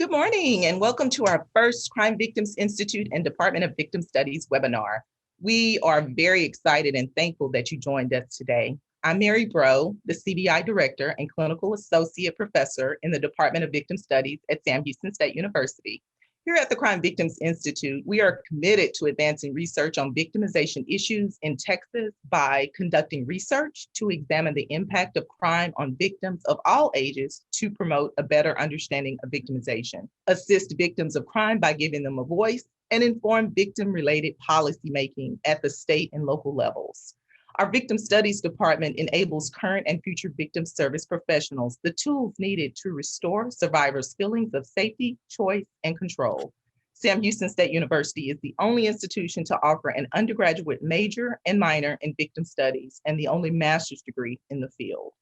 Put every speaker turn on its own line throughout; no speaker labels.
Good morning and welcome to our first Crime Victims Institute and Department of Victim Studies webinar. We are very excited and thankful that you joined us today. I'm Mary Bro, the CBI Director and Clinical Associate Professor in the Department of Victim Studies at Sam Houston State University. Here at the Crime Victims Institute, we are committed to advancing research on victimization issues in Texas by conducting research to examine the impact of crime on victims of all ages to promote a better understanding of victimization, assist victims of crime by giving them a voice, and inform victim-related policymaking at the state and local levels. Our Victim Studies Department enables current and future victim service professionals the tools needed to restore survivors' feelings of safety, choice, and control. Sam Houston State University is the only institution to offer an undergraduate major and minor in victim studies and the only master's degree in the field.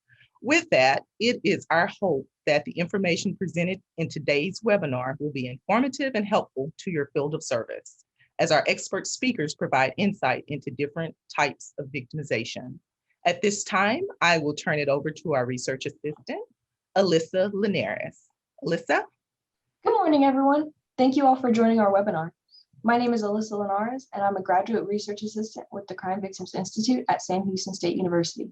With that, it is our hope that the information presented in today's webinar will be informative and helpful to your field of service, as our expert speakers provide insight into different types of victimization. At this time, I will turn it over to our research assistant, Alyssa Linares. Alyssa?
Good morning, everyone. Thank you all for joining our webinar. My name is Alyssa Linares, and I'm a graduate research assistant with the Crime Victims Institute at Sam Houston State University.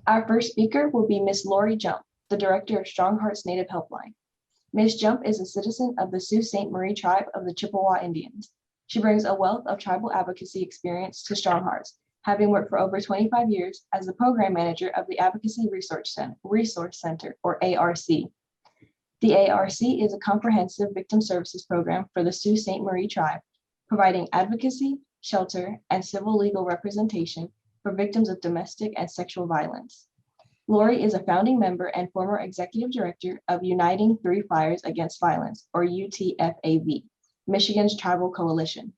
Our first speaker will be Ms. Lori Jump, the director of Strong Hearts Native Helpline. Ms. Jump is a citizen of the Sault Ste. Marie tribe of the Chippewa Indians. She brings a wealth of tribal advocacy experience to Strong Hearts, having worked for over 25 years as the program manager of the Advocacy Resource Center, or ARC. The ARC is a comprehensive victim services program for the Sault Ste. Marie tribe, providing advocacy, shelter, and civil legal representation for victims of domestic and sexual violence. Lori is a founding member and former executive director of Uniting Three Fires Against Violence, or UTFAV, Michigan's tribal coalition.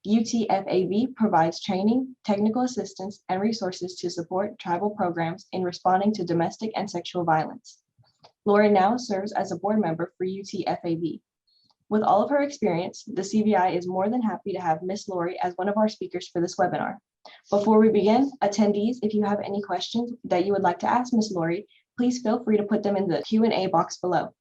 UTFAV provides training, technical assistance, and resources to support tribal programs in responding to domestic and sexual violence. Lori now serves as a board member for UTFAV. With all of her experience, the CVI is more than happy to have Ms. Lori as one of our speakers for this webinar. Before we begin, attendees, if you have any questions that you would like to ask Ms. Lori, please feel free to put them in the Q&A box below.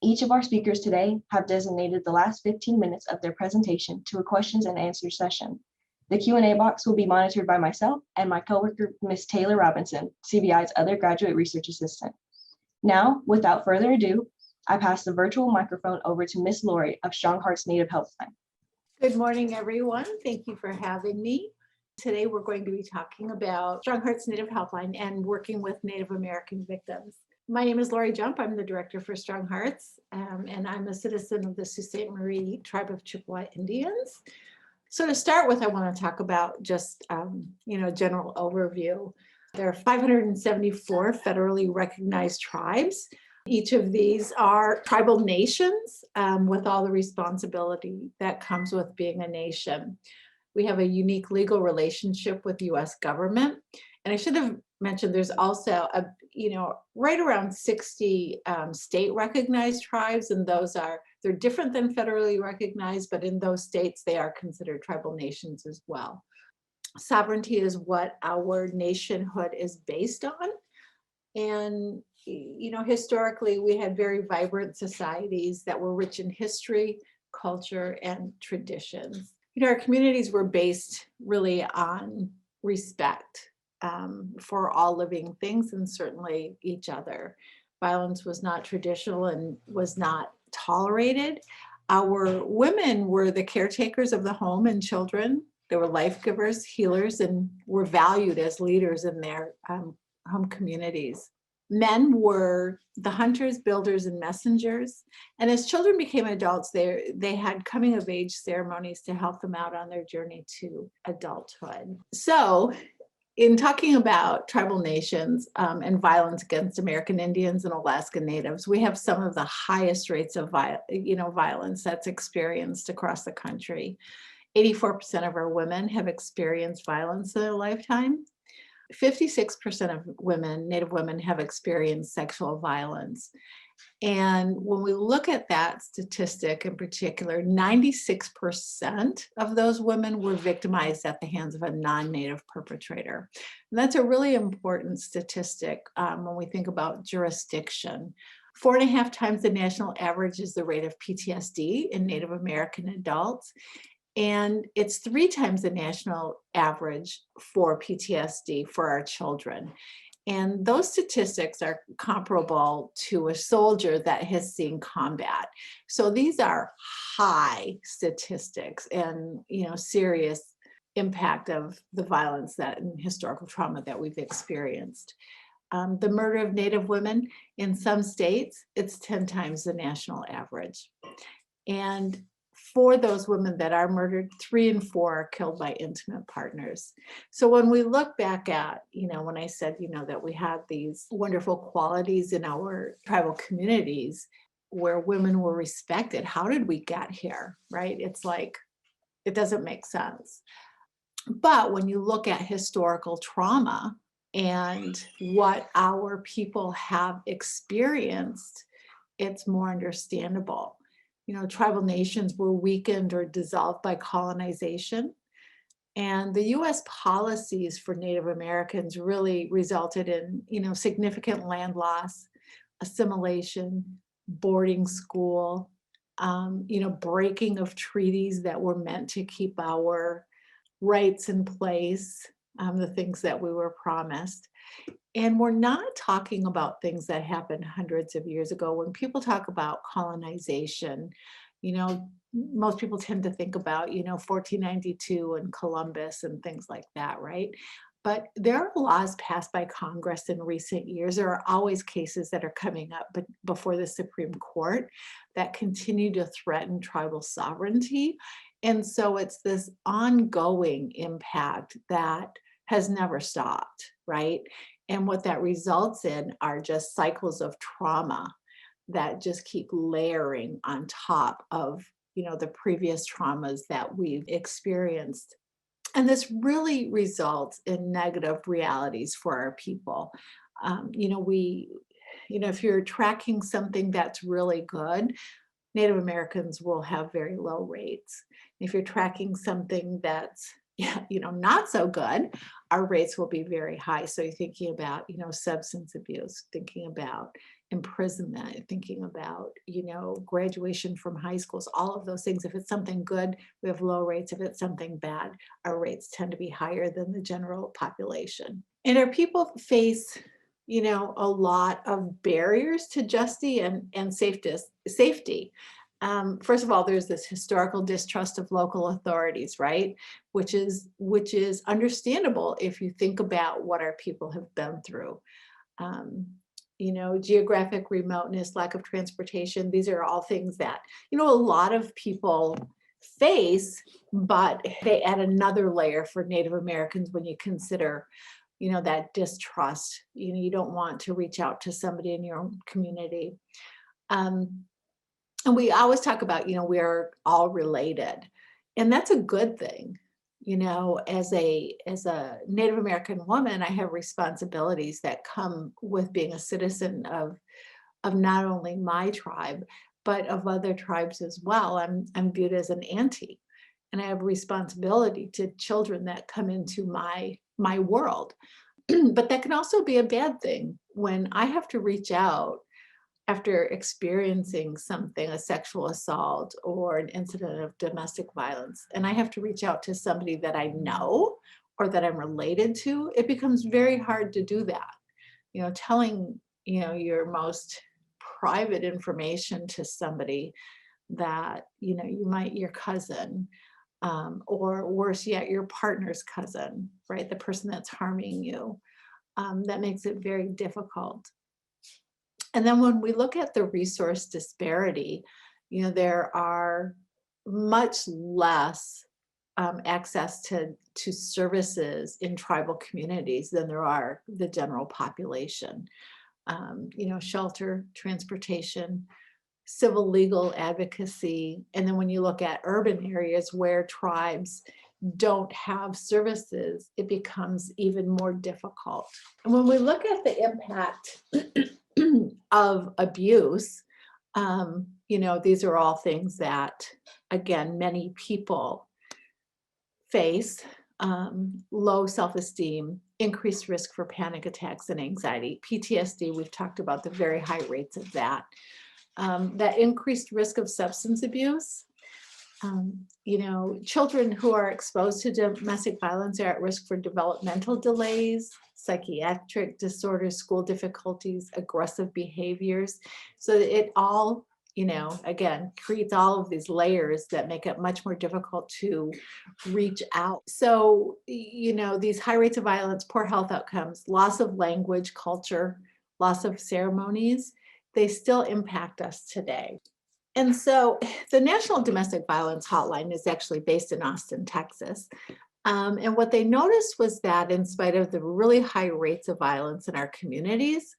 Each of our speakers today have designated the last 15 minutes of their presentation to a questions and answers session. The Q&A box will be monitored by myself and my coworker, Ms. Taylor Robinson, CVI's other graduate research assistant. Now, without further ado, I pass the virtual microphone over to Ms. Lori of Strong Hearts Native Helpline.
Good morning, everyone. Thank you for having me. Today, we're going to be talking about Strong Hearts Native Helpline and working with Native American victims. My name is Lori Jump. I'm the director for Strong Hearts, and I'm a citizen of the Sault Ste. Marie tribe of Chippewa Indians. So to start with, I want to talk about just, general overview. There are 574 federally recognized tribes. Each of these are tribal nations with all the responsibility that comes with being a nation. We have a unique legal relationship with the U.S. government. And I should have mentioned there's also right around 60 state recognized tribes, and they're different than federally recognized, but in those states, they are considered tribal nations as well. Sovereignty is what our nationhood is based on. And, historically, we had very vibrant societies that were rich in history, culture, and traditions. Our communities were based really on respect for all living things and certainly each other. Violence was not traditional and was not tolerated. Our women were the caretakers of the home and children. They were life givers, healers, and were valued as leaders in their home communities. Men were the hunters, builders, and messengers. And as children became adults, they had coming of age ceremonies to help them out on their journey to adulthood. So in talking about tribal nations and violence against American Indians and Alaska Natives, we have some of the highest rates of violence that's experienced across the country. 84% of our women have experienced violence in their lifetime. 56% of women, Native women, have experienced sexual violence. And when we look at that statistic in particular, 96% of those women were victimized at the hands of a non-Native perpetrator. And that's a really important statistic when we think about jurisdiction 4.5 times the national average is the rate of PTSD in Native American adults. And it's 3 times the national average for PTSD for our children. And those statistics are comparable to a soldier that has seen combat. So these are high statistics and, serious impact of the violence and historical trauma that we've experienced. The murder of Native women in some states, it's 10 times the national average. And for those women that are murdered, 3 in 4 are killed by intimate partners. So when we look back at, when I said, that we had these wonderful qualities in our tribal communities where women were respected, how did we get here, right? It's like, it doesn't make sense. But when you look at historical trauma and what our people have experienced, it's more understandable. Tribal nations were weakened or dissolved by colonization. And the US policies for Native Americans really resulted in, significant land loss, assimilation, boarding school, breaking of treaties that were meant to keep our rights in place, the things that we were promised. And we're not talking about things that happened hundreds of years ago. When people talk about colonization, most people tend to think about, 1492 and Columbus and things like that, right? But there are laws passed by Congress in recent years. There are always cases that are coming up before the Supreme Court that continue to threaten tribal sovereignty. And so it's this ongoing impact that has never stopped, right? And what that results in are just cycles of trauma that just keep layering on top of, the previous traumas that we've experienced. And this really results in negative realities for our people. If you're tracking something that's really good, Native Americans will have very low rates. If you're tracking something that's not so good, our rates will be very high. So you're thinking about, substance abuse, thinking about imprisonment, thinking about, graduation from high schools, all of those things. If it's something good, we have low rates. If it's something bad, our rates tend to be higher than the general population. And our people face, a lot of barriers to justice and safety. First of all, there's this historical distrust of local authorities, right? Which is understandable if you think about what our people have been through. Geographic remoteness, lack of transportation, these are all things that, a lot of people face, but they add another layer for Native Americans when you consider, that distrust. You don't want to reach out to somebody in your own community. And we always talk about, we are all related, and that's a good thing. As a Native American woman, I have responsibilities that come with being a citizen of not only my tribe, but of other tribes as well. I'm viewed as an auntie, and I have responsibility to children that come into my world. But that can also be a bad thing when I have to reach out after experiencing something, a sexual assault or an incident of domestic violence, and I have to reach out to somebody that I know or that I'm related to. It becomes very hard to do that. Telling, your most private information to somebody that, your cousin, or worse yet, your partner's cousin, right? The person that's harming you. That makes it very difficult. And then when we look at the resource disparity, there are much less access to services in tribal communities than there are the general population. Shelter, transportation, civil legal advocacy. And then when you look at urban areas where tribes don't have services, it becomes even more difficult. And when we look at the impact of abuse, these are all things that, again, many people face. Low self-esteem, increased risk for panic attacks and anxiety. PTSD, we've talked about the very high rates of that. That increased risk of substance abuse. Children who are exposed to domestic violence are at risk for developmental delays, psychiatric disorders, school difficulties, aggressive behaviors. So it all, again, creates all of these layers that make it much more difficult to reach out. So, these high rates of violence, poor health outcomes, loss of language, culture, loss of ceremonies, they still impact us today. And so the National Domestic Violence Hotline is actually based in Austin, Texas. And what they noticed was that in spite of the really high rates of violence in our communities,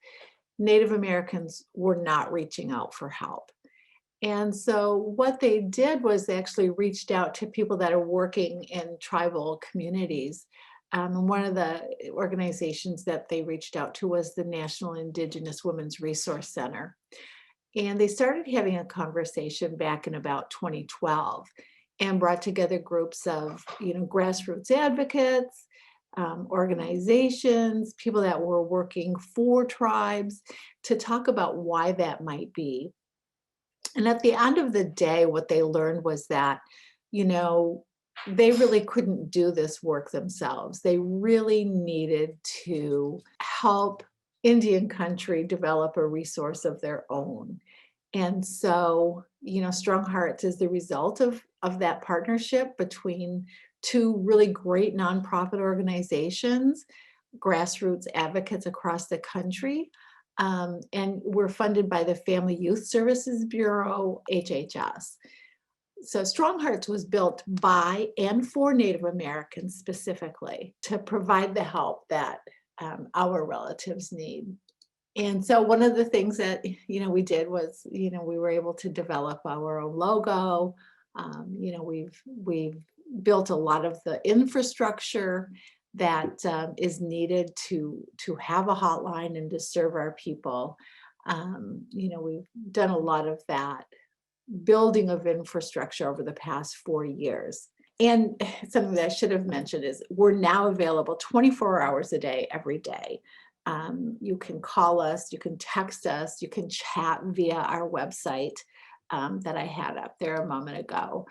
Native Americans were not reaching out for help. And so what they did was they actually reached out to people that are working in tribal communities. And one of the organizations that they reached out to was the National Indigenous Women's Resource Center. And they started having a conversation back in about 2012 and brought together groups of, grassroots advocates, organizations, people that were working for tribes to talk about why that might be. And at the end of the day, what they learned was that, they really couldn't do this work themselves. They really needed to help Indian country develop a resource of their own. And so, Strong Hearts is the result of that partnership between two really great nonprofit organizations, grassroots advocates across the country. And we're funded by the Family Youth Services Bureau, HHS. So Strong Hearts was built by and for Native Americans specifically to provide the help that our relatives need. And so one of the things that, we did was, we were able to develop our own logo. We've built a lot of the infrastructure that is needed to have a hotline and to serve our people. We've done a lot of that building of infrastructure over the past 4 years. And something that I should have mentioned is we're now available 24 hours a day, every day. You can call us, you can text us, you can chat via our website that I had up there a moment ago.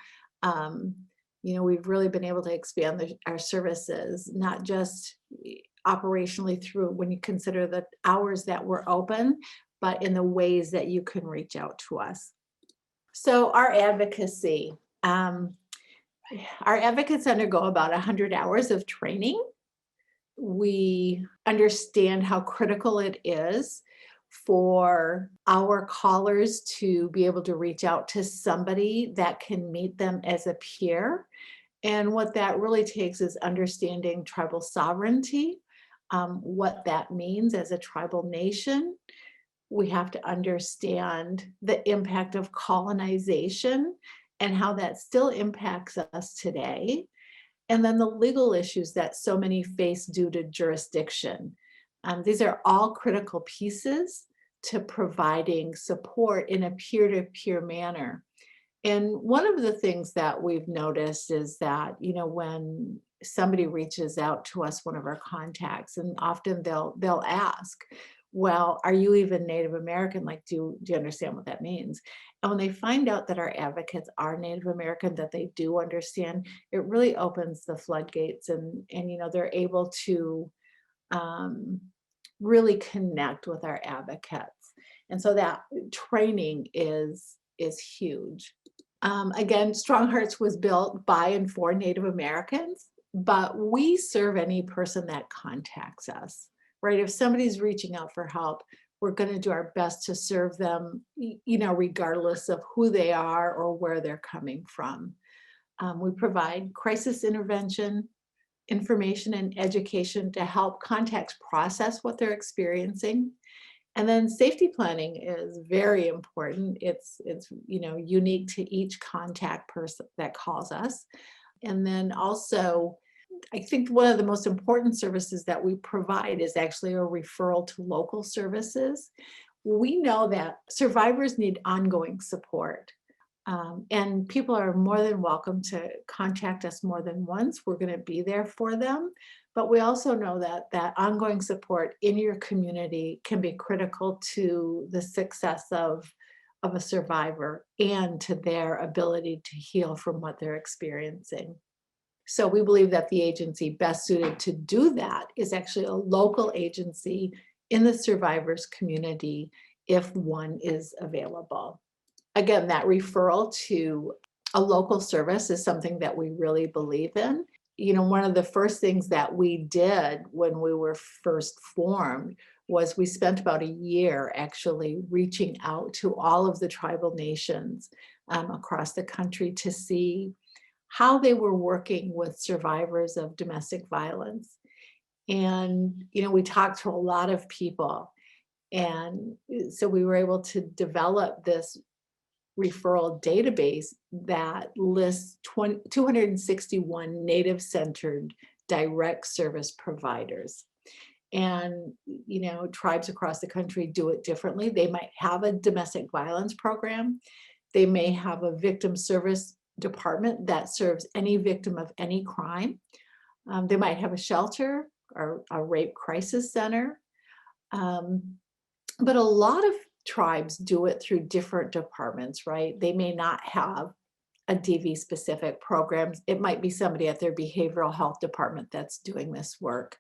We've really been able to expand our services, not just operationally through when you consider the hours that we're open, but in the ways that you can reach out to us. So our advocacy, our advocates undergo about 100 hours of training. We understand how critical it is for our callers to be able to reach out to somebody that can meet them as a peer. And what that really takes is understanding tribal sovereignty, what that means as a tribal nation. We have to understand the impact of colonization and how that still impacts us today. And then the legal issues that so many face due to jurisdiction. These are all critical pieces to providing support in a peer-to-peer manner. And one of the things that we've noticed is that, when somebody reaches out to us, one of our contacts, and often they'll ask, well, are you even Native American? Like, do you understand what that means? And when they find out that our advocates are Native American, that they do understand, it really opens the floodgates and they're able to really connect with our advocates. And so that training is huge. Again, Strong Hearts was built by and for Native Americans, but we serve any person that contacts us. Right? If somebody's reaching out for help, we're going to do our best to serve them, regardless of who they are or where they're coming from. We provide crisis intervention, information, and education to help contacts process what they're experiencing. And then safety planning is very important. It's unique to each contact person that calls us. And then also, I think one of the most important services that we provide is actually a referral to local services. We know that survivors need ongoing support. And people are more than welcome to contact us more than once. We're going to be there for them. But we also know that ongoing support in your community can be critical to the success of a survivor and to their ability to heal from what they're experiencing. So we believe that the agency best suited to do that is actually a local agency in the survivors community if one is available. Again, that referral to a local service is something that we really believe in. You know, one of the first things that we did when we were first formed was we spent about a year actually reaching out to all of the tribal nations across the country to see how they were working with survivors of domestic violence. And, you know, we talked to a lot of people. And so we were able to develop this referral database that lists 261 Native-centered direct service providers. And, you know, tribes across the country do it differently. They might have a domestic violence program. They may have a victim service department that serves any victim of any crime. They might have a shelter or a rape crisis center. But a lot of tribes do it through different departments, right? They may not have a DV specific programs. It might be somebody at their behavioral health department that's doing this work.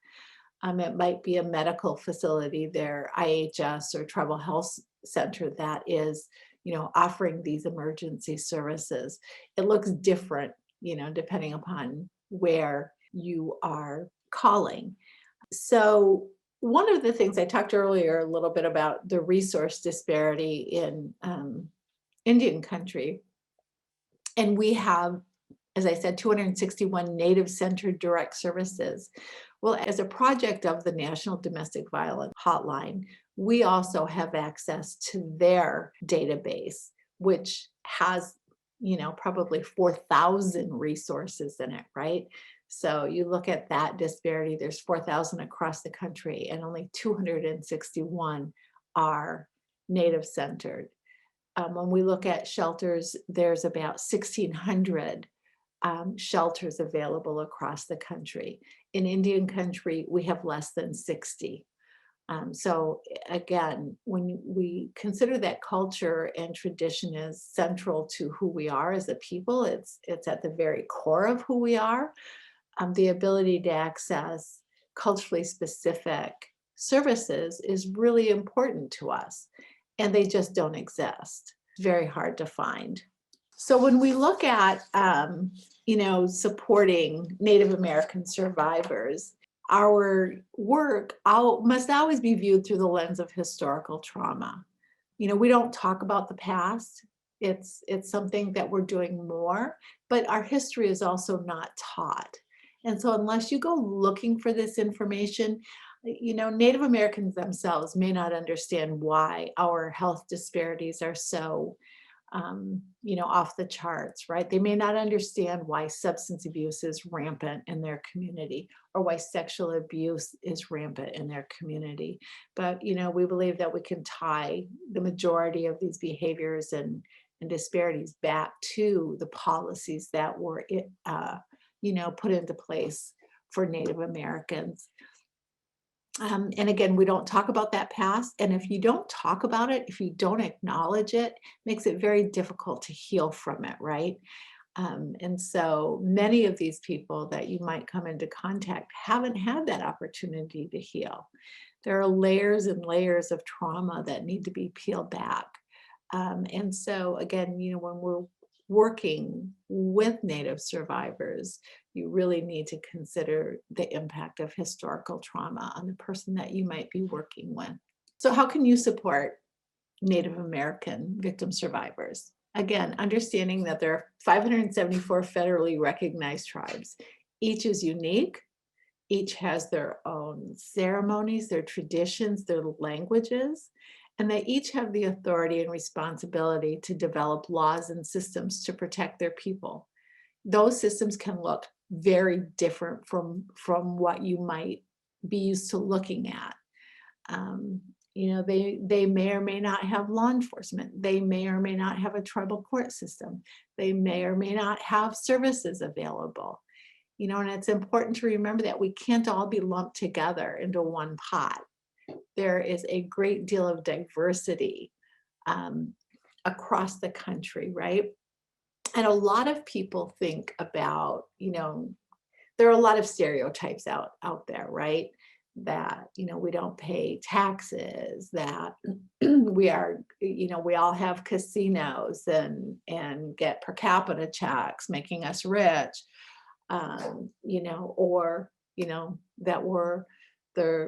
It might be a medical facility, their IHS or tribal health center that is, you know, offering these emergency services. It looks different, you know, depending upon where you are calling. So one of the things I talked earlier a little bit about the resource disparity in Indian country. And we have, as I said, 261 Native-centered direct services. Well, as a project of the National Domestic Violence Hotline, we also have access to their database, which has, you know, probably 4,000 resources in it, right? So you look at that disparity, there's 4,000 across the country and only 261 are Native-centered. When we look at shelters, there's about 1,600 shelters available across the country. In Indian country, we have less than 60. So again, when we consider that culture and tradition is central to who we are as a people, it's at the very core of who we are. The ability to access culturally specific services is really important to us, and they just don't exist. It's very hard to find. So when we look at, you know, supporting Native American survivors, our work must always be viewed through the lens of historical trauma. You know, we don't talk about the past. It's something that we're doing more, but our history is also not taught. And so unless you go looking for this information, you know, Native Americans themselves may not understand why our health disparities are so, you know, off the charts, right? They may not understand why substance abuse is rampant in their community or why sexual abuse is rampant in their community. But, you know, we believe that we can tie the majority of these behaviors and disparities back to the policies that were, you know, put into place for Native Americans. And again, we don't talk about that past. And if you don't talk about it, if you don't acknowledge it, makes it very difficult to heal from it, right? And so many of these people that you might come into contact haven't had that opportunity to heal. There are layers and layers of trauma that need to be peeled back. And so again, you know, when we're working with Native survivors, you really need to consider the impact of historical trauma on the person that you might be working with. So how can you support Native American victim survivors? Again, understanding that there are 574 federally recognized tribes. Each is unique. Each has their own ceremonies, their traditions, their languages, and they each have the authority and responsibility to develop laws and systems to protect their people. Those systems can look very different from what you might be used to looking at. They may or may not have law enforcement. They may or may not have a tribal court system. They may or may not have services available. And it's important to remember that we can't all be lumped together into one pot. There is a great deal of diversity across the country, right? And a lot of people think about, there are a lot of stereotypes out there, right? That, we don't pay taxes, that we all have casinos and get per capita checks, making us rich, that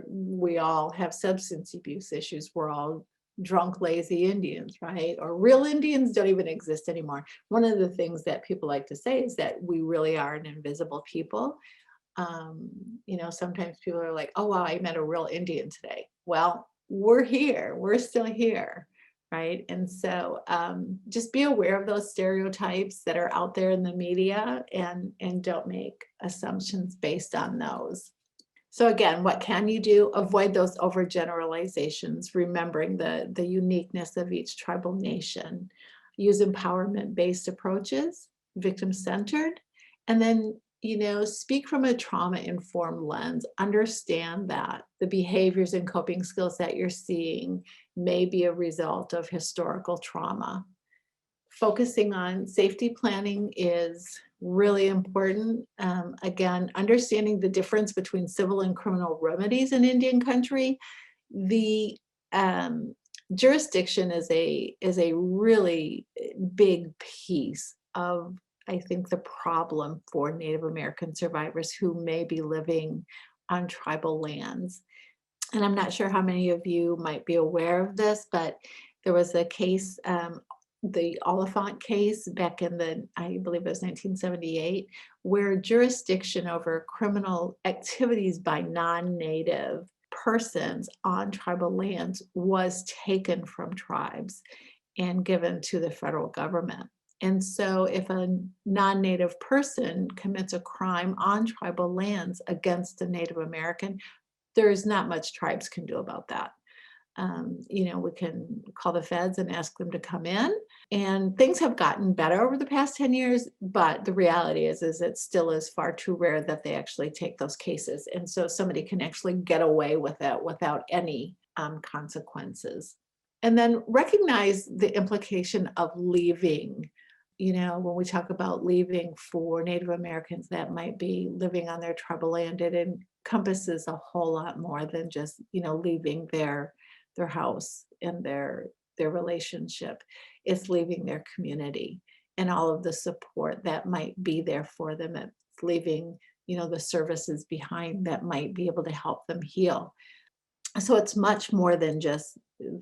we all have substance abuse issues. We're all drunk, lazy Indians, right? Or real Indians don't even exist anymore. One of the things that people like to say is that we really are an invisible people. Sometimes people are like, oh, wow, I met a real Indian today. Well, we're here, we're still here, right? And so just be aware of those stereotypes that are out there in the media and don't make assumptions based on those. So again, what can you do? Avoid those overgeneralizations, remembering the uniqueness of each tribal nation. Use empowerment-based approaches, victim-centered, and then, speak from a trauma-informed lens. Understand that the behaviors and coping skills that you're seeing may be a result of historical trauma. Focusing on safety planning is really important. Again, understanding the difference between civil and criminal remedies in Indian country. The jurisdiction is a really big piece of, I think, the problem for Native American survivors who may be living on tribal lands. And I'm not sure how many of you might be aware of this, but there was a case, the Oliphant case back in I believe it was 1978, where jurisdiction over criminal activities by non-Native persons on tribal lands was taken from tribes and given to the federal government. And so if a non-Native person commits a crime on tribal lands against a Native American, there is not much tribes can do about that. We can call the feds and ask them to come in, and things have gotten better over the past 10 years, but the reality is it still is far too rare that they actually take those cases. And so somebody can actually get away with it without any consequences. And then recognize the implication of leaving. When we talk about leaving for Native Americans that might be living on their tribal land, it encompasses a whole lot more than just, leaving their house and their relationship. It's leaving their community and all of the support that might be there for them. It's leaving, the services behind that might be able to help them heal. So it's much more than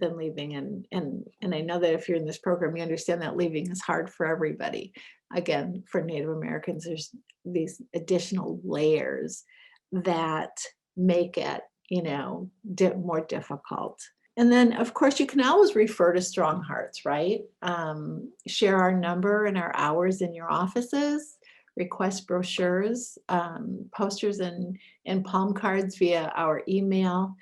leaving. And I know that if you're in this program, you understand that leaving is hard for everybody. Again, for Native Americans, there's these additional layers that make it, more difficult. And then, of course, you can always refer to Strong Hearts, right? Share our number and our hours in your offices, request brochures, posters and palm cards via our email.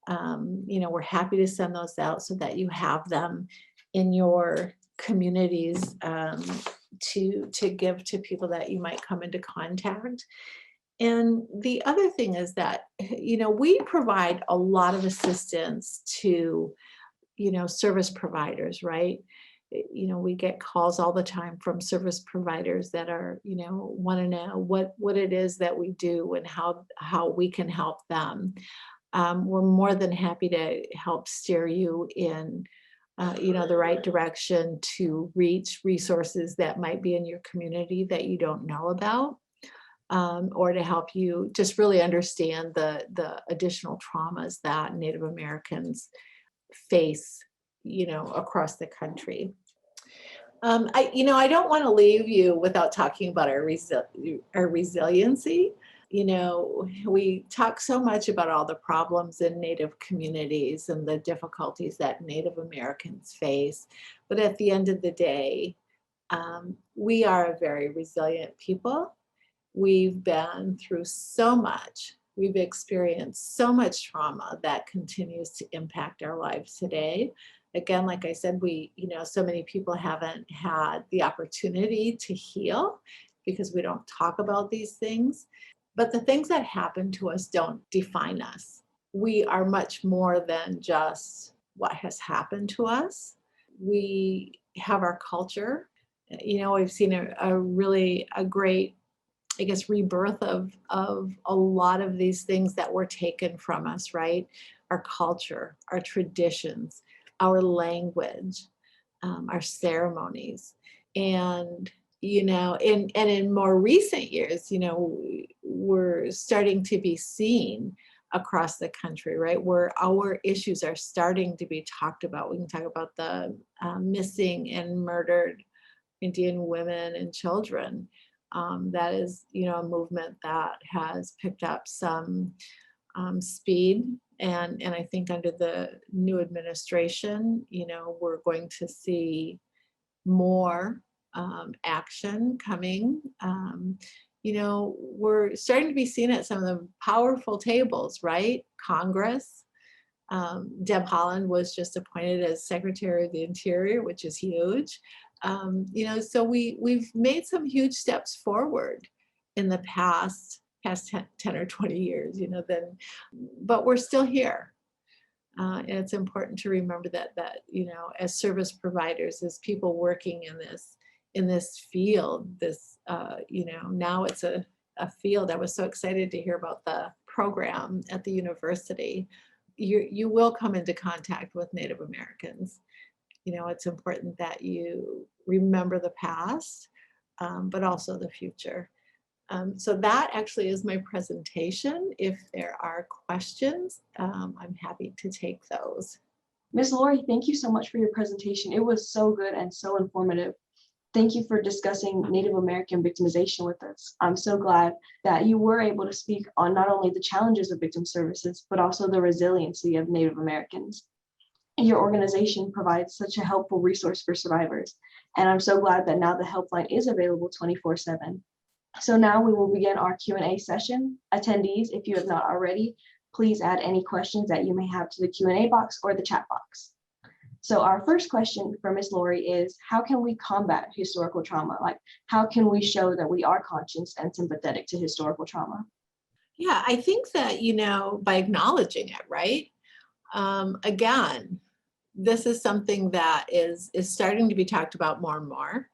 We're happy to send those out so that you have them in your communities to give to people that you might come into contact. And the other thing is that, we provide a lot of assistance to, service providers, right? We get calls all the time from service providers that are, want to know what it is that we do and how we can help them. We're more than happy to help steer you in, the right direction to reach resources that might be in your community that you don't know about. Or to help you just really understand the additional traumas that Native Americans face, across the country. I don't want to leave you without talking about our resiliency. We talk so much about all the problems in Native communities and the difficulties that Native Americans face, but at the end of the day, we are a very resilient people. We've been through so much. We've experienced so much trauma that continues to impact our lives today. Again, like I said, so many people haven't had the opportunity to heal because we don't talk about these things. But the things that happen to us don't define us. We are much more than just what has happened to us. We have our culture. We've seen a great, I guess, rebirth of a lot of these things that were taken from us, right? Our culture, our traditions, our language, our ceremonies. And in more recent years, we're starting to be seen across the country, right? Where our issues are starting to be talked about. We can talk about the missing and murdered Indian women and children. That is, a movement that has picked up some speed. And I think under the new administration, we're going to see more action coming. We're starting to be seen at some of the powerful tables, right? Congress. Deb Haaland was just appointed as Secretary of the Interior, which is huge. So we've made some huge steps forward in the past 10 or 20 years, but we're still here. And it's important to remember that as service providers, as people working in this field, now it's a field. I was so excited to hear about the program at the university. You will come into contact with Native Americans. It's important that you remember the past, but also the future. So that actually is my presentation. If there are questions, I'm happy to take those.
Ms. Lori, thank you so much for your presentation. It was so good and so informative. Thank you for discussing Native American victimization with us. I'm so glad that you were able to speak on not only the challenges of victim services, but also the resiliency of Native Americans. Your organization provides such a helpful resource for survivors, and I'm so glad that now the helpline is available 24/7. So now we will begin our Q&A session. Attendees, if you have not already, please add any questions that you may have to the Q&A box or the chat box. So our first question for Ms. Lori is, how can we combat historical trauma? Like, how can we show that we are conscious and sympathetic to historical trauma?
Yeah, I think that, by acknowledging it, right? Again, this is something that is starting to be talked about more and more.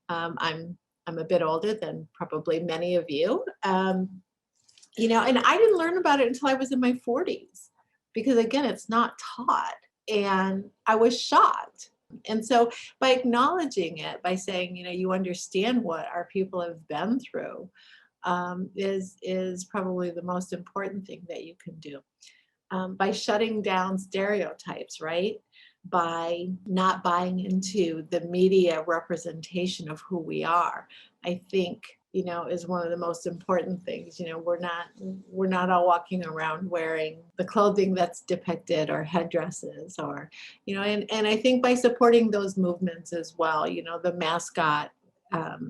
I'm a bit older than probably many of you, and I didn't learn about it until I was in my 40s, because again, it's not taught, and I was shocked. And so by acknowledging it, by saying, you understand what our people have been through, is probably the most important thing that you can do. By shutting down stereotypes, right? By not buying into the media representation of who we are, I think, is one of the most important things. We're not all walking around wearing the clothing that's depicted or headdresses or, and I think by supporting those movements as well, the mascot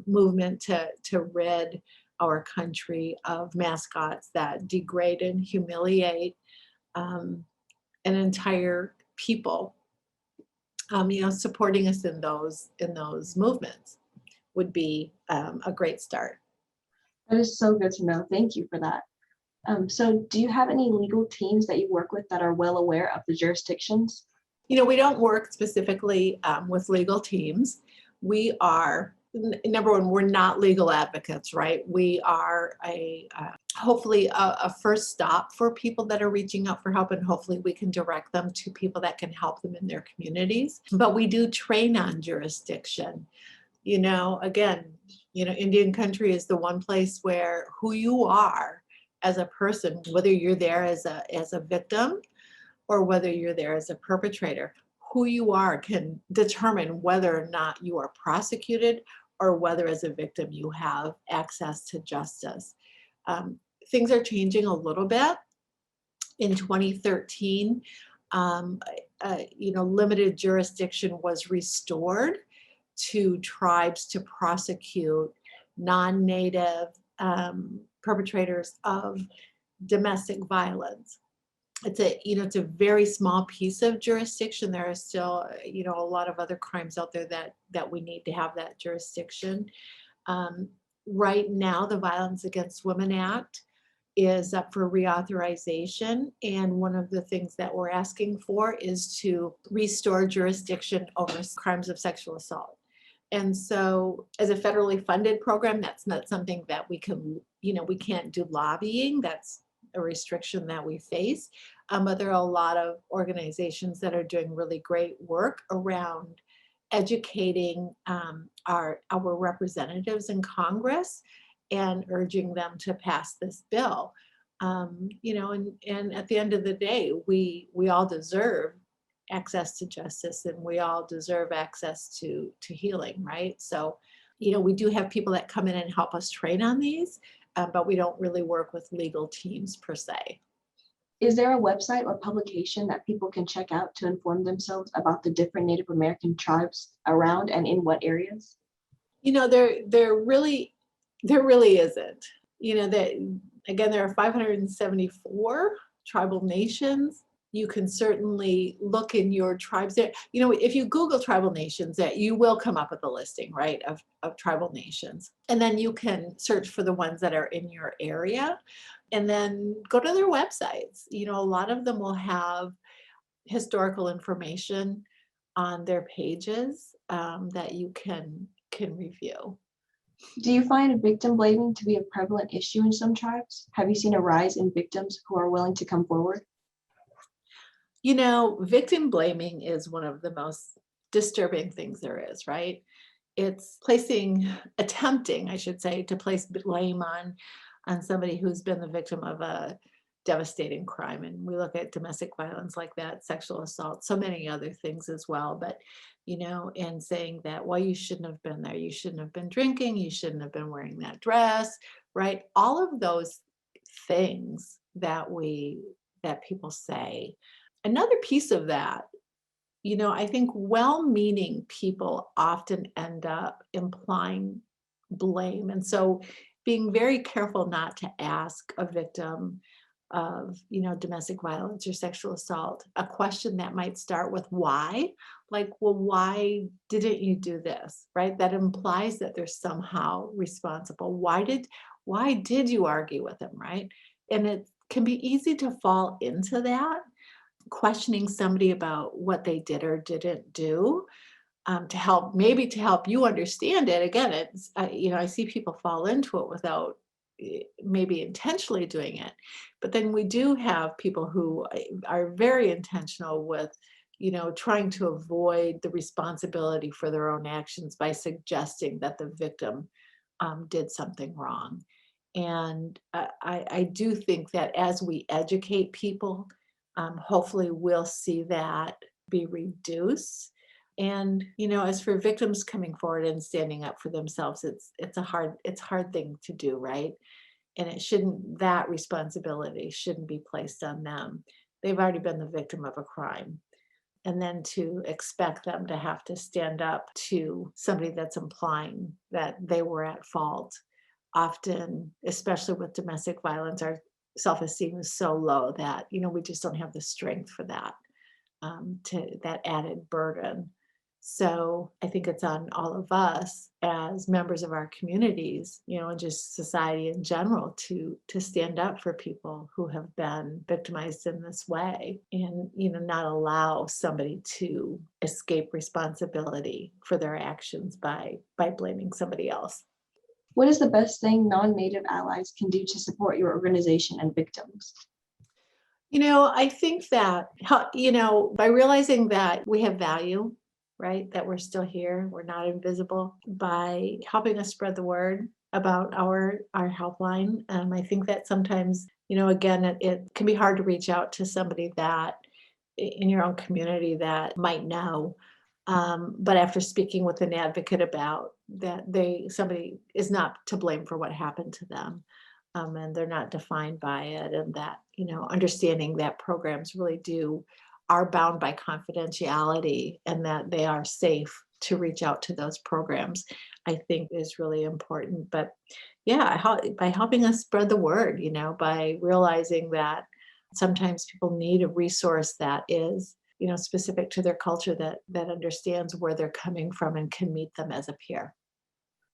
movement to rid our country of mascots that degrade and humiliate an entire people. Supporting us in those movements would be a great start.
That is so good to know. Thank you for that. So do you have any legal teams that you work with that are well aware of the jurisdictions?
We don't work specifically with legal teams. We are, number one, we're not legal advocates, right? We are hopefully a first stop for people that are reaching out for help, and hopefully we can direct them to people that can help them in their communities. But we do train on jurisdiction. Again, Indian country is the one place where who you are as a person, whether you're there as a victim or whether you're there as a perpetrator, who you are can determine whether or not you are prosecuted or whether as a victim you have access to justice. Things are changing a little bit. In 2013, limited jurisdiction was restored to tribes to prosecute non-native perpetrators of domestic violence. It's a very small piece of jurisdiction. There are still, a lot of other crimes out there that we need to have that jurisdiction. Right now, the Violence Against Women Act is up for reauthorization. And one of the things that we're asking for is to restore jurisdiction over crimes of sexual assault. And so as a federally funded program, that's not something that we can't do lobbying. That's a restriction that we face. But there are a lot of organizations that are doing really great work around educating our representatives in Congress and urging them to pass this bill. And at the end of the day, we all deserve access to justice, and we all deserve access to healing, right? So, we do have people that come in and help us train on these, but we don't really work with legal teams per se.
Is there a website or publication that people can check out to inform themselves about the different Native American tribes around and in what areas?
There really isn't. There are 574 tribal nations. You can certainly look in your tribes there. If you Google tribal nations, that you will come up with a listing, right, of tribal nations. And then you can search for the ones that are in your area and then go to their websites. A lot of them will have historical information on their pages that you can review.
Do you find victim blaming to be a prevalent issue in some tribes? Have you seen a rise in victims who are willing to come forward?
Victim blaming is one of the most disturbing things there is, right? It's attempting, I should say, to place blame on somebody who's been the victim of a devastating crime. And we look at domestic violence like that, sexual assault, so many other things as well. But, and saying that, well, you shouldn't have been there. You shouldn't have been drinking. You shouldn't have been wearing that dress, right? All of those things that people say. Another piece of that, I think well-meaning people often end up implying blame. And so being very careful not to ask a victim of, domestic violence or sexual assault, a question that might start with why, like, well, why didn't you do this, right? That implies that they're somehow responsible. Why did you argue with him, right? And it can be easy to fall into that, questioning somebody about what they did or didn't do, to help you understand it. Again, it's, I see people fall into it without maybe intentionally doing it. But then we do have people who are very intentional with, trying to avoid the responsibility for their own actions by suggesting that the victim did something wrong. And I do think that as we educate people, hopefully we'll see that be reduced. And, as for victims coming forward and standing up for themselves, it's a hard thing to do, right? And that responsibility shouldn't be placed on them. They've already been the victim of a crime. And then to expect them to have to stand up to somebody that's implying that they were at fault. Often, especially with domestic violence, our self-esteem is so low that, we just don't have the strength for that, to that added burden. So I think it's on all of us as members of our communities, and just society in general to stand up for people who have been victimized in this way and, not allow somebody to escape responsibility for their actions by blaming somebody else.
What is the best thing non-Native allies can do to support your organization and victims?
I think that, by realizing that we have value, right, that we're still here, we're not invisible, by helping us spread the word about our helpline. I think that sometimes, again, it can be hard to reach out to somebody that in your own community that might know. But after speaking with an advocate about that, somebody is not to blame for what happened to them. And they're not defined by it, and that, understanding that programs really are bound by confidentiality and that they are safe to reach out to those programs, I think is really important. But yeah, by helping us spread the word, by realizing that sometimes people need a resource that is, specific to their culture, that understands where they're coming from and can meet them as a peer.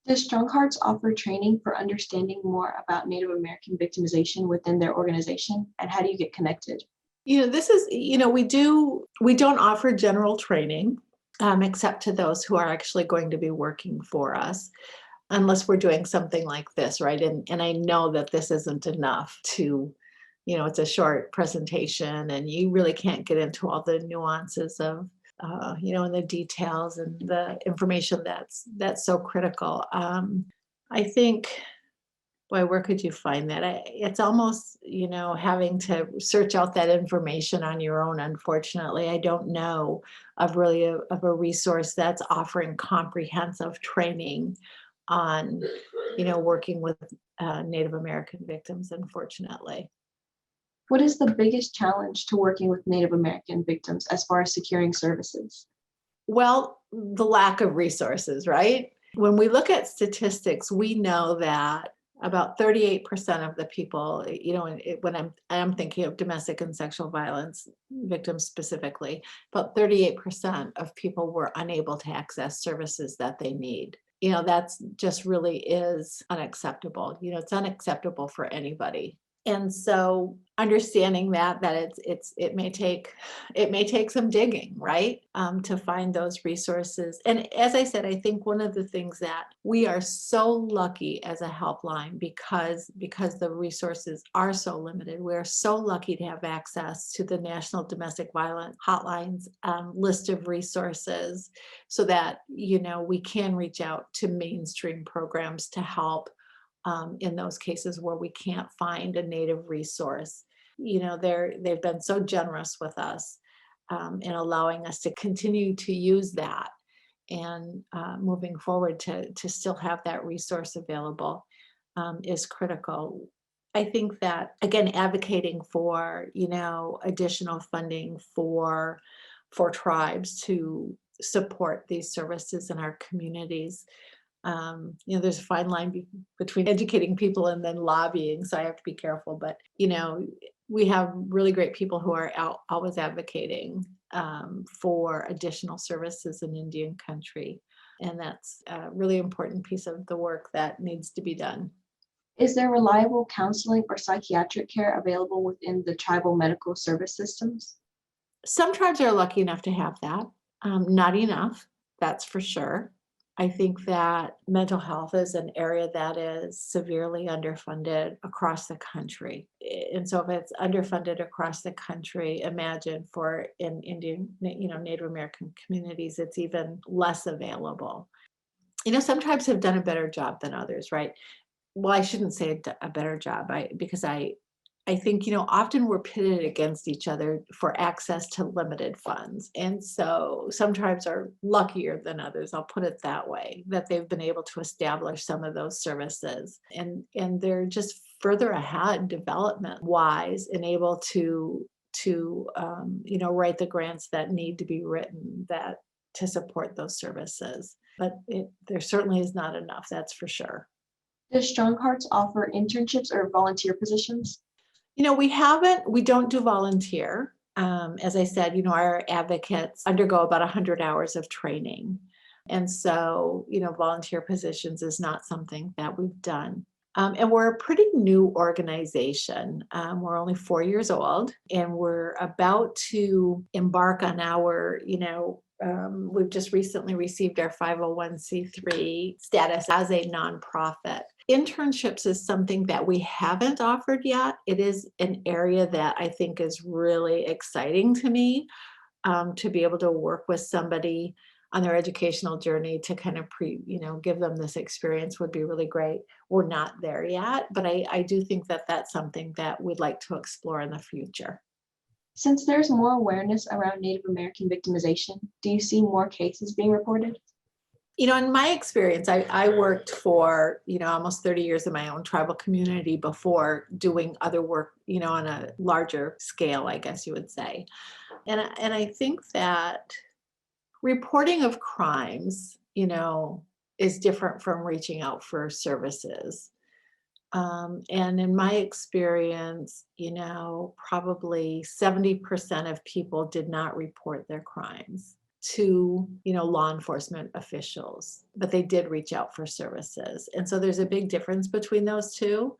Does Strong Hearts offer training for understanding more about Native American victimization within their organization? And how do you get connected?
This is, we don't offer general training, except to those who are actually going to be working for us, unless we're doing something like this, right? And I know that this isn't enough to, it's a short presentation and you really can't get into all the nuances of, and the details and the information that's so critical. I think, boy, where could you find that? It's almost, having to search out that information on your own. Unfortunately, I don't know of a resource that's offering comprehensive training on, working with Native American victims, unfortunately.
What is the biggest challenge to working with Native American victims as far as securing services?
Well, the lack of resources, right? When we look at statistics, we know that about 38% of the people, when I'm thinking of domestic and sexual violence victims specifically, about 38% of people were unable to access services that they need. That's just really is unacceptable. It's unacceptable for anybody. And so understanding that it may take some digging, right, to find those resources. And as I said, I think one of the things that we are so lucky as a helpline because the resources are so limited. We are so lucky to have access to the National Domestic Violence Hotlines list of resources, so that we can reach out to mainstream programs to help. In those cases where we can't find a Native resource. They've been so generous with us in allowing us to continue to use that, and moving forward to still have that resource available is critical. I think that, again, advocating for, additional funding for tribes to support these services in our communities. There's a fine line between educating people and then lobbying, so I have to be careful. But we have really great people who are always advocating for additional services in Indian country, and that's a really important piece of the work that needs to be done.
Is there reliable counseling or psychiatric care available within the tribal medical service systems?
Some tribes are lucky enough to have that. Not enough, that's for sure. I think that mental health is an area that is severely underfunded across the country. And so if it's underfunded across the country, imagine for in Indian, Native American communities, it's even less available. Some tribes have done a better job than others, right? Well, I shouldn't say a better job, because I think, often we're pitted against each other for access to limited funds. And so some tribes are luckier than others, I'll put it that way, that they've been able to establish some of those services. And they're just further ahead development wise and able to write the grants that need to be written to support those services. But there certainly is not enough, that's for sure.
Does Strong Hearts offer internships or volunteer positions?
We don't do volunteer. As I said, our advocates undergo about 100 hours of training. And so, volunteer positions is not something that we've done. And we're a pretty new organization. We're only 4 years old, and we're about to embark on our, we've just recently received our 501c3 status as a nonprofit. Internships is something that we haven't offered yet. It is an area that I think is really exciting to me, to be able to work with somebody on their educational journey to kind of give them this experience would be really great. We're not there yet, but I do think that that's something that we'd like to explore in the future.
Since there's more awareness around Native American victimization, do you see more cases being reported?
In my experience, I worked for, almost 30 years in my own tribal community before doing other work, on a larger scale, I guess you would say. And I think that Reporting of crimes, is different from reaching out for services. And in my experience, probably 70% of people did not report their crimes to, law enforcement officials, but they did reach out for services. And so there's a big difference between those two.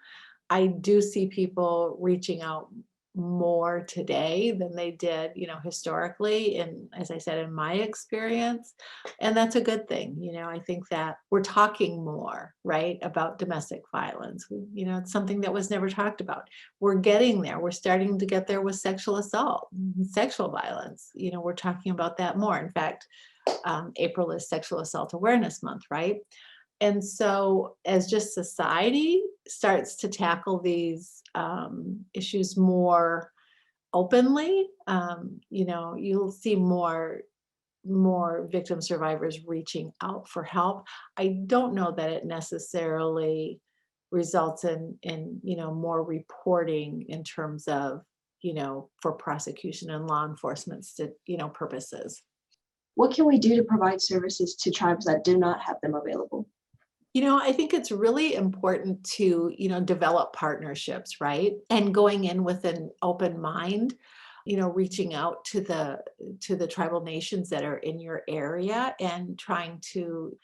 I do see people reaching out more today than they did, historically. And as I said, in my experience, and that's a good thing. I think that we're talking more, right, about domestic violence. It's something that was never talked about. We're getting there. We're starting to get there with sexual assault, sexual violence. We're talking about that more. In fact, April is Sexual Assault Awareness Month, right? And so as just society starts to tackle these issues more openly, you'll see more victim survivors reaching out for help. I don't know that it necessarily results in more reporting in terms of, for prosecution and law enforcement, purposes.
What can we do to provide services to tribes that do not have them available?
I think it's really important to, develop partnerships, right? And going in with an open mind, reaching out to the tribal nations that are in your area and trying to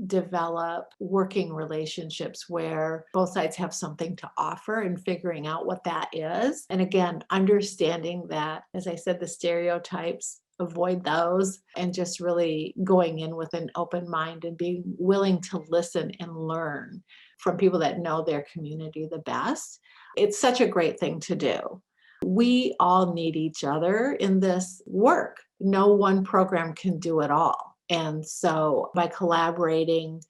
develop working relationships where both sides have something to offer and figuring out what that is. And again, understanding that, as I said, the stereotypes, avoid those, and just really going in with an open mind and being willing to listen and learn from people that know their community the best. It's such a great thing to do. We all need each other in this work. No one program can do it all. And so by collaborating,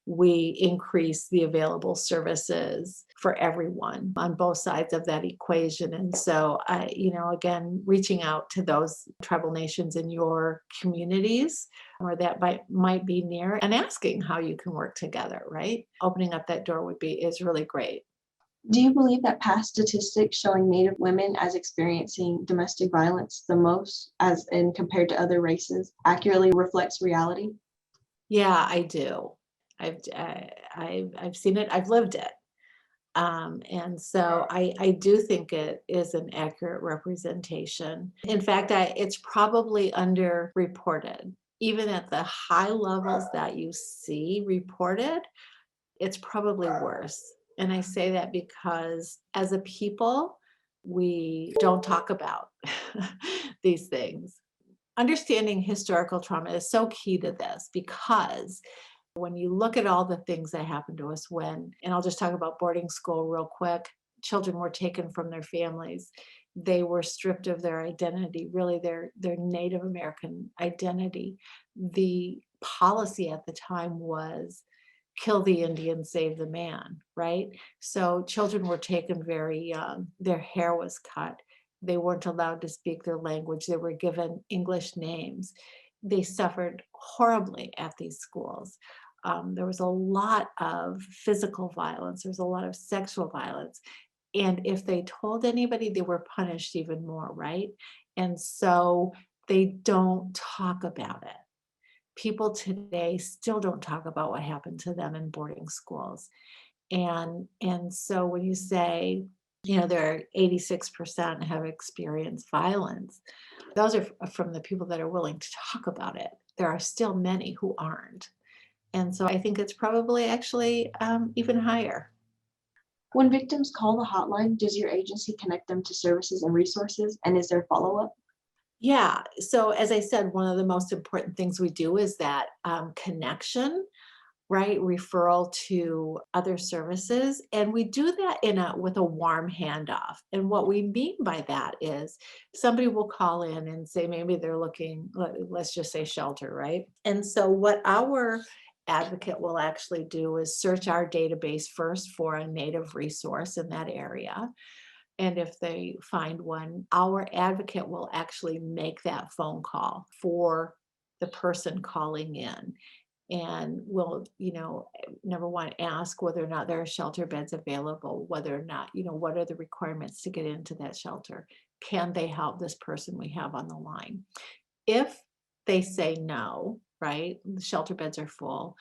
we increase the available services for everyone on both sides of that equation. And so again, reaching out to those tribal nations in your communities or that might be near and asking how you can work together, right? Opening up that door is really great.
Do you believe that past statistics showing Native women as experiencing domestic violence the most, as in compared to other races, accurately reflects reality?
Yeah, I do. I've seen it. I've lived it. And so I do think it is an accurate representation. In fact, it's probably underreported. Even at the high levels that you see reported, it's probably worse. And I say that because as a people, we don't talk about these things. Understanding historical trauma is so key to this because when you look at all the things that happened to us and I'll just talk about boarding school real quick, children were taken from their families. They were stripped of their identity, really their Native American identity. The policy at the time was kill the Indian, save the man, right? So children were taken very young. Their hair was cut. They weren't allowed to speak their language. They were given English names. They suffered horribly at these schools. There was a lot of physical violence. There was a lot of sexual violence. And if they told anybody, they were punished even more, right? And so they don't talk about it. People today still don't talk about what happened to them in boarding schools. And so when you say, there are 86% have experienced violence, those are from the people that are willing to talk about it. There are still many who aren't. And so I think it's probably actually even higher.
When victims call the hotline, does your agency connect them to services and resources? And is there follow-up?
Yeah. So as I said, one of the most important things we do is that connection, right? Referral to other services. And we do that with a warm handoff. And what we mean by that is somebody will call in and say, maybe they're looking, let's just say shelter, right? And so what our advocate will actually do is search our database first for a Native resource in that area. And if they find one, our advocate will actually make that phone call for the person calling in. And will, number one, ask whether or not there are shelter beds available, whether or not, what are the requirements to get into that shelter? Can they help this person we have on the line? If they say no, right? The shelter beds are full,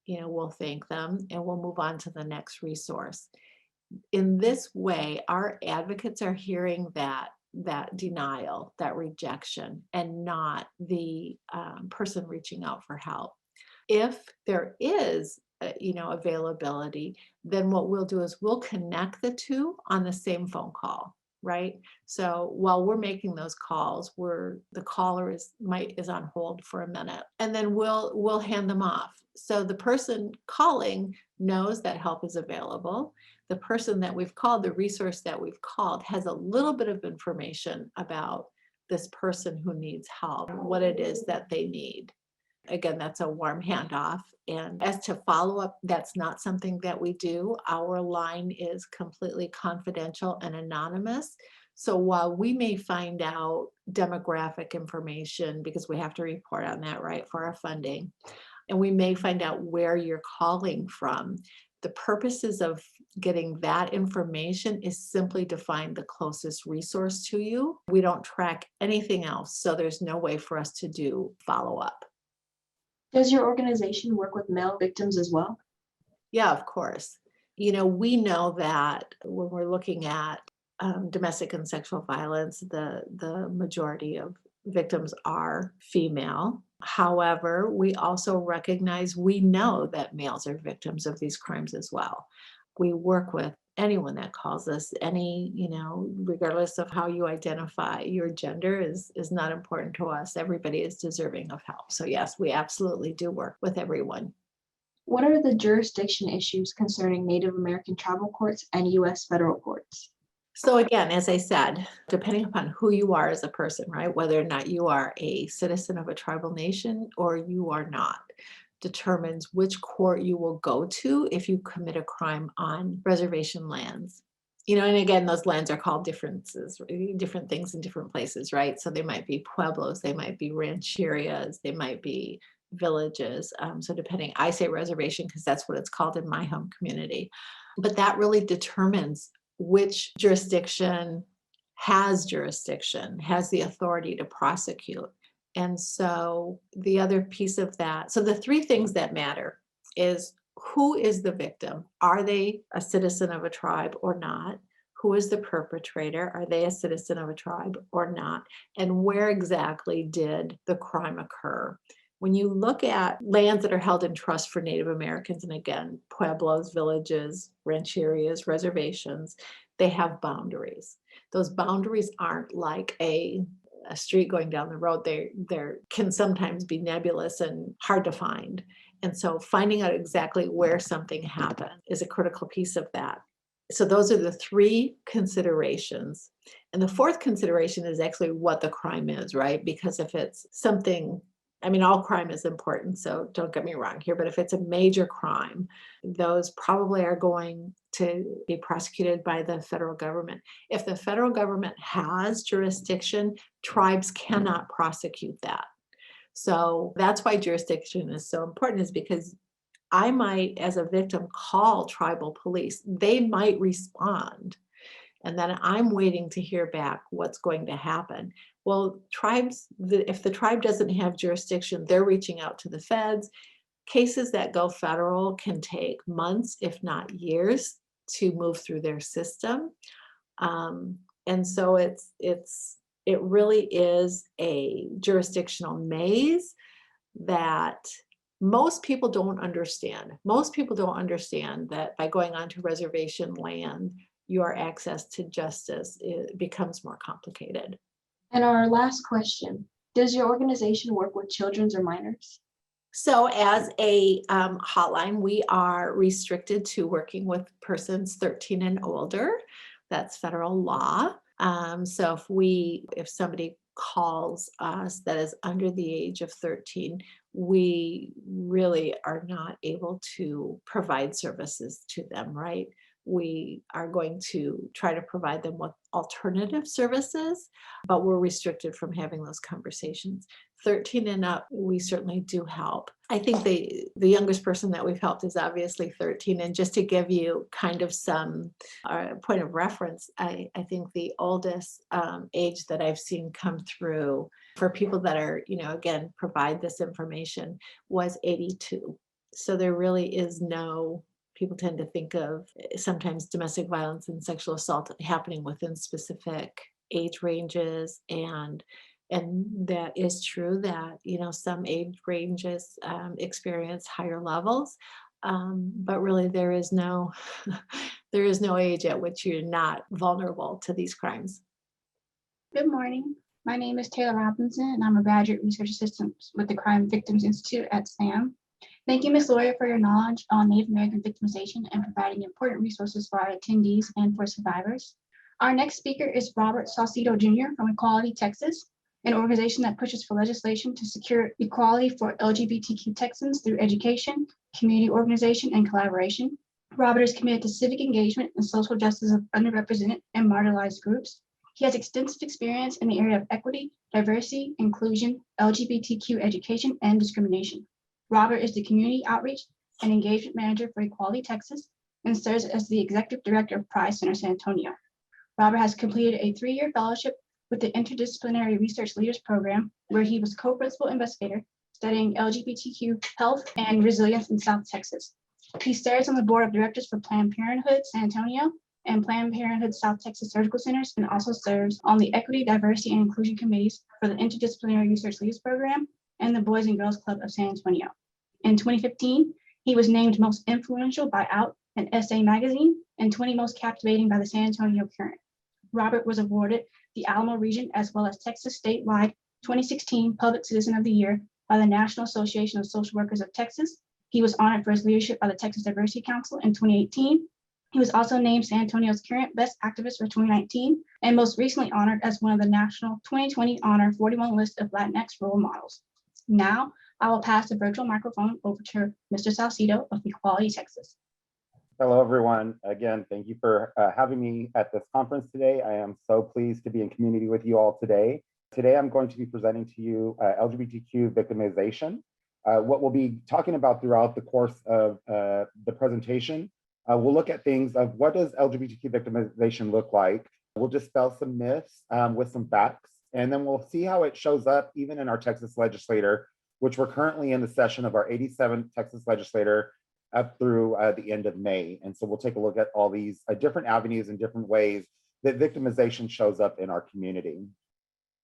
we'll thank them and we'll move on to the next resource. In this way, our advocates are hearing that denial, that rejection, and not the person reaching out for help. If there is, availability, then what we'll do is we'll connect the two on the same phone call, right? So while we're making those calls, the caller is on hold for a minute, and then we'll hand them off. So the person calling knows that help is available. The person that we've called, the resource that we've called, has a little bit of information about this person who needs help, what it is that they need. Again, that's a warm handoff. And as to follow-up, that's not something that we do. Our line is completely confidential and anonymous. So while we may find out demographic information, because we have to report on that, right, for our funding, and we may find out where you're calling from, the purposes of getting that information is simply to find the closest resource to you. We don't track anything else, so there's no way for us to do follow-up.
Does your organization work with male victims as well?
Yeah, of course. We know that when we're looking at domestic and sexual violence, the majority of victims are female. However, we also we know that males are victims of these crimes as well. We work with anyone that calls us, regardless of how you identify, your gender is not important to us. Everybody is deserving of help. So yes, we absolutely do work with everyone.
What are the jurisdiction issues concerning Native American tribal courts and U.S. federal courts?
So again, as I said, depending upon who you are as a person, right, whether or not you are a citizen of a tribal nation or you are not, determines which court you will go to if you commit a crime on reservation lands. And again, those lands are called different things in different places, right? So they might be pueblos, they might be rancherias, they might be villages. So depending, I say reservation because that's what it's called in my home community. But that really determines which jurisdiction has the authority to prosecute. And so the other piece of that, so the three things that matter is who is the victim? Are they a citizen of a tribe or not? Who is the perpetrator? Are they a citizen of a tribe or not? And where exactly did the crime occur? When you look at lands that are held in trust for Native Americans, and again, pueblos, villages, rancherias, reservations, they have boundaries. Those boundaries aren't like a street going down the road. They can sometimes be nebulous and hard to find. And so finding out exactly where something happened is a critical piece of that. So those are the three considerations. And the fourth consideration is actually what the crime is, right? Because if it's something, all crime is important, so don't get me wrong here, but if it's a major crime, those probably are going to be prosecuted by the federal government. If the federal government has jurisdiction, tribes cannot prosecute that. So that's why jurisdiction is so important, is because I might, as a victim, call tribal police. They might respond, and then I'm waiting to hear back what's going to happen. Well, if the tribe doesn't have jurisdiction, they're reaching out to the feds. Cases that go federal can take months, if not years, to move through their system. And so it really is a jurisdictional maze that most people don't understand. Most people don't understand that by going onto reservation land, your access to justice becomes more complicated.
And our last question, does your organization work with children or minors?
So as a hotline, we are restricted to working with persons 13 and older. That's federal law. So if somebody calls us that is under the age of 13, we really are not able to provide services to them, right? We are going to try to provide them with alternative services, but we're restricted from having those conversations. 13 and up, we certainly do help. I think the youngest person that we've helped is obviously 13. And just to give you kind of some point of reference, I think the oldest age that I've seen come through for people that are, again, provide this information was 82. So there really is no, people tend to think of sometimes domestic violence and sexual assault happening within specific age ranges, and that is true that some age ranges experience higher levels, but really there is no there is no age at which you're not vulnerable to these crimes.
Good morning. My name is Taylor Robinson, and I'm a graduate research assistant with the Crime Victims Institute at SAM. Thank you, Ms. Laura, for your knowledge on Native American victimization and providing important resources for our attendees and for survivors. Our next speaker is Robert Saucedo Jr. from Equality Texas, an organization that pushes for legislation to secure equality for LGBTQ Texans through education, community organization, and collaboration. Robert is committed to civic engagement and social justice of underrepresented and marginalized groups. He has extensive experience in the area of equity, diversity, inclusion, LGBTQ education, and discrimination. Robert is the Community Outreach and Engagement Manager for Equality Texas and serves as the Executive Director of Pride Center San Antonio. Robert has completed a 3-year fellowship with the Interdisciplinary Research Leaders Program, where he was co-principal investigator studying LGBTQ health and resilience in South Texas. He serves on the board of directors for Planned Parenthood San Antonio and Planned Parenthood South Texas Surgical Centers, and also serves on the Equity, Diversity, and Inclusion Committees for the Interdisciplinary Research Leaders Program and the Boys and Girls Club of San Antonio. In 2015, he was named Most Influential by Out and SA Magazine and 20 Most Captivating by the San Antonio Current. Robert was awarded the Alamo Region as well as Texas Statewide 2016 Public Citizen of the Year by the National Association of Social Workers of Texas. He was honored for his leadership by the Texas Diversity Council in 2018. He was also named San Antonio's Current Best Activist for 2019, and most recently honored as one of the National 2020 Honor 41 list of Latinx role models. Now, I will pass the virtual microphone over to Mr. Saucedo of Equality Texas.
Hello, everyone. Again, thank you for having me at this conference today. I am so pleased to be in community with you all today. Today, I'm going to be presenting to you LGBTQ victimization. What we'll be talking about throughout the course of the presentation, we'll look at things of what does LGBTQ victimization look like. We'll dispel some myths with some facts, and then we'll see how it shows up even in our Texas legislature, which we're currently in the session of our 87th Texas legislature up through the end of May. And so we'll take a look at all these different avenues and different ways that victimization shows up in our community.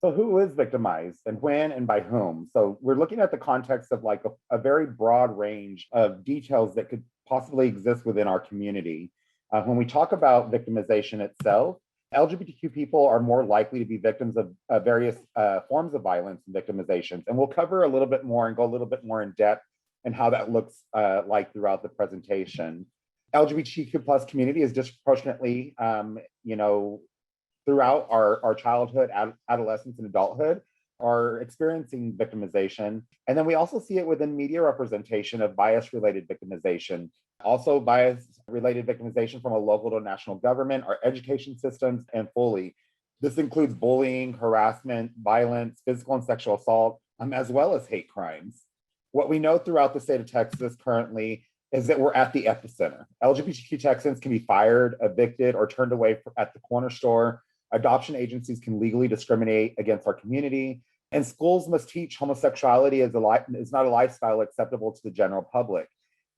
So who is victimized and when and by whom? So we're looking at the context of like a very broad range of details that could possibly exist within our community. When we talk about victimization itself, LGBTQ people are more likely to be victims of various forms of violence and victimizations. And we'll cover a little bit more and go a little bit more in depth and how that looks like throughout the presentation. LGBTQ plus community is disproportionately, throughout our childhood, adolescence, and adulthood are experiencing victimization. And then we also see it within media representation of bias-related victimization. Also bias-related victimization from a local to national government, our education systems, and fully. This includes bullying, harassment, violence, physical and sexual assault, as well as hate crimes. What we know throughout the state of Texas currently is that we're at the epicenter. LGBTQ Texans can be fired, evicted, or turned away at the corner store. Adoption agencies can legally discriminate against our community, and schools must teach homosexuality is not a lifestyle acceptable to the general public.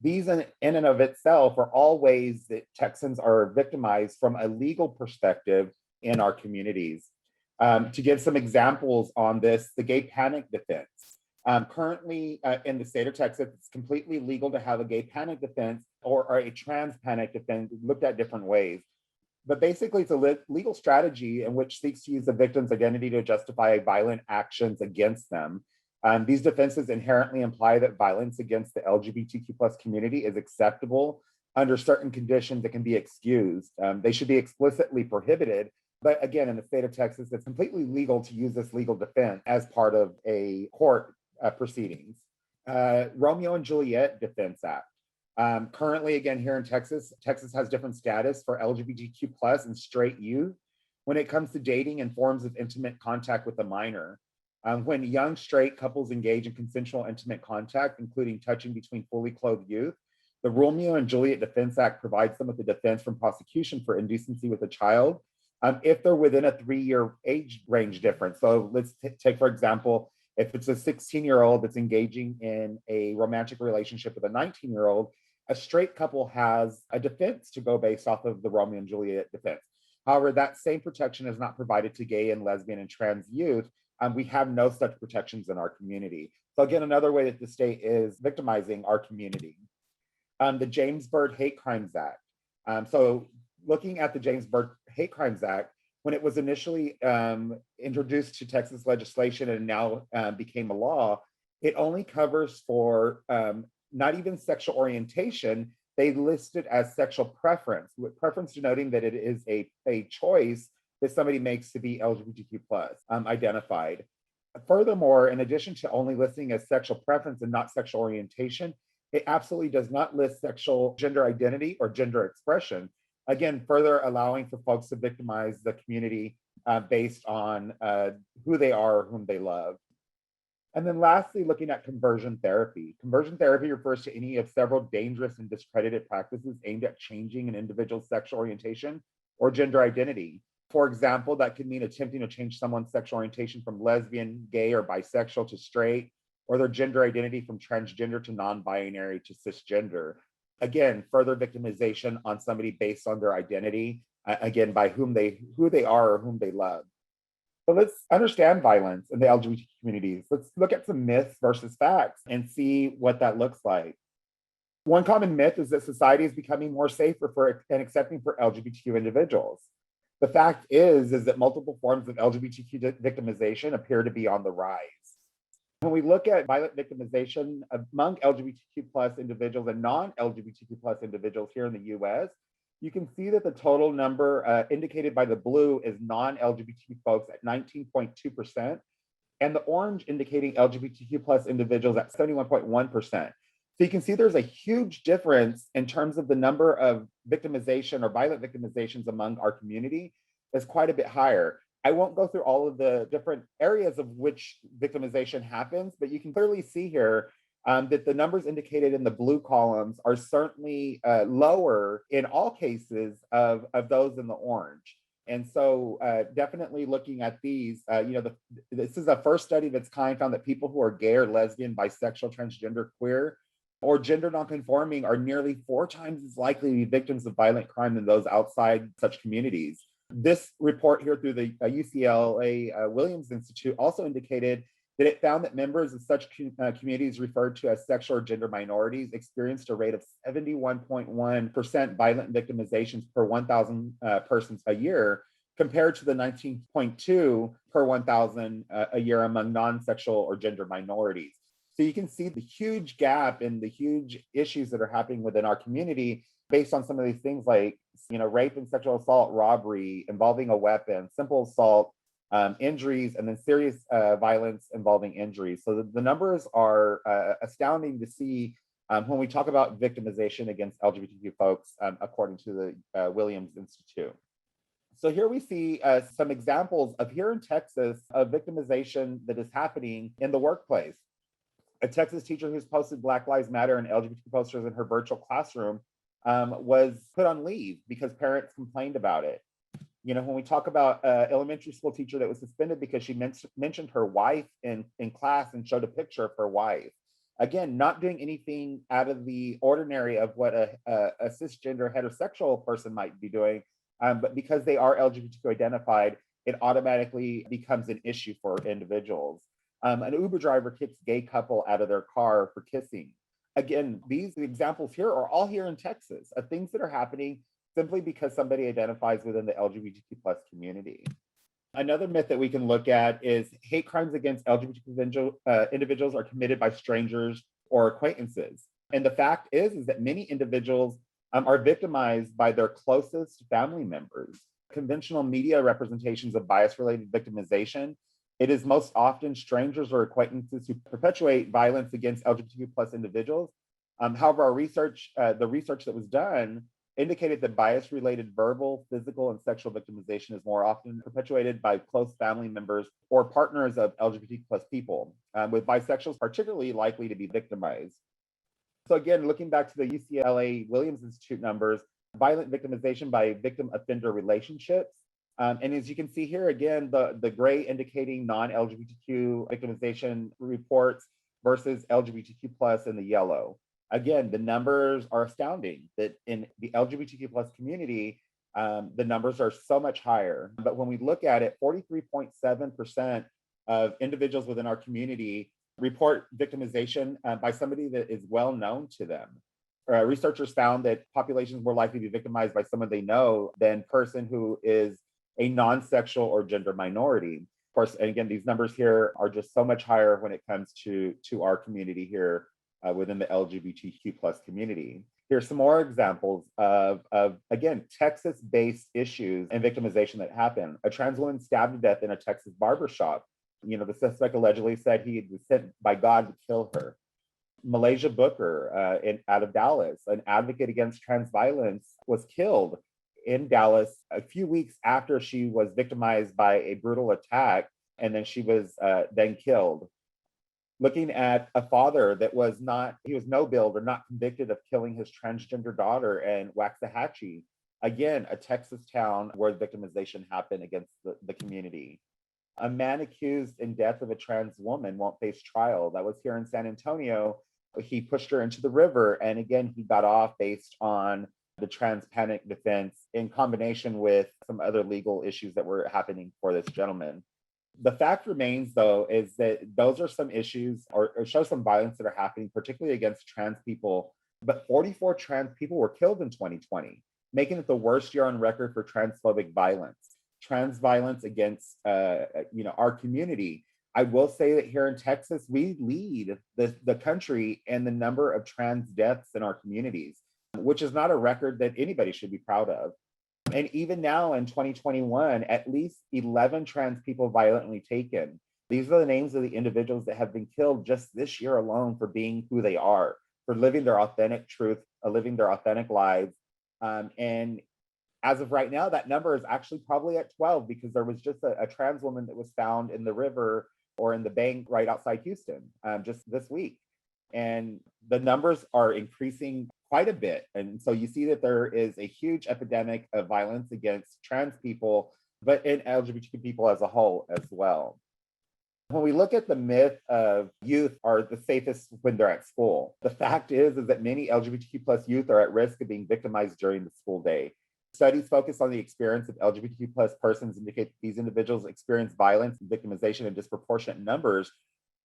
These in and of itself are all ways that Texans are victimized from a legal perspective in our communities. To give some examples on this, the gay panic defense. Currently in the state of Texas, it's completely legal to have a gay panic defense or a trans panic defense, looked at different ways. But basically, it's a legal strategy in which seeks to use the victim's identity to justify violent actions against them. These defenses inherently imply that violence against the LGBTQ plus community is acceptable under certain conditions that can be excused. They should be explicitly prohibited. But again, in the state of Texas, it's completely legal to use this legal defense as part of a court proceedings. Romeo and Juliet Defense Act. Currently, again, here in Texas, Texas has different status for LGBTQ plus and straight youth when it comes to dating and forms of intimate contact with a minor. When young straight couples engage in consensual intimate contact, including touching between fully clothed youth, the Romeo and Juliet Defense Act provides them with a defense from prosecution for indecency with a child if they're within a 3-year age range difference. So let's take, for example, if it's a 16-year-old that's engaging in a romantic relationship with a 19-year-old, a straight couple has a defense to go based off of the Romeo and Juliet defense. However, that same protection is not provided to gay and lesbian and trans youth. We have no such protections in our community. So again, another way that the state is victimizing our community. The James Byrd Hate Crimes Act. So looking at the James Byrd Hate Crimes Act, when it was initially introduced to Texas legislation and now became a law, it only covers for not even sexual orientation. They list it as sexual preference, with preference denoting that it is a choice that somebody makes to be LGBTQ plus identified. Furthermore, in addition to only listing as sexual preference and not sexual orientation, it absolutely does not list sexual gender identity or gender expression. Again, further allowing for folks to victimize the community based on who they are or whom they love. And then lastly, looking at conversion therapy. Conversion therapy refers to any of several dangerous and discredited practices aimed at changing an individual's sexual orientation or gender identity. For example, that could mean attempting to change someone's sexual orientation from lesbian, gay, or bisexual to straight, or their gender identity from transgender to non-binary to cisgender. Again, further victimization on somebody based on their identity, again, by who they are or whom they love. So let's understand violence in the LGBT communities. Let's look at some myths versus facts and see what that looks like. One common myth is that society is becoming more safer for and accepting for LGBTQ individuals. The fact is that multiple forms of LGBTQ victimization appear to be on the rise. When we look at violent victimization among LGBTQ plus individuals and non-LGBTQ plus individuals here in the US, you can see that the total number indicated by the blue is non-LGBTQ folks at 19.2%, and the orange indicating LGBTQ plus individuals at 71.1%. So you can see there's a huge difference in terms of the number of victimization or violent victimizations among our community is quite a bit higher. I won't go through all of the different areas of which victimization happens, but you can clearly see here that the numbers indicated in the blue columns are certainly lower in all cases of those in the orange. And so definitely looking at these, this is a first study of its kind found that people who are gay or lesbian, bisexual, transgender, queer, or gender nonconforming are nearly 4 times as likely to be victims of violent crime than those outside such communities. This report here through the UCLA Williams Institute also indicated that it found that members of such communities referred to as sexual or gender minorities experienced a rate of 71.1% violent victimizations per 1,000 persons a year, compared to the 19.2 per 1,000 a year among non-sexual or gender minorities. So you can see the huge gap and the huge issues that are happening within our community based on some of these things like, rape and sexual assault, robbery involving a weapon, simple assault, injuries, and then serious violence involving injuries. So the numbers are astounding to see when we talk about victimization against LGBTQ folks, according to the Williams Institute. So here we see some examples of here in Texas of victimization that is happening in the workplace. A Texas teacher who's posted Black Lives Matter and LGBT posters in her virtual classroom was put on leave because parents complained about it. When we talk about an elementary school teacher that was suspended because she mentioned her wife in class and showed a picture of her wife. Again, not doing anything out of the ordinary of what a cisgender heterosexual person might be doing, but because they are LGBTQ identified, it automatically becomes an issue for individuals. An Uber driver kicks gay couple out of their car for kissing. Again, these examples here are all here in Texas of things that are happening simply because somebody identifies within the LGBTQ plus community. Another myth that we can look at is hate crimes against LGBTQ individuals are committed by strangers or acquaintances. And the fact is that many individuals are victimized by their closest family members. Conventional media representations of bias-related victimization, it is most often strangers or acquaintances who perpetuate violence against LGBTQ plus individuals. However, our research, the research that was done indicated that bias-related verbal, physical, and sexual victimization is more often perpetuated by close family members or partners of LGBTQ plus people, with bisexuals particularly likely to be victimized. So again, looking back to the UCLA Williams Institute numbers, violent victimization by victim-offender relationships, And as you can see here, again, the gray indicating non-LGBTQ victimization reports versus LGBTQ plus in the yellow. Again, the numbers are astounding that in the LGBTQ plus community, the numbers are so much higher. But when we look at it, 43.7% of individuals within our community report victimization by somebody that is well known to them. Researchers found that populations more likely to be victimized by someone they know than person who is a non-sexual or gender minority. Of course, and again, these numbers here are just so much higher when it comes to our community here within the LGBTQ plus community. Here's some more examples of again, Texas-based issues and victimization that happen. A trans woman stabbed to death in a Texas barbershop. The suspect allegedly said he was sent by God to kill her. Malaysia Booker out of Dallas, an advocate against trans violence, was killed in Dallas a few weeks after she was victimized by a brutal attack, and then she was then killed. Looking at a father that was no billed or not convicted of killing his transgender daughter in Waxahachie, again, a Texas town where victimization happened against the community. A man accused in death of a trans woman won't face trial. That was here in San Antonio. He pushed her into the river, and again, he got off based on the trans panic defense in combination with some other legal issues that were happening for this gentleman. The fact remains, though, is that those are some issues or show some violence that are happening, particularly against trans people. But 44 trans people were killed in 2020, making it the worst year on record for transphobic violence. Trans violence against our community. I will say that here in Texas, we lead the country in the number of trans deaths in our communities, which is not a record that anybody should be proud of. And even now in 2021, at least 11 trans people violently taken. These are the names of the individuals that have been killed just this year alone for being who they are, for living their authentic truth, living their authentic lives. And as of right now, that number is actually probably at 12 because there was just a trans woman that was found in the river or in the bank right outside Houston just this week. And the numbers are increasing quite a bit. And so you see that there is a huge epidemic of violence against trans people, but in LGBTQ people as a whole as well. When we look at the myth of youth are the safest when they're at school, the fact is that many LGBTQ plus youth are at risk of being victimized during the school day. Studies focused on the experience of LGBTQ plus persons indicate that these individuals experience violence and victimization in disproportionate numbers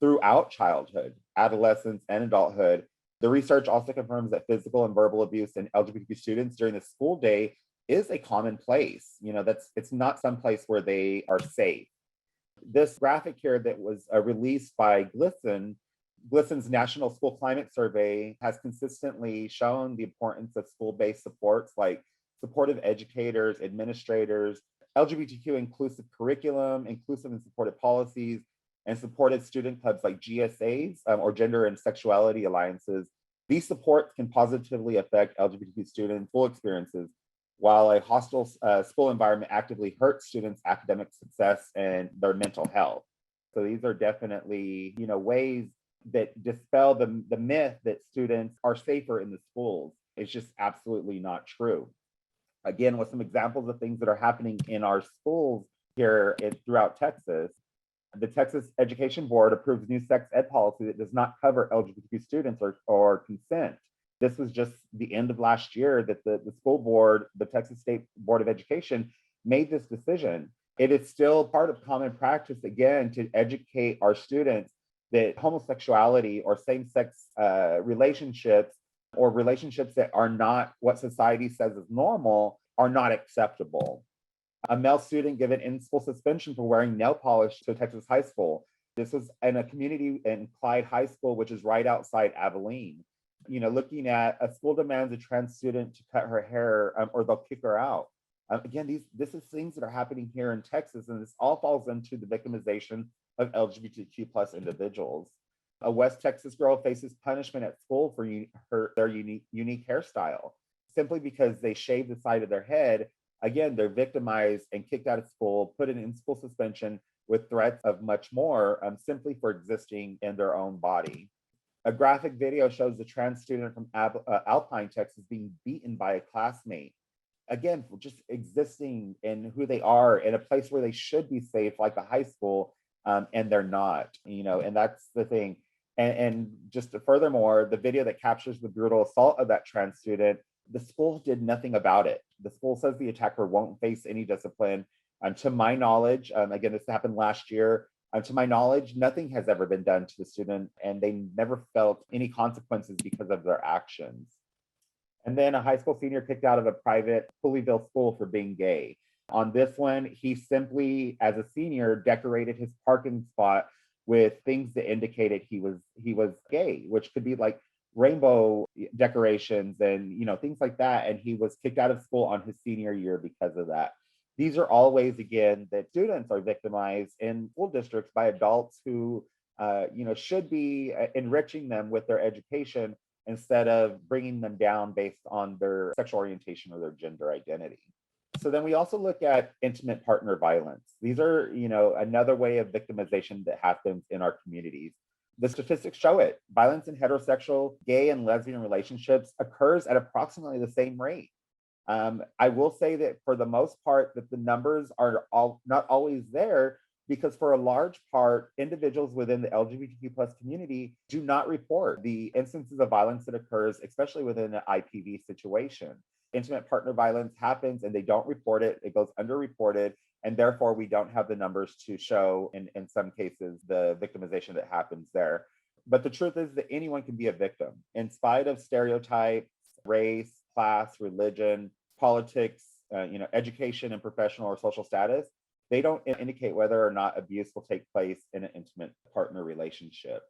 throughout childhood, adolescence, and adulthood. The research also confirms that physical and verbal abuse in LGBTQ students during the school day is a commonplace. It's not someplace where they are safe. This graphic here that was released by GLSEN's National School Climate Survey has consistently shown the importance of school-based supports like supportive educators, administrators, LGBTQ inclusive curriculum, inclusive and supportive policies, and supported student clubs like GSAs or gender and sexuality alliances. These supports can positively affect LGBTQ students' school experiences, while a hostile school environment actively hurts students' academic success and their mental health. So these are definitely, ways that dispel the myth that students are safer in the schools. It's just absolutely not true. Again, with some examples of things that are happening in our schools here throughout Texas, the Texas Education Board approves new sex ed policy that does not cover LGBTQ students or consent. This was just the end of last year that the school board, the Texas State Board of Education, made this decision. It is still part of common practice, again, to educate our students that homosexuality or same-sex relationships or relationships that are not what society says is normal are not acceptable. A male student given in-school suspension for wearing nail polish to a Texas high school. This was in a community in Clyde High School, which is right outside Abilene. Looking at a school demands a trans student to cut her hair or they'll kick her out. Again, this is things that are happening here in Texas, and this all falls into the victimization of LGBTQ plus individuals. A West Texas girl faces punishment at school for their unique hairstyle, simply because they shave the side of their head. Again, they're victimized and kicked out of school, put in in-school suspension with threats of much more, simply for existing in their own body. A graphic video shows the trans student from Alpine, Texas being beaten by a classmate. again, just existing in who they are in a place where they should be safe, like a high school, and they're not, and that's the thing. And just furthermore, the video that captures the brutal assault of that trans student, the school did nothing about it. The school says the attacker won't face any discipline. To my knowledge, again, this happened last year. To my knowledge, nothing has ever been done to the student, and they never felt any consequences because of their actions. And then a high school senior kicked out of a private Louisville school for being gay. On this one, he simply, as a senior, decorated his parking spot with things that indicated he was gay, which could be like rainbow decorations and things like that. And he was kicked out of school on his senior year because of that. These are all ways, again, that students are victimized in school districts by adults who should be enriching them with their education instead of bringing them down based on their sexual orientation or their gender identity. So then we also look at intimate partner violence. These are, another way of victimization that happens in our communities. The statistics show it. Violence in heterosexual, gay, and lesbian relationships occurs at approximately the same rate. I will say that for the most part, that the numbers are not always there, because for a large part, individuals within the LGBTQ plus community do not report the instances of violence that occurs, especially within an IPV situation. Intimate partner violence happens and they don't report it. It goes underreported. And therefore, we don't have the numbers to show, in some cases, the victimization that happens there. But the truth is that anyone can be a victim. In spite of stereotypes, race, class, religion, politics, education and professional or social status, they don't indicate whether or not abuse will take place in an intimate partner relationship.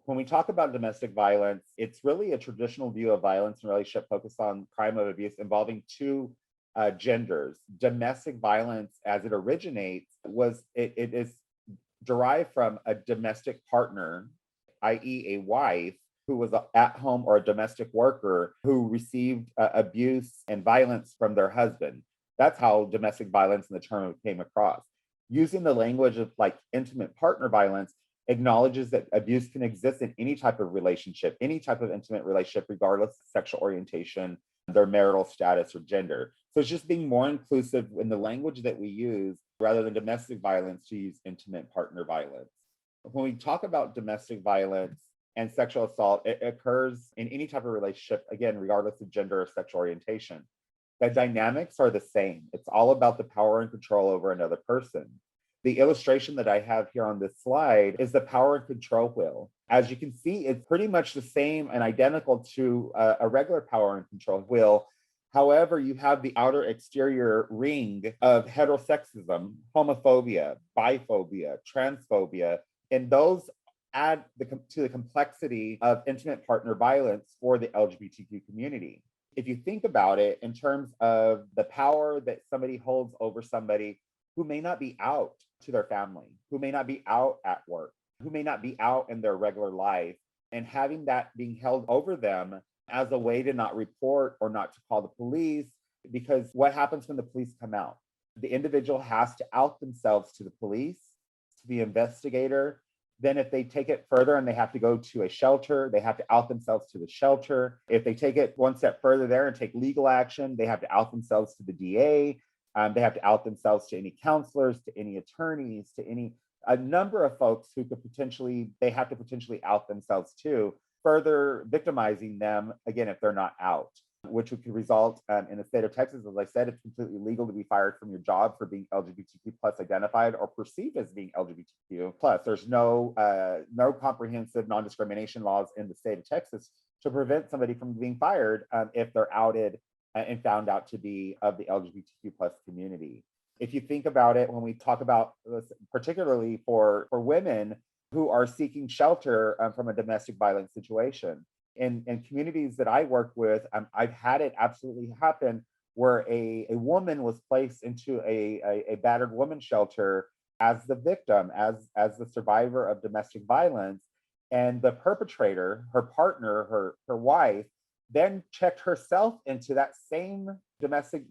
When we talk about domestic violence, it's really a traditional view of violence and relationship focused on crime of abuse involving two genders. Domestic violence, as it originates, it is derived from a domestic partner, i.e., a wife who was at home or a domestic worker who received abuse and violence from their husband. That's how domestic violence and the term came across. Using the language of like intimate partner violence acknowledges that abuse can exist in any type of relationship, any type of intimate relationship, regardless of sexual orientation, their marital status, or gender. So it's just being more inclusive in the language that we use rather than domestic violence to use intimate partner violence. When we talk about domestic violence and sexual assault, it occurs in any type of relationship, again, regardless of gender or sexual orientation. The dynamics are the same. It's all about the power and control over another person. The illustration that I have here on this slide is the power and control wheel. As you can see, it's pretty much the same and identical to a regular power and control wheel. However, you have the outer exterior ring of heterosexism, homophobia, biphobia, transphobia, and those add to the complexity of intimate partner violence for the LGBTQ community. If you think about it in terms of the power that somebody holds over somebody who may not be out to their family, who may not be out at work, who may not be out in their regular life, and having that being held over them as a way to not report or not to call the police, because what happens when the police come out? The individual has to out themselves to the police, to the investigator. Then if they take it further and they have to go to a shelter, they have to out themselves to the shelter. If they take it one step further there and take legal action, they have to out themselves to the DA. They have to out themselves to any counselors, to any attorneys, to a number of folks who they have to potentially out themselves to, further victimizing them, again, if they're not out, which could result in the state of Texas, as I said, it's completely legal to be fired from your job for being LGBTQ plus identified or perceived as being LGBTQ plus. There's no comprehensive non-discrimination laws in the state of Texas to prevent somebody from being fired if they're outed and found out to be of the LGBTQ plus community. If you think about it, when we talk about this, particularly for women who are seeking shelter from a domestic violence situation, in communities that I work with, I've had it absolutely happen where a woman was placed into a battered woman shelter as the victim, as the survivor of domestic violence. And the perpetrator, her partner, her wife, then checked herself into that same domestic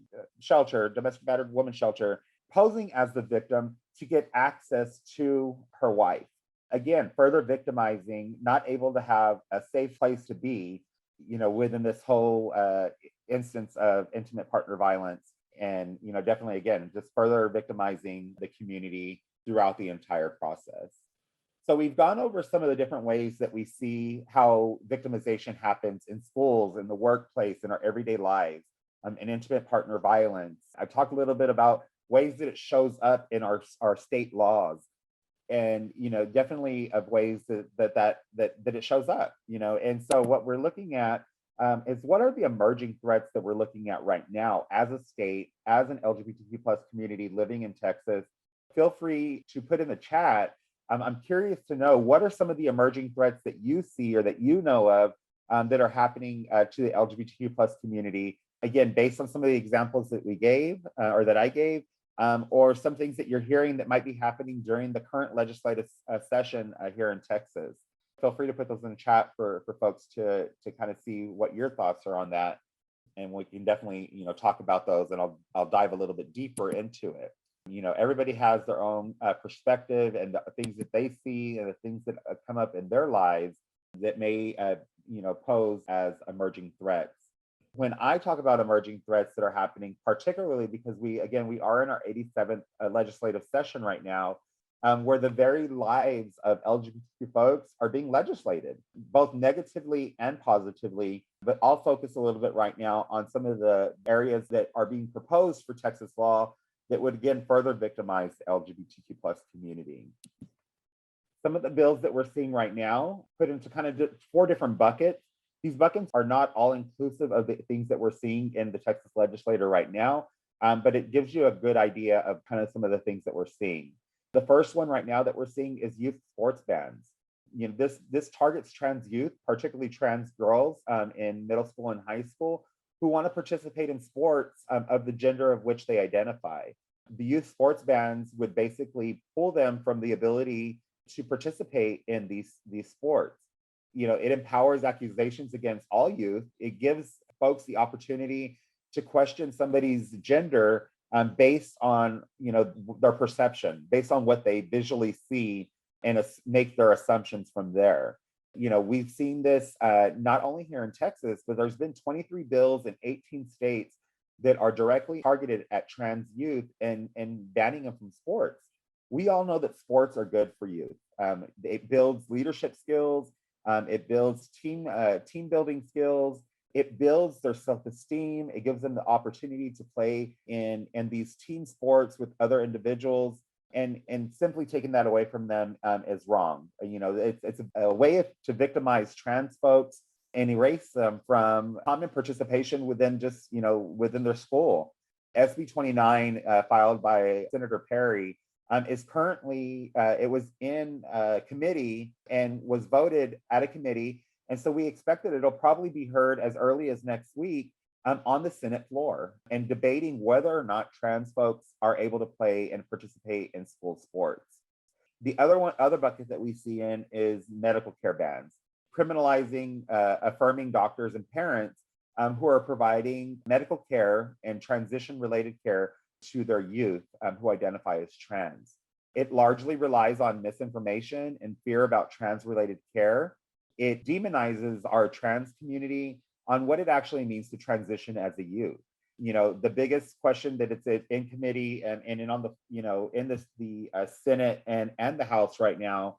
battered woman shelter, posing as the victim to get access to her wife. Again, further victimizing, not able to have a safe place to be, within this whole instance of intimate partner violence, and definitely again just further victimizing the community throughout the entire process. So we've gone over some of the different ways that we see how victimization happens in schools, in the workplace, in our everyday lives, in intimate partner violence. I've talked a little bit about ways that it shows up in our state laws, and definitely of ways that it shows up. And so what we're looking at is what are the emerging threats that we're looking at right now as a state, as an LGBTQ plus community living in Texas. Feel free to put in the chat. I'm curious to know, what are some of the emerging threats that you see or that you know of that are happening to the LGBTQ plus community? Again, based on some of the examples that we gave or that I gave, or some things that you're hearing that might be happening during the current legislative session here in Texas. Feel free to put those in the chat for folks to kind of see what your thoughts are on that. And we can definitely, talk about those, and I'll dive a little bit deeper into it. Everybody has their own perspective and the things that they see and the things that come up in their lives that may, pose as emerging threats. When I talk about emerging threats that are happening, particularly because we are in our 87th legislative session right now, where the very lives of LGBTQ folks are being legislated, both negatively and positively. But I'll focus a little bit right now on some of the areas that are being proposed for Texas law that would, again, further victimize the LGBTQ plus community. Some of the bills that we're seeing right now put into kind of 4 different buckets. These buckets are not all inclusive of the things that we're seeing in the Texas legislature right now, but it gives you a good idea of kind of some of the things that we're seeing. The first one right now that we're seeing is youth sports bans. This targets trans youth, particularly trans girls in middle school and high school, who want to participate in sports of the gender of which they identify. The youth sports bans would basically pull them from the ability to participate in these sports. It empowers accusations against all youth. It gives folks the opportunity to question somebody's gender based on their perception, based on what they visually see, and make their assumptions from there. We've seen this not only here in Texas, but there's been 23 bills in 18 states that are directly targeted at trans youth and banning them from sports. We all know that sports are good for youth. It builds leadership skills. It builds team building skills. It builds their self-esteem. It gives them the opportunity to play in these team sports with other individuals. And simply taking that away from them is wrong. It's a way to victimize trans folks and erase them from common participation within within their school. SB 29, filed by Senator Perry, is currently, it was in committee and was voted at a committee. And so we expect that it'll probably be heard as early as next week on the Senate floor, and debating whether or not trans folks are able to play and participate in school sports. The other bucket that we see in is medical care bans, criminalizing affirming doctors and parents who are providing medical care and transition-related care to their youth who identify as trans. It largely relies on misinformation and fear about trans-related care. It demonizes our trans community on what it actually means to transition as a youth. The biggest question that it's in committee and on the, in the Senate and the House right now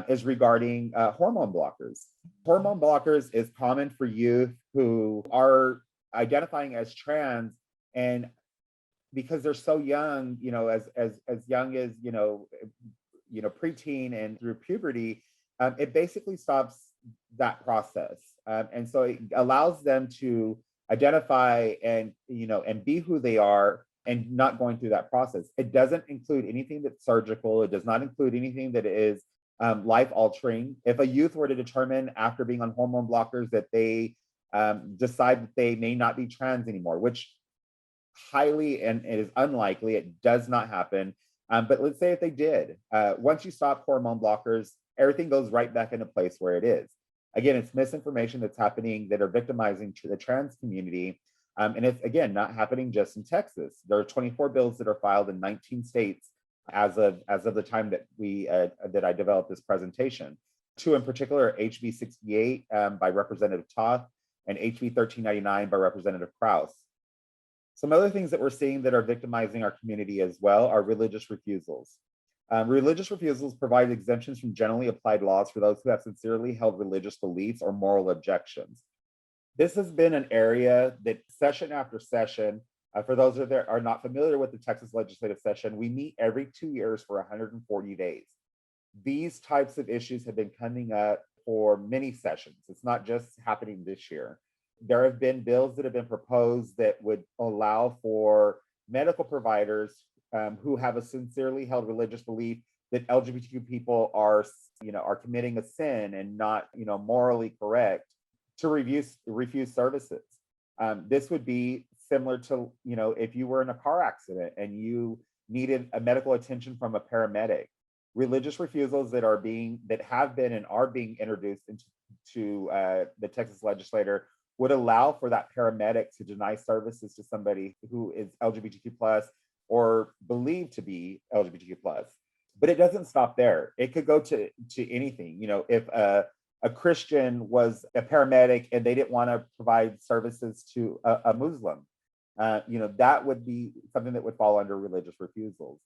is regarding hormone blockers. Hormone blockers is common for youth who are identifying as trans, and because they're so young, as young as preteen and through puberty, it basically stops that process, and so it allows them to identify and be who they are, and not going through that process. It doesn't include anything that's surgical. It does not include anything that is life altering. If a youth were to determine after being on hormone blockers that they decide that they may not be trans anymore, which highly and it is unlikely, it does not happen. But let's say if they did, once you stop hormone blockers, everything goes right back into place where it is. Again, it's misinformation that's happening that are victimizing the trans community. And it's, again, not happening just in Texas. There are 24 bills that are filed in 19 states as of the time that that I developed this presentation. 2 in particular, HB 68 by Representative Toth, and HB 1399 by Representative Krause. Some other things that we're seeing that are victimizing our community as well are religious refusals. Religious refusals provide exemptions from generally applied laws for those who have sincerely held religious beliefs or moral objections. This has been an area that session after session, for those that are not familiar with the Texas legislative session, we meet every 2 years for 140 days. These types of issues have been coming up for many sessions. It's not just happening this year. There have been bills that have been proposed that would allow for medical providers who have a sincerely held religious belief that LGBTQ people are committing a sin and not, morally correct, to refuse services. This would be similar to, if you were in a car accident and you needed a medical attention from a paramedic. Religious refusals that have been and are being introduced into the Texas legislature would allow for that paramedic to deny services to somebody who is LGBTQ plus or believed to be LGBTQ plus. But it doesn't stop there. It could go to anything. If a Christian was a paramedic and they didn't want to provide services to a Muslim, that would be something that would fall under religious refusals.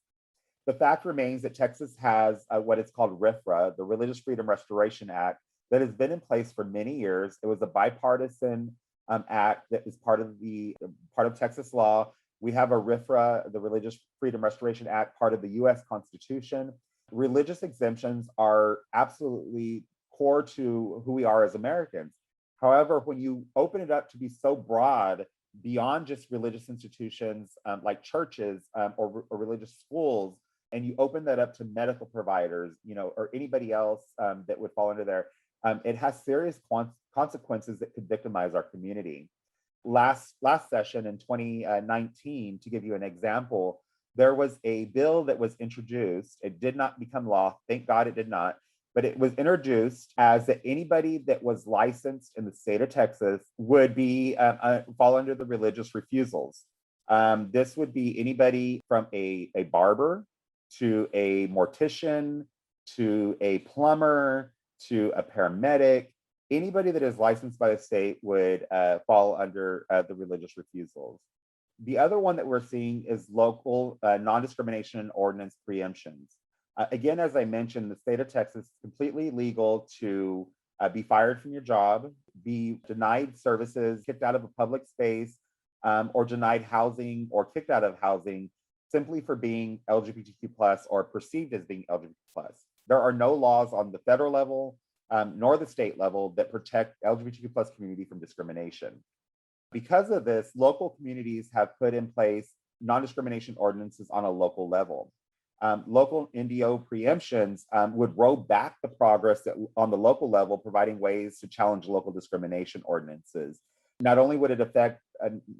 The fact remains that Texas has what is called RFRA, the Religious Freedom Restoration Act, that has been in place for many years. It was a bipartisan act that is part of Texas law. We have a RFRA, the Religious Freedom Restoration Act, part of the U.S. Constitution. Religious exemptions are absolutely core to who we are as Americans. However, when you open it up to be so broad beyond just religious institutions like churches or religious schools, and you open that up to medical providers, or anybody else that would fall under there, it has serious consequences that could victimize our community. Last session in 2019, to give you an example, there was a bill that was introduced. It did not become law. Thank God it did not. But it was introduced as that anybody that was licensed in the state of Texas would be fall under the religious refusals. This would be anybody from a barber to a mortician to a plumber to a paramedic. Anybody that is licensed by the state would fall under the religious refusals. The other one that we're seeing is local non-discrimination ordinance preemptions. Again, as I mentioned, the state of Texas is completely legal to be fired from your job, be denied services, kicked out of a public space, or denied housing or kicked out of housing simply for being LGBTQ plus or perceived as being LGBTQ plus. There are no laws on the federal level nor the state level that protect LGBTQ plus community from discrimination. Because of this, local communities have put in place non-discrimination ordinances on a local level. Local NDO preemptions would roll back the progress on the local level, providing ways to challenge local discrimination ordinances. Not only would it affect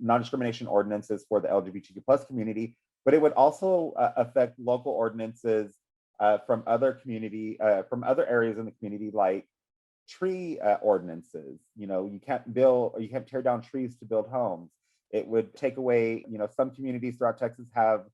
non-discrimination ordinances for the LGBTQ plus community, but it would also affect local ordinances from other areas in the community, like tree ordinances. You can't tear down trees to build homes. It would take away, some communities throughout Texas have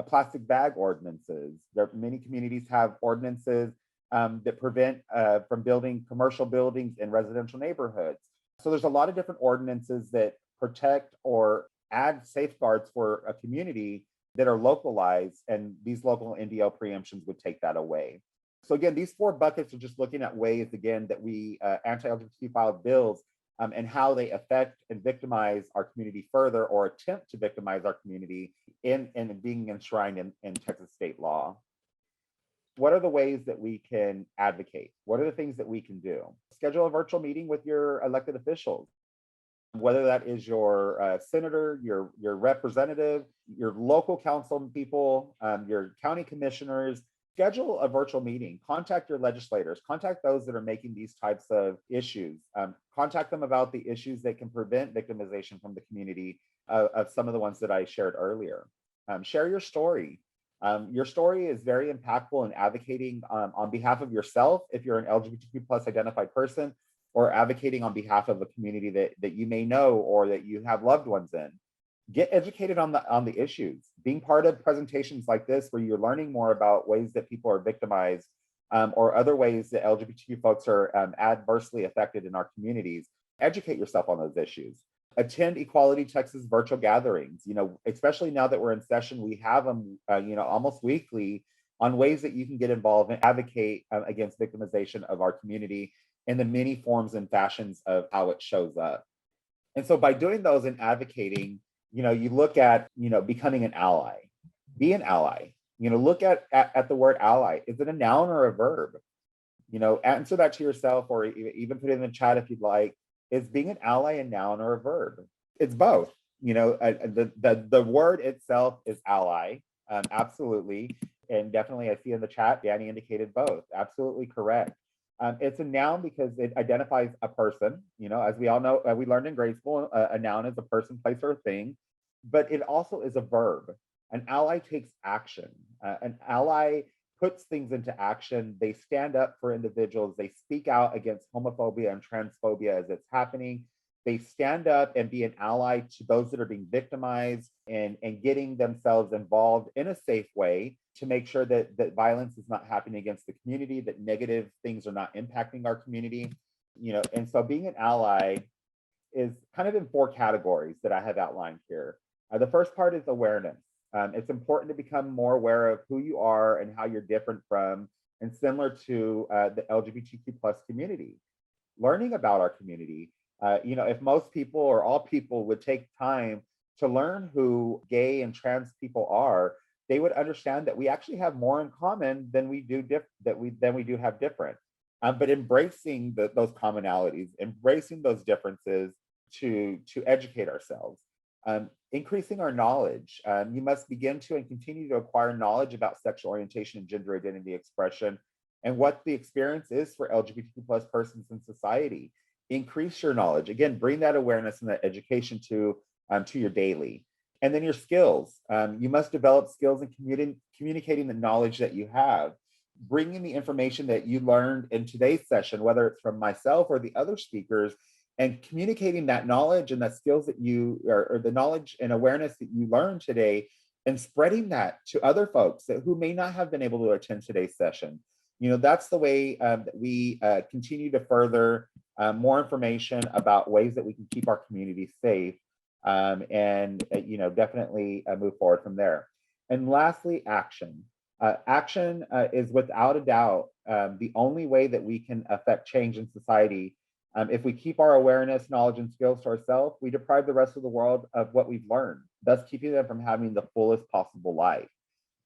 plastic bag ordinances. Many communities have ordinances that prevent from building commercial buildings in residential neighborhoods. So there's a lot of different ordinances that protect or add safeguards for a community that are localized, and these local NDO preemptions would take that away. So again, these 4 buckets are just looking at ways, again, that we anti-LGBT filed bills and how they affect and victimize our community further, or attempt to victimize our community in being enshrined in Texas state law. What are the ways that we can advocate? What are the things that we can do? Schedule a virtual meeting with your elected officials, whether that is your senator, your representative, your local council people, your county commissioners. Schedule a virtual meeting. Contact your legislators. Contact those that are making these types of issues. Contact them about the issues that can prevent victimization from the community of some of the ones that I shared earlier. Share your story. Your story is very impactful in advocating on behalf of yourself if you're an LGBTQ plus identified person, or advocating on behalf of a community that you may know or that you have loved ones in. Get educated on the issues. Being part of presentations like this, where you're learning more about ways that people are victimized or other ways that LGBTQ folks are adversely affected in our communities, educate yourself on those issues. Attend Equality Texas virtual gatherings. Especially now that we're in session, we have them, almost weekly on ways that you can get involved and advocate against victimization of our community in the many forms and fashions of how it shows up. And so by doing those and advocating, you look at, becoming an ally. Be an ally. Look at the word ally. Is it a noun or a verb? Answer that to yourself, or even put it in the chat if you'd like. Is being an ally a noun or a verb? It's both. The word itself is ally, absolutely. And definitely I see in the chat, Danny indicated both. Absolutely correct. It's a noun because it identifies a person. As we all know, we learned in grade school, a noun is a person, place, or a thing, but it also is a verb. An ally takes action. An ally puts things into action. They stand up for individuals. They speak out against homophobia and transphobia as it's happening. They stand up and be an ally to those that are being victimized and getting themselves involved in a safe way to make sure that violence is not happening against the community, that negative things are not impacting our community. And so being an ally is kind of in 4 categories that I have outlined here. The first part is awareness. It's important to become more aware of who you are and how you're different from and similar to the LGBTQ plus community. Learning about our community, if most people or all people would take time to learn who gay and trans people are, they would understand that we actually have more in common than we do have different. But embracing those commonalities, embracing those differences to educate ourselves. Increasing our knowledge. You must begin to and continue to acquire knowledge about sexual orientation and gender identity expression and what the experience is for LGBTQ plus persons in society. Increase your knowledge. Again, bring that awareness and that education to your daily. And then your skills. You must develop skills in communicating the knowledge that you have, bringing the information that you learned in today's session, whether it's from myself or the other speakers, and communicating that knowledge and that skills that or the knowledge and awareness that you learned today and spreading that to other folks who may not have been able to attend today's session. That's the way that we continue to further more information about ways that we can keep our community safe and definitely move forward from there. And lastly, action. Action is without a doubt the only way that we can affect change in society. If we keep our awareness, knowledge, and skills to ourselves, we deprive the rest of the world of what we've learned, thus keeping them from having the fullest possible life.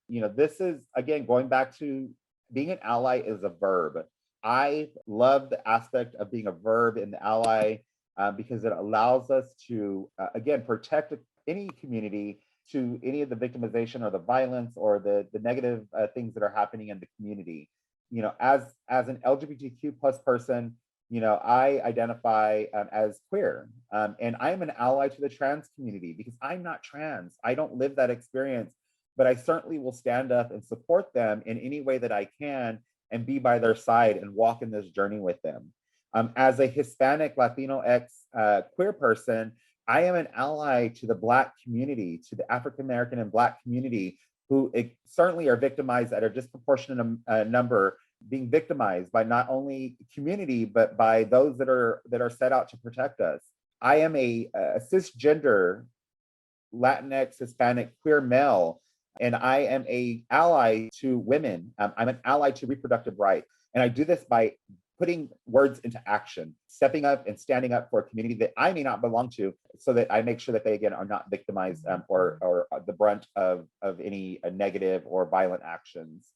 This is, again, going back to being an ally is a verb. I love the aspect of being a verb in the ally because it allows us to, again, protect any community to any of the victimization or the violence or the negative things that are happening in the community. As an LGBTQ plus person, I identify as queer, and I am an ally to the trans community because I'm not trans. I don't live that experience, but I certainly will stand up and support them in any way that I can and be by their side and walk in this journey with them. As a Hispanic, Latino queer person, I am an ally to the Black community, to the African-American and Black community who certainly are victimized at a disproportionate number, being victimized by not only community, but by those that are set out to protect us. I am a cisgender, Latinx, Hispanic, queer male, and I am an ally to women. I'm an ally to reproductive rights. And I do this by putting words into action, stepping up and standing up for a community that I may not belong to, so that I make sure that they, again, are not victimized or the brunt of any negative or violent actions.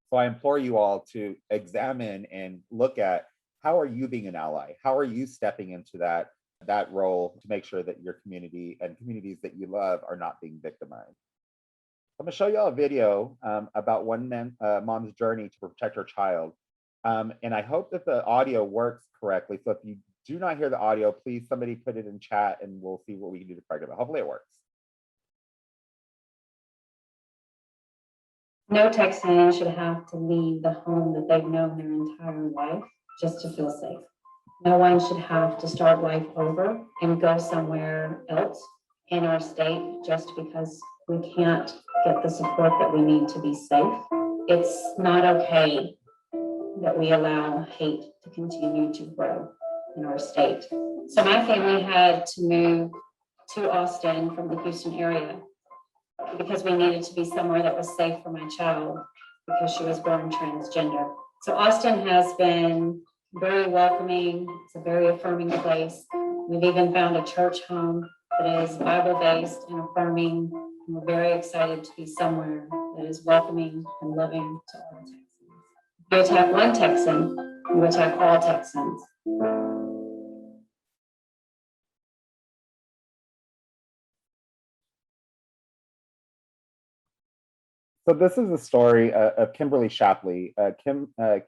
So I implore you all to examine and look at, how are you being an ally? How are you stepping into that role to make sure that your community and communities that you love are not being victimized? I'm gonna show you all a video about one mom's journey to protect her child. And I hope that the audio works correctly. So if you do not hear the audio, please somebody put it in chat and we'll see what we can do to correct it. But hopefully it works.
No Texan should have to leave the home that they've known their entire life just to feel safe. No one should have to start life over and go somewhere else in our state just because we can't get the support that we need to be safe. It's not okay that we allow hate to continue to grow. in our state. So my family had to move to Austin from the Houston area because we needed to be somewhere that was safe for my child because she was born transgender. So Austin has been very welcoming. It's a very affirming place. We've even found a church home that is Bible-based and affirming. And we're very excited to be somewhere that is welcoming and loving to all Texans. If you attack one Texan, you attack all Texans.
So this is a story of Kimberly Shapley.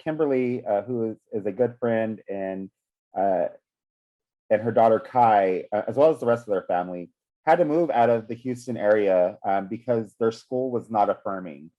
Kimberly, who is a good friend, and her daughter Kai, as well as the rest of their family, had to move out of the Houston area because their school was not affirming.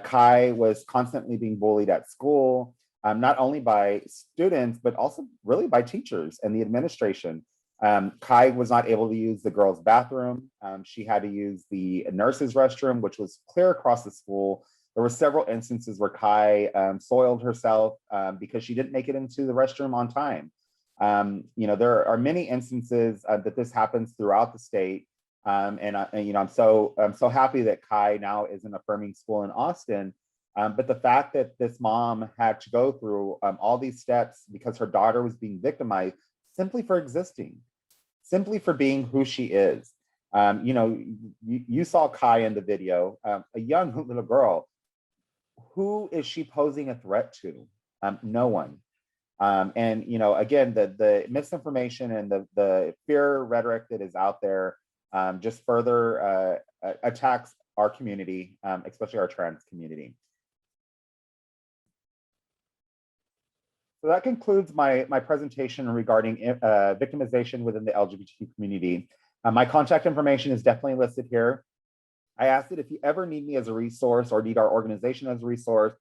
Kai was constantly being bullied at school, not only by students, but also really by teachers and the administration. Kai was not able to use the girls' bathroom. She had to use the nurse's restroom, which was clear across the school. There were several instances where Kai soiled herself because she didn't make it into the restroom on time. There are many instances that this happens throughout the state. I'm so happy that Kai now is an affirming school in Austin. But the fact that this mom had to go through all these steps because her daughter was being victimized simply for existing, simply for being who she is. You saw Kai in the video, a young little girl. Who is she posing a threat to? No one. Again, the misinformation and the fear rhetoric that is out there just further attacks our community, especially our trans community. So that concludes my presentation regarding victimization within the LGBTQ community. My contact information is definitely listed here. I ask that if you ever need me as a resource or need our organization as a resource,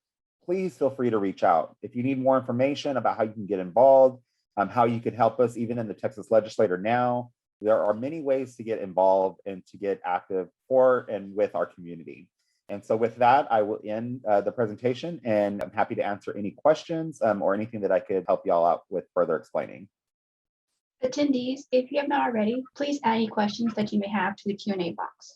please feel free to reach out. If you need more information about how you can get involved, how you can help us even in the Texas legislature now, there are many ways to get involved and to get active for and with our community. And so with that, I will end the presentation, and I'm happy to answer any questions or anything that I could help y'all out with further explaining.
Attendees, if you have not already, please add any questions that you may have to the Q&A box.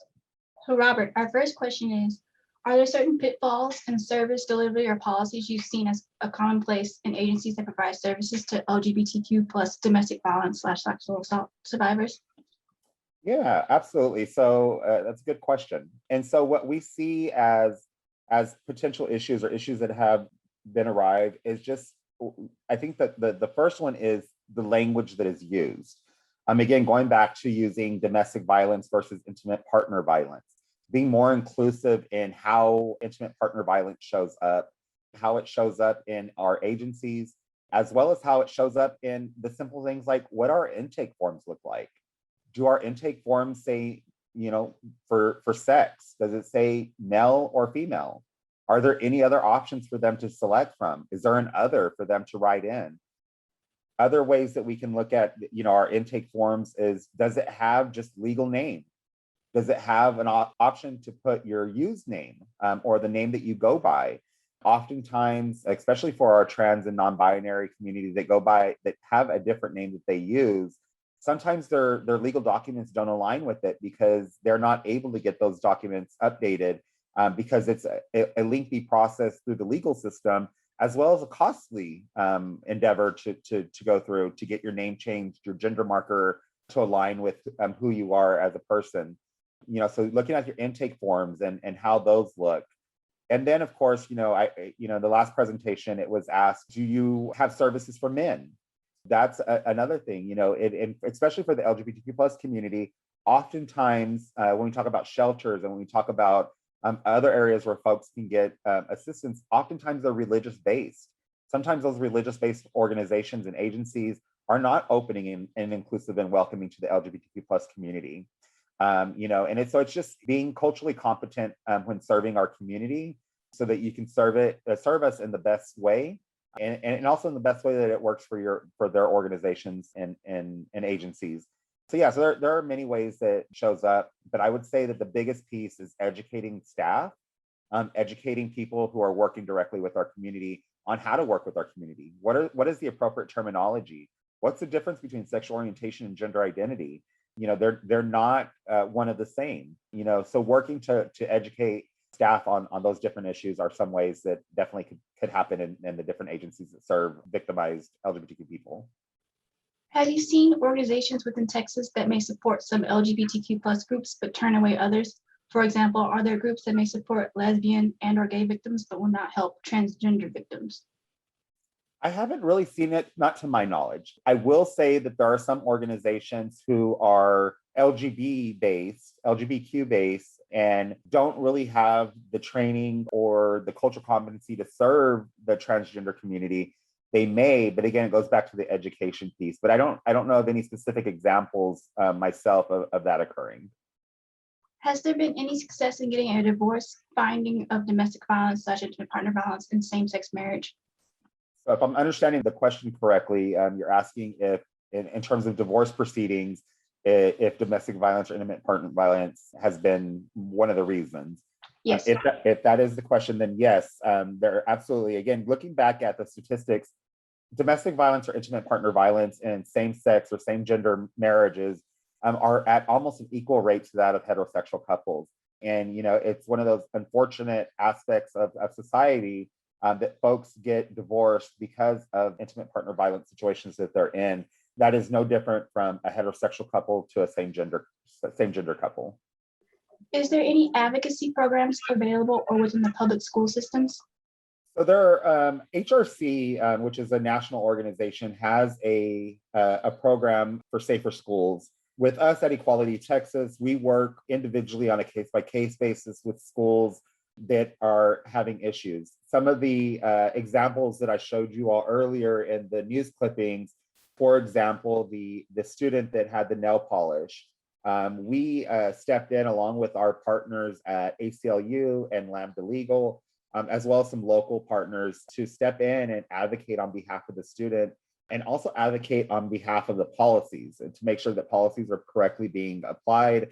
So Robert, our first question is, are there certain pitfalls in service delivery or policies you've seen as a commonplace in agencies that provide services to LGBTQ plus domestic violence / sexual assault survivors?
Yeah, absolutely. So that's a good question. And so what we see as potential issues or issues that have been arrived is just, I think that the first one is the language that is used. Again, going back to using domestic violence versus intimate partner violence, being more inclusive in how intimate partner violence shows up, how it shows up in our agencies, as well as how it shows up in the simple things like what our intake forms look like. Do our intake forms say, for sex, does it say male or female? Are there any other options for them to select from? Is there an other for them to write in? Other ways that we can look at, our intake forms is, does it have just legal name? Does it have an option to put your used name or the name that you go by? Oftentimes, especially for our trans and non-binary community that have a different name that they use, sometimes their legal documents don't align with it because they're not able to get those documents updated because it's a lengthy process through the legal system, as well as a costly endeavor to go through to get your name changed, your gender marker to align with who you are as a person. So looking at your intake forms and how those look. And then, of course, the last presentation, it was asked, do you have services for men? That's another thing, especially for the LGBTQ plus community. Oftentimes, when we talk about shelters and when we talk about other areas where folks can get assistance, oftentimes they're religious based. Sometimes those religious based organizations and agencies are not opening and inclusive and welcoming to the LGBTQ plus community. So it's just being culturally competent when serving our community so that you can serve us in the best way. And also in the best way that it works for their organizations and agencies. So there are many ways that it shows up, but I would say that the biggest piece is educating staff, educating people who are working directly with our community on how to work with our community. What is the appropriate terminology? what's the difference between sexual orientation and gender identity? They're not one of the same. So working to educate staff on those different issues are some ways that definitely could happen in the different agencies that serve victimized LGBTQ people.
Have you seen organizations within Texas that may support some LGBTQ plus groups but turn away others? For example, are there groups that may support lesbian and or gay victims but will not help transgender victims?
I haven't really seen it, not to my knowledge. I will say that there are some organizations who are LGBTQ based, and don't really have the training or the cultural competency to serve the transgender community. They may, but again, it goes back to the education piece. But I don't know of any specific examples myself of that occurring.
Has there been any success in getting a divorce finding of domestic violence / intimate partner violence in same-sex marriage?
So if I'm understanding the question correctly, you're asking if, in terms of divorce proceedings, if domestic violence or intimate partner violence has been one of the reasons.
Yes.
If that is the question, then yes, there are absolutely, again, looking back at the statistics, domestic violence or intimate partner violence in same-sex or same-gender marriages are at almost an equal rate to that of heterosexual couples. And, it's one of those unfortunate aspects of society that folks get divorced because of intimate partner violence situations that they're in. That is no different from a heterosexual couple to a same-gender couple.
Is there any advocacy programs available or within the public school systems?
So there are HRC, which is a national organization, has a program for safer schools. With us at Equality Texas, we work individually on a case-by-case basis with schools that are having issues. Some of the examples that I showed you all earlier in the news clippings, for example, the student that had the nail polish, we stepped in along with our partners at ACLU and Lambda Legal, as well as some local partners, to step in and advocate on behalf of the student, and also advocate on behalf of the policies, and to make sure that policies are correctly being applied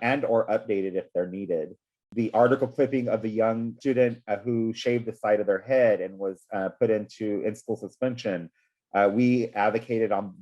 and or updated if they're needed. The article clipping of the young student who shaved the side of their head and was put into in-school suspension, we advocated on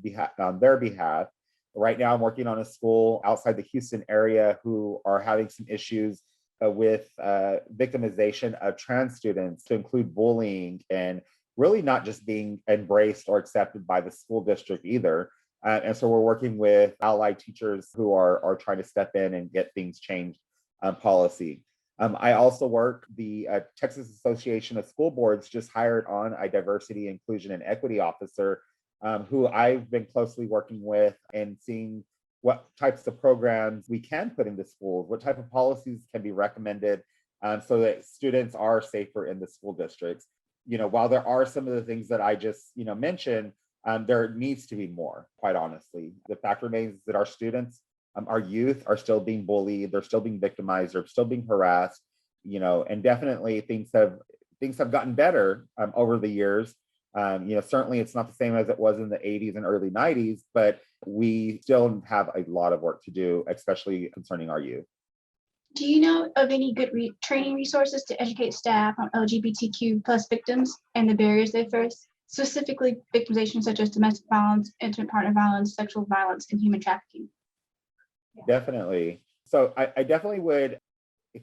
their behalf. Right now, I'm working on a school outside the Houston area who are having some issues with victimization of trans students, to include bullying and really not just being embraced or accepted by the school district either. And so we're working with allied teachers who are trying to step in and get things changed on policy. I also work, the Texas Association of School Boards just hired on a diversity, inclusion, and equity officer who I've been closely working with and seeing what types of programs we can put into schools, what type of policies can be recommended so that students are safer in the school districts. While there are some of the things that I just mentioned, there needs to be more, quite honestly. The fact remains that our students, our youth, are still being bullied, they're still being victimized, they're still being harassed, and definitely things have gotten better over the years. Certainly it's not the same as it was in the 80s and early 90s, but we still have a lot of work to do, especially concerning our youth.
Do you know of any good training resources to educate staff on LGBTQ plus victims and the barriers they face, specifically victimizations such as domestic violence, intimate partner violence, sexual violence, and human trafficking?
Definitely. So I definitely would,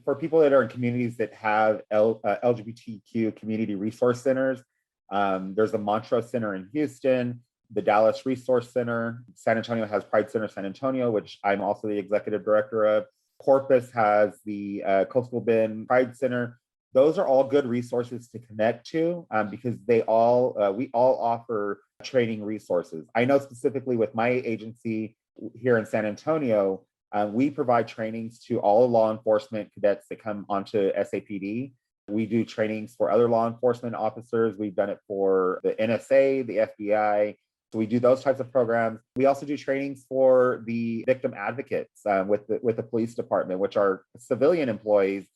for people that are in communities that have LGBTQ community resource centers, there's the Montrose Center in Houston, the Dallas Resource Center. San Antonio has Pride Center San Antonio, which I'm also the executive director of. Corpus has the Coastal Bend Pride Center. Those are all good resources to connect to because we all offer training resources. I know specifically with my agency here in San Antonio, we provide trainings to all law enforcement cadets that come onto SAPD. We do trainings for other law enforcement officers. We've done it for the NSA, the FBI. So we do those types of programs. We also do trainings for the victim advocates with the police department, which are civilian employees,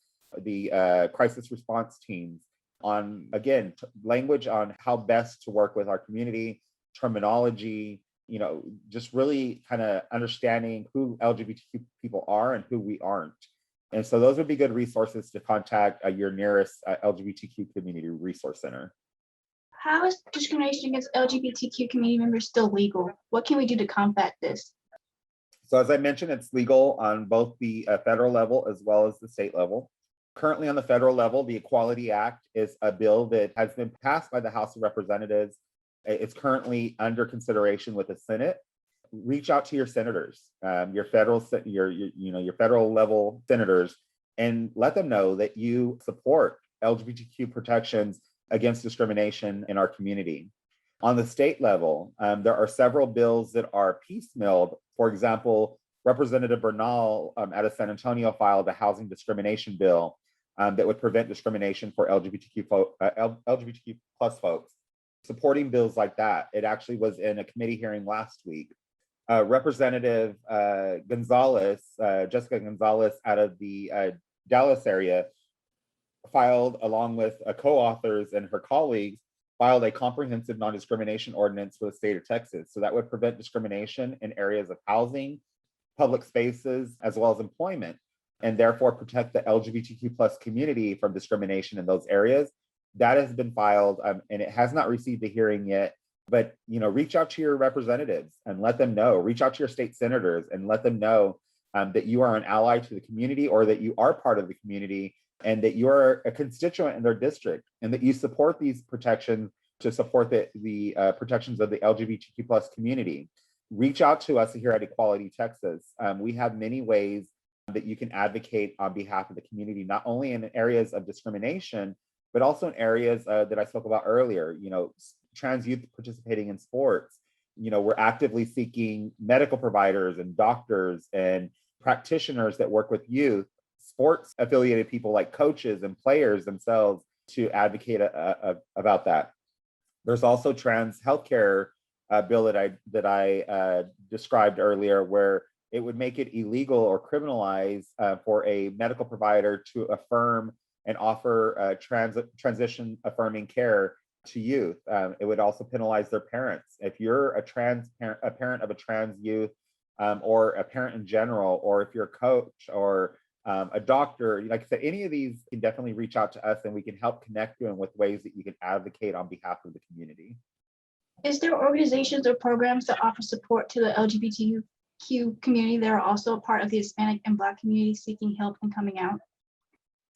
the crisis response teams, on, again, language on how best to work with our community, terminology, just really kind of understanding who LGBTQ people are and who we aren't. And so those would be good resources to contact your nearest LGBTQ community resource center.
How is discrimination against LGBTQ community members still legal? What can we do to combat this?
So as I mentioned, it's legal on both the federal level as well as the state level. Currently on the federal level, the Equality Act is a bill that has been passed by the House of Representatives. It's currently under consideration with the Senate. Reach out to your senators, your federal level senators, and let them know that you support LGBTQ protections against discrimination in our community. On the state level, there are several bills that are piecemealed. For example, Representative Bernal out of San Antonio filed a housing discrimination bill that would prevent discrimination for LGBTQ plus folks. Supporting bills like that, it actually was in a committee hearing last week. Representative Jessica Gonzalez out of the Dallas area filed, along with co-authors and her colleagues, filed a comprehensive non-discrimination ordinance for the state of Texas. So that would prevent discrimination in areas of housing, public spaces, as well as employment, and therefore protect the LGBTQ plus community from discrimination in those areas. That has been filed and it has not received a hearing yet, but reach out to your representatives and let them know, reach out to your state senators and let them know that you are an ally to the community, or that you are part of the community, and that you're a constituent in their district, and that you support these protections to support the protections of the LGBTQ plus community. Reach out to us here at Equality Texas. We have many ways that you can advocate on behalf of the community, not only in areas of discrimination, but also in areas that I spoke about earlier, trans youth participating in sports. We're actively seeking medical providers and doctors and practitioners that work with youth, sports affiliated people like coaches and players themselves to advocate about that. There's also trans healthcare bill that I described earlier, where it would make it illegal or criminalize for a medical provider to affirm and offer transition affirming care to youth. It would also penalize their parents. If you're a parent of a trans youth, or a parent in general, or if you're a coach or a doctor, like I said, any of these can definitely reach out to us and we can help connect you with ways that you can advocate on behalf of the community.
Is there organizations or programs that offer support to the LGBTQ community that are also a part of the Hispanic and Black community seeking help and coming out?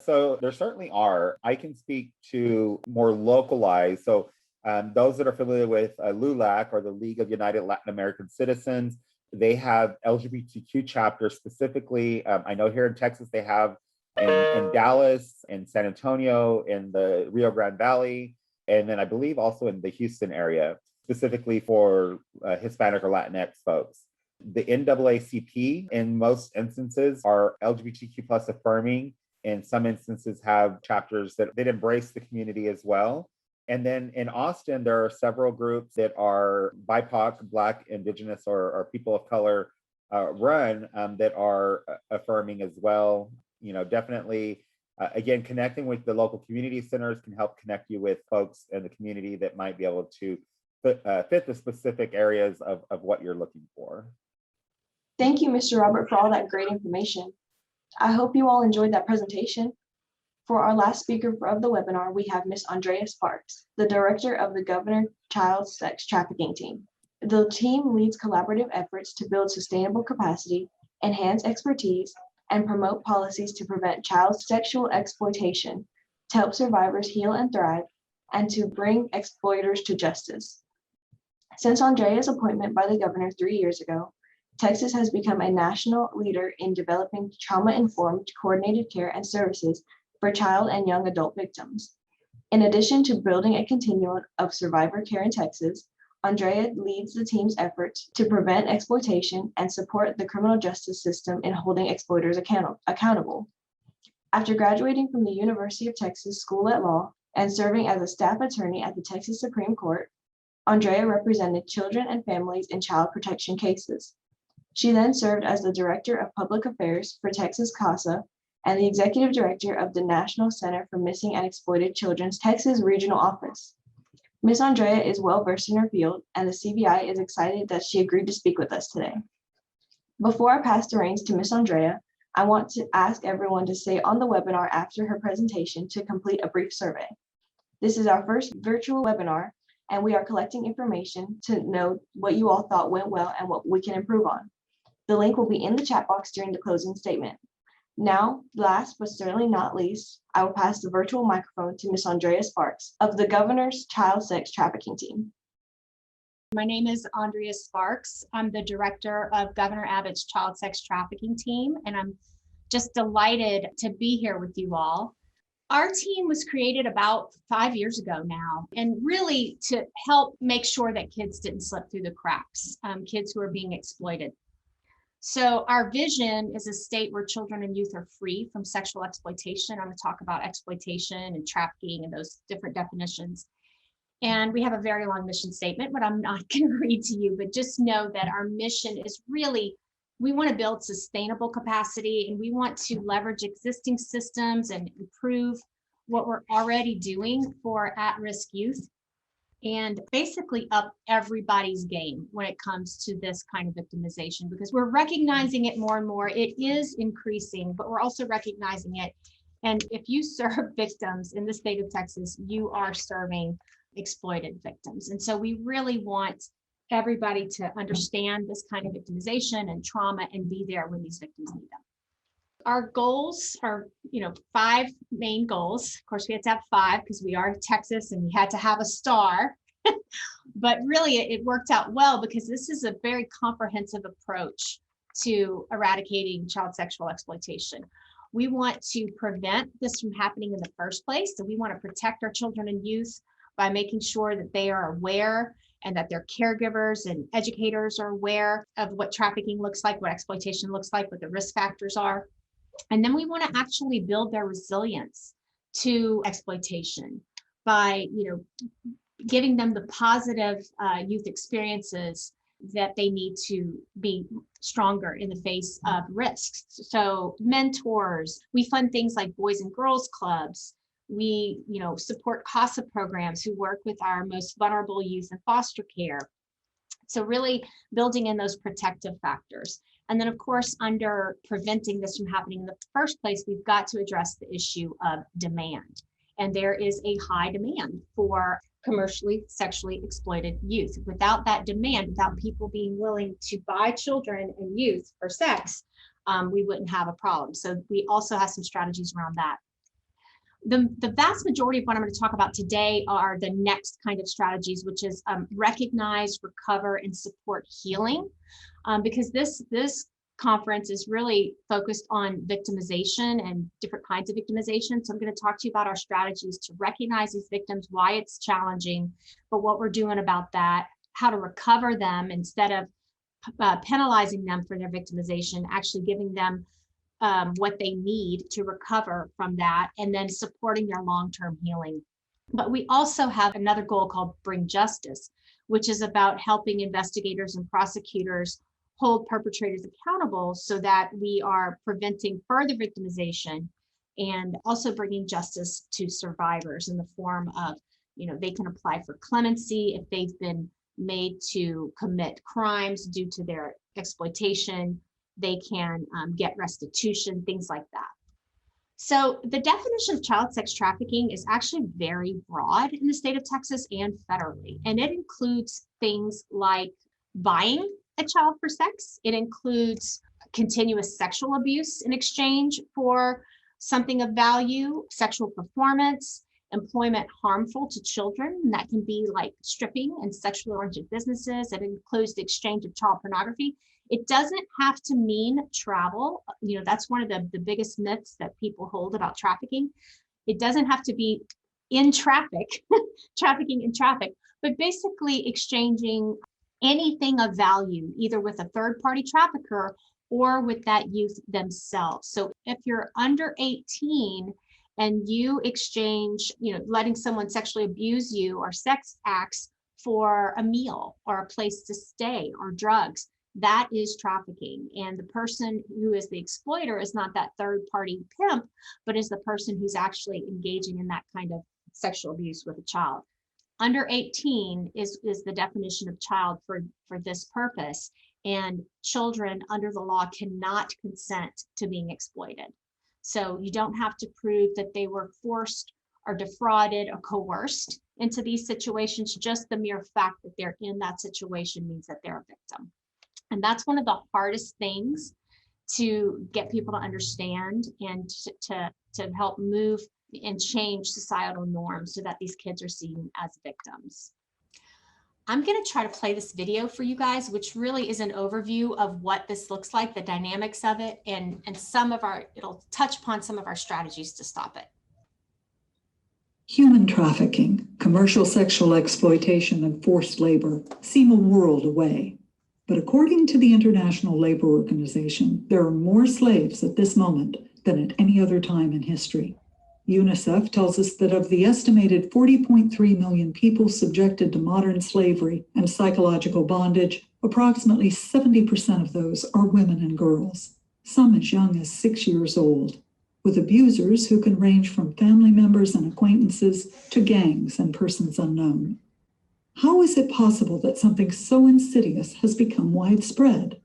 So there certainly are. I can speak to more localized. So those that are familiar with LULAC, or the League of United Latin American Citizens, they have LGBTQ chapters specifically. I know here in Texas, they have in Dallas, in San Antonio, in the Rio Grande Valley, and then I believe also in the Houston area, specifically for Hispanic or Latinx folks. The NAACP, in most instances, are LGBTQ plus affirming. In some instances have chapters that embrace the community as well. And then in Austin, there are several groups that are BIPOC, Black, Indigenous, or people of color run that are affirming as well. Definitely, again, connecting with the local community centers can help connect you with folks in the community that might be able to fit the specific areas of what you're looking for.
Thank you, Mr. Robert, for all that great information. I hope you all enjoyed that presentation. For our last speaker of the webinar, we have Ms. Andrea Sparks, the director of the Governor Child Sex Trafficking Team. The team leads collaborative efforts to build sustainable capacity, enhance expertise, and promote policies to prevent child sexual exploitation, to help survivors heal and thrive, and to bring exploiters to justice. Since Andrea's appointment by the governor 3 years ago, Texas has become a national leader in developing trauma-informed coordinated care and services for child and young adult victims. In addition to building a continuum of survivor care in Texas, Andrea leads the team's efforts to prevent exploitation and support the criminal justice system in holding exploiters accountable. After graduating from the University of Texas School at Law and serving as a staff attorney at the Texas Supreme Court, Andrea represented children and families in child protection cases. She then served as the Director of Public Affairs for Texas CASA and the Executive Director of the National Center for Missing and Exploited Children's Texas Regional Office. Ms. Andrea is well-versed in her field, and the CBI is excited that she agreed to speak with us today. Before I pass the reins to Ms. Andrea, I want to ask everyone to stay on the webinar after her presentation to complete a brief survey. This is our first virtual webinar, and we are collecting information to know what you all thought went well and what we can improve on. The link will be in the chat box during the closing statement. Now, last but certainly not least, I will pass the virtual microphone to Ms. Andrea Sparks of the Governor's Child Sex Trafficking Team.
My name is Andrea Sparks. I'm the director of Governor Abbott's Child Sex Trafficking Team, and I'm just delighted to be here with you all. Our team was created about 5 years ago now, and really to help make sure that kids didn't slip through the cracks, kids who are being exploited. So our vision is a state where children and youth are free from sexual exploitation. I'm going to talk about exploitation and trafficking and those different definitions. And we have a very long mission statement, but I'm not going to read to you, but just know that our mission is really, we want to build sustainable capacity, and we want to leverage existing systems and improve what we're already doing for at-risk youth, and basically up everybody's game when it comes to this kind of victimization, because we're recognizing it more and more. It is increasing, but we're also recognizing it. And if you serve victims in the state of Texas, you are serving exploited victims. And so we really want everybody to understand this kind of victimization and trauma and be there when these victims need them. Our goals are, 5 main goals. Of course, we had to have 5 because we are Texas and we had to have a star. But really, it worked out well because this is a very comprehensive approach to eradicating child sexual exploitation. We want to prevent this from happening in the first place. So we want to protect our children and youth by making sure that they are aware and that their caregivers and educators are aware of what trafficking looks like, what exploitation looks like, what the risk factors are. And then we want to actually build their resilience to exploitation by, giving them the positive youth experiences that they need to be stronger in the face of risks. So mentors, we fund things like Boys and Girls Clubs. We, support CASA programs who work with our most vulnerable youth in foster care. So really building in those protective factors. And then, of course, under preventing this from happening in the first place, we've got to address the issue of demand. And there is a high demand for commercially sexually exploited youth. Without that demand, without people being willing to buy children and youth for sex, we wouldn't have a problem. So we also have some strategies around that. The vast majority of what I'm going to talk about today are the next kind of strategies, which is recognize, recover, and support healing, because this conference is really focused on victimization and different kinds of victimization. So I'm going to talk to you about our strategies to recognize these victims, why it's challenging, but what we're doing about that, how to recover them instead of penalizing them for their victimization, actually giving them what they need to recover from that, and then supporting their long-term healing. But we also have another goal called Bring Justice, which is about helping investigators and prosecutors hold perpetrators accountable so that we are preventing further victimization and also bringing justice to survivors in the form of, they can apply for clemency if they've been made to commit crimes due to their exploitation. They can get restitution, things like that. So the definition of child sex trafficking is actually very broad in the state of Texas and federally, and it includes things like buying a child for sex. It includes continuous sexual abuse in exchange for something of value, sexual performance, employment harmful to children, and that can be like stripping and sexually oriented businesses. It includes the exchange of child pornography. It doesn't have to mean travel. That's one of the biggest myths that people hold about trafficking. It doesn't have to be in traffic, trafficking in traffic, but basically exchanging anything of value, either with a third-party trafficker or with that youth themselves. So if you're under 18 and you exchange, letting someone sexually abuse you or sex acts for a meal or a place to stay or drugs, that is trafficking. And the person who is the exploiter is not that third-party pimp, but is the person who's actually engaging in that kind of sexual abuse with a child. Under 18 is the definition of child for this purpose, and children under the law cannot consent to being exploited. So you don't have to prove that they were forced are defrauded or coerced into these situations. Just the mere fact that they're in that situation means that they're a victim. And that's one of the hardest things to get people to understand and to help move and change societal norms so that these kids are seen as victims. I'm going to try to play this video for you guys, which really is an overview of what this looks like, the dynamics of it, and it'll touch upon some of our strategies to stop it.
Human trafficking, commercial sexual exploitation, and forced labor seem a world away. But according to the International Labor Organization, there are more slaves at this moment than at any other time in history. UNICEF tells us that of the estimated 40.3 million people subjected to modern slavery and psychological bondage, approximately 70% of those are women and girls, some as young as 6 years old, with abusers who can range from family members and acquaintances to gangs and persons unknown. How is it possible that something so insidious has become widespread?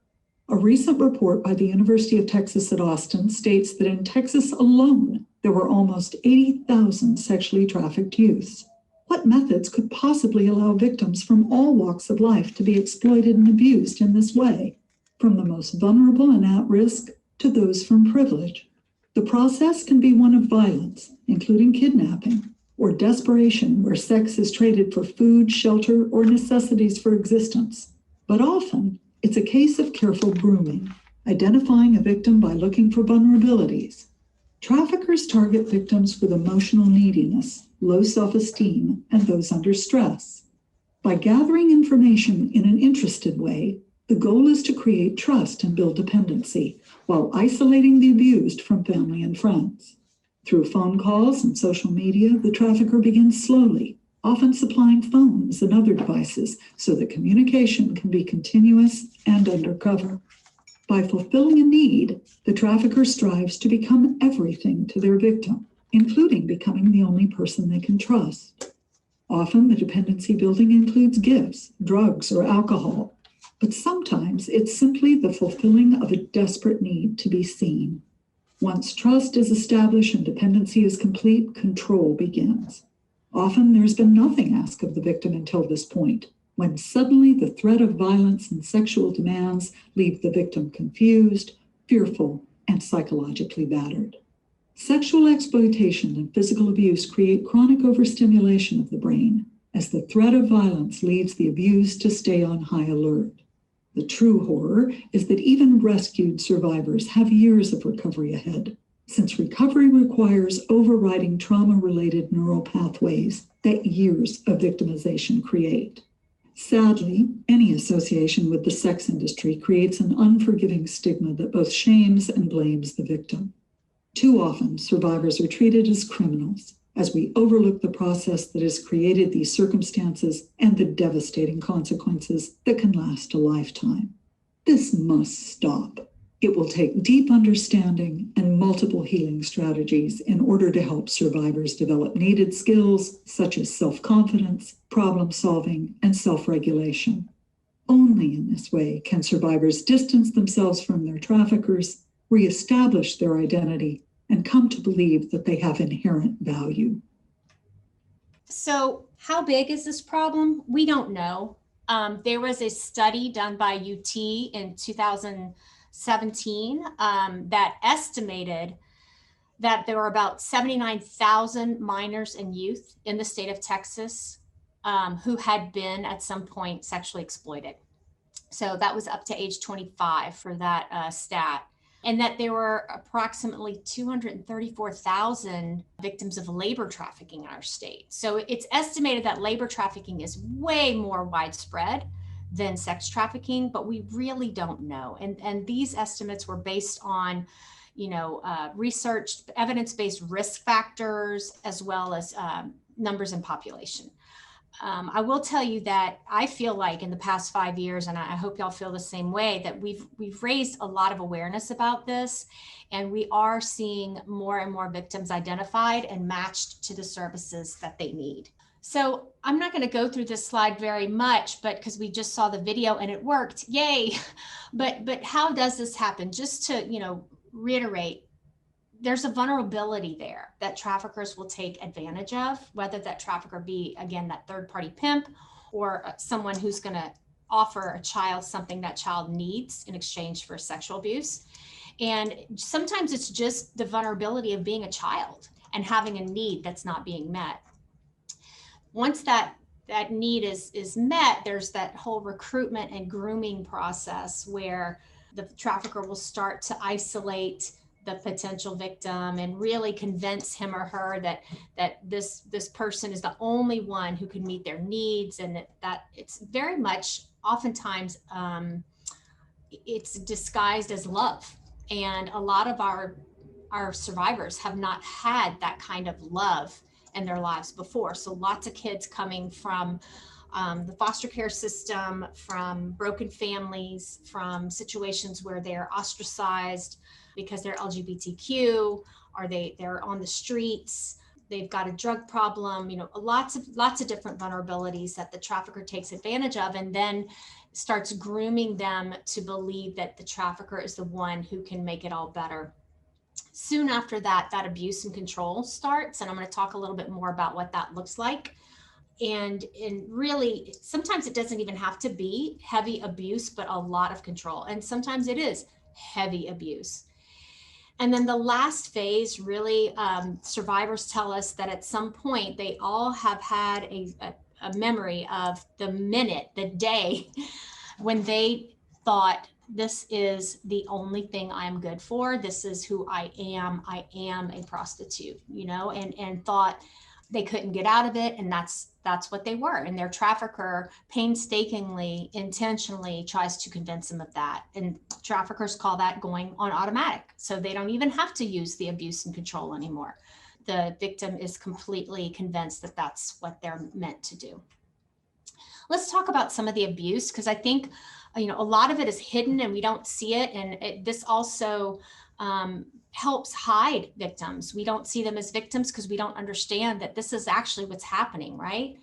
A recent report by the University of Texas at Austin states that in Texas alone, there were almost 80,000 sexually trafficked youths. What methods could possibly allow victims from all walks of life to be exploited and abused in this way, from the most vulnerable and at risk to those from privilege? The process can be one of violence, including kidnapping, or desperation where sex is traded for food, shelter, or necessities for existence. But often, it's a case of careful grooming, identifying a victim by looking for vulnerabilities. Traffickers target victims with emotional neediness, low self-esteem, and those under stress. By gathering information in an interested way, the goal is to create trust and build dependency, while isolating the abused from family and friends. Through phone calls and social media, the trafficker begins slowly, often supplying phones and other devices so that communication can be continuous and undercover. By fulfilling a need, the trafficker strives to become everything to their victim, including becoming the only person they can trust. Often, the dependency building includes gifts, drugs, or alcohol, but sometimes it's simply the fulfilling of a desperate need to be seen. Once trust is established and dependency is complete, control begins. Often there's been nothing asked of the victim until this point, when suddenly the threat of violence and sexual demands leave the victim confused, fearful, and psychologically battered. Sexual exploitation and physical abuse create chronic overstimulation of the brain, as the threat of violence leads the abused to stay on high alert. The true horror is that even rescued survivors have years of recovery ahead, since recovery requires overriding trauma-related neural pathways that years of victimization create. Sadly, any association with the sex industry creates an unforgiving stigma that both shames and blames the victim. Too often, survivors are treated as criminals, as we overlook the process that has created these circumstances and the devastating consequences that can last a lifetime. This must stop. It will take deep understanding and multiple healing strategies in order to help survivors develop needed skills such as self-confidence, problem-solving, and self-regulation. Only in this way can survivors distance themselves from their traffickers, reestablish their identity, and come to believe that they have inherent value.
So how big is this problem? We don't know. There was a study done by UT in 2017 that estimated that there were about 79,000 minors and youth in the state of Texas who had been at some point sexually exploited. So that was up to age 25 for that stat. And that there were approximately 234,000 victims of labor trafficking in our state. So it's estimated that labor trafficking is way more widespread than sex trafficking, but we really don't know. And these estimates were based on, researched, evidence-based risk factors, as well as numbers in population. I will tell you that I feel like in the past 5 years, and I hope y'all feel the same way, that we've raised a lot of awareness about this, and we are seeing more and more victims identified and matched to the services that they need. So I'm not going to go through this slide very much, but because we just saw the video and it worked, yay! But how does this happen? Just to reiterate, there's a vulnerability there that traffickers will take advantage of, whether that trafficker be, again, that third party pimp or someone who's going to offer a child something that child needs in exchange for sexual abuse. And sometimes it's just the vulnerability of being a child and having a need that's not being met. Once that need is met, there's that whole recruitment and grooming process where the trafficker will start to isolate the potential victim and really convince him or her that this person is the only one who can meet their needs, and that it's very much oftentimes it's disguised as love. And a lot of our survivors have not had that kind of love in their lives before. So lots of kids coming from the foster care system, from broken families, from situations where they're ostracized because they're LGBTQ, or they're on the streets, they've got a drug problem, lots of different vulnerabilities that the trafficker takes advantage of, and then starts grooming them to believe that the trafficker is the one who can make it all better. Soon after that abuse and control starts, and I'm going to talk a little bit more about what that looks like. And really, sometimes it doesn't even have to be heavy abuse, but a lot of control. And sometimes it is heavy abuse. And then the last phase, really, survivors tell us that at some point they all have had a memory of the minute, the day when they thought, this is the only thing I'm good for. This is who I am. I am a prostitute, and thought they couldn't get out of it. And that's what they were. And their trafficker painstakingly, intentionally tries to convince them of that. And traffickers call that going on automatic. So they don't even have to use the abuse and control anymore. The victim is completely convinced that that's what they're meant to do. Let's talk about some of the abuse, because I think, a lot of it is hidden and we don't see it. And this also helps hide victims. We don't see them as victims because we don't understand that this is actually what's happening, right?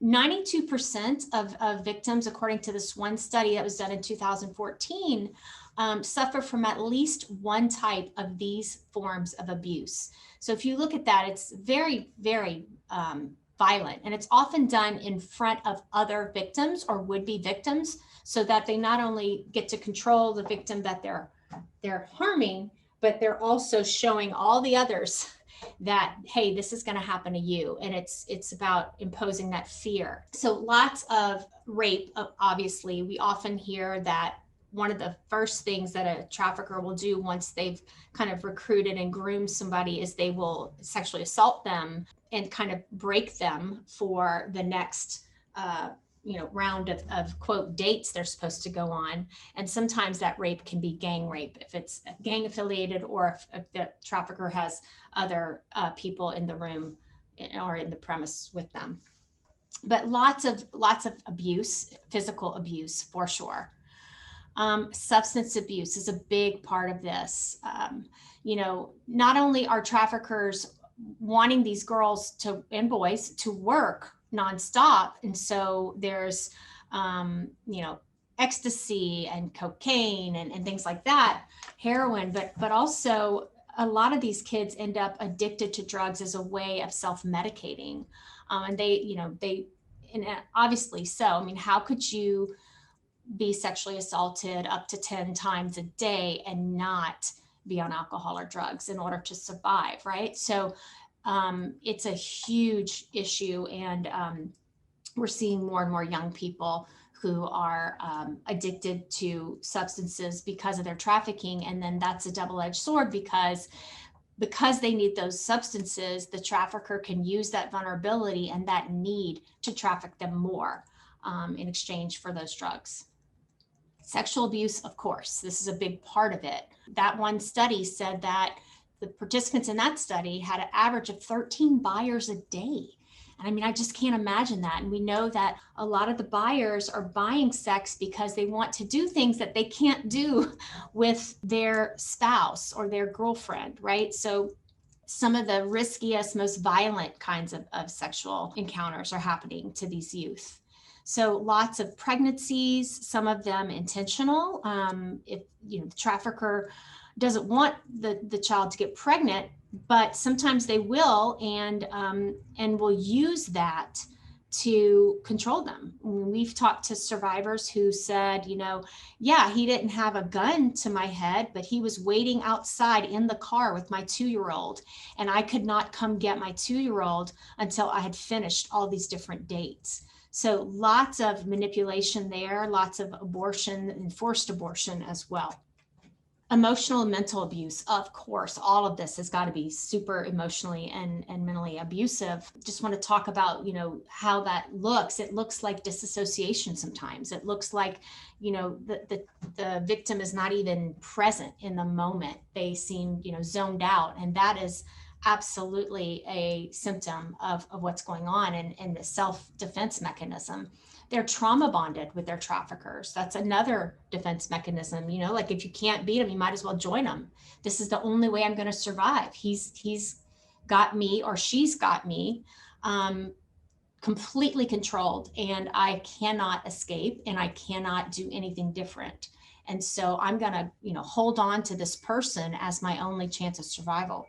92% of victims, according to this one study that was done in 2014, suffer from at least one type of these forms of abuse. So if you look at that, it's very, very violent, and it's often done in front of other victims or would-be victims, so that they not only get to control the victim that they're harming, but they're also showing all the others that, hey, this is going to happen to you. And it's about imposing that fear. So lots of rape, obviously. We often hear that one of the first things that a trafficker will do once they've kind of recruited and groomed somebody is they will sexually assault them and kind of break them for the next round of quote dates they're supposed to go on. And sometimes that rape can be gang rape if it's gang affiliated, or if the trafficker has other people in the room or in the premise with them. But lots of abuse, physical abuse for sure. Substance abuse is a big part of this. Not only are traffickers wanting these girls and boys to work nonstop, and so there's ecstasy and cocaine and things like that, heroin, but also a lot of these kids end up addicted to drugs as a way of self-medicating, and they obviously so. I mean, how could you be sexually assaulted up to 10 times a day and not be on alcohol or drugs in order to survive, right? So it's a huge issue, and we're seeing more and more young people who are addicted to substances because of their trafficking. And then that's a double-edged sword, because they need those substances, the trafficker can use that vulnerability and that need to traffic them more in exchange for those drugs. Sexual abuse, of course, this is a big part of it. That one study said that the participants in that study had an average of 13 buyers a day. And I mean, I just can't imagine that. And we know that a lot of the buyers are buying sex because they want to do things that they can't do with their spouse or their girlfriend, right? So some of the riskiest, most violent kinds of sexual encounters are happening to these youth. So lots of pregnancies, some of them intentional. If the trafficker doesn't want the child to get pregnant, but sometimes they will, and will use that to control them. We've talked to survivors who said, yeah, he didn't have a gun to my head, but he was waiting outside in the car with my 2-year-old, and I could not come get my 2-year-old until I had finished all these different dates. So lots of manipulation there, lots of abortion and forced abortion as well. Emotional and mental abuse, of course, all of this has got to be super emotionally and mentally abusive. Just want to talk about, how that looks. It looks like disassociation sometimes. It looks like, the victim is not even present in the moment. They seem, zoned out. And that is absolutely a symptom of what's going on, and the self-defense mechanism. They're trauma bonded with their traffickers. That's another defense mechanism. Like if you can't beat them, you might as well join them. This is the only way I'm going to survive. He's got me, or she's got me, completely controlled, and I cannot escape, and I cannot do anything different. And so I'm going to, hold on to this person as my only chance of survival.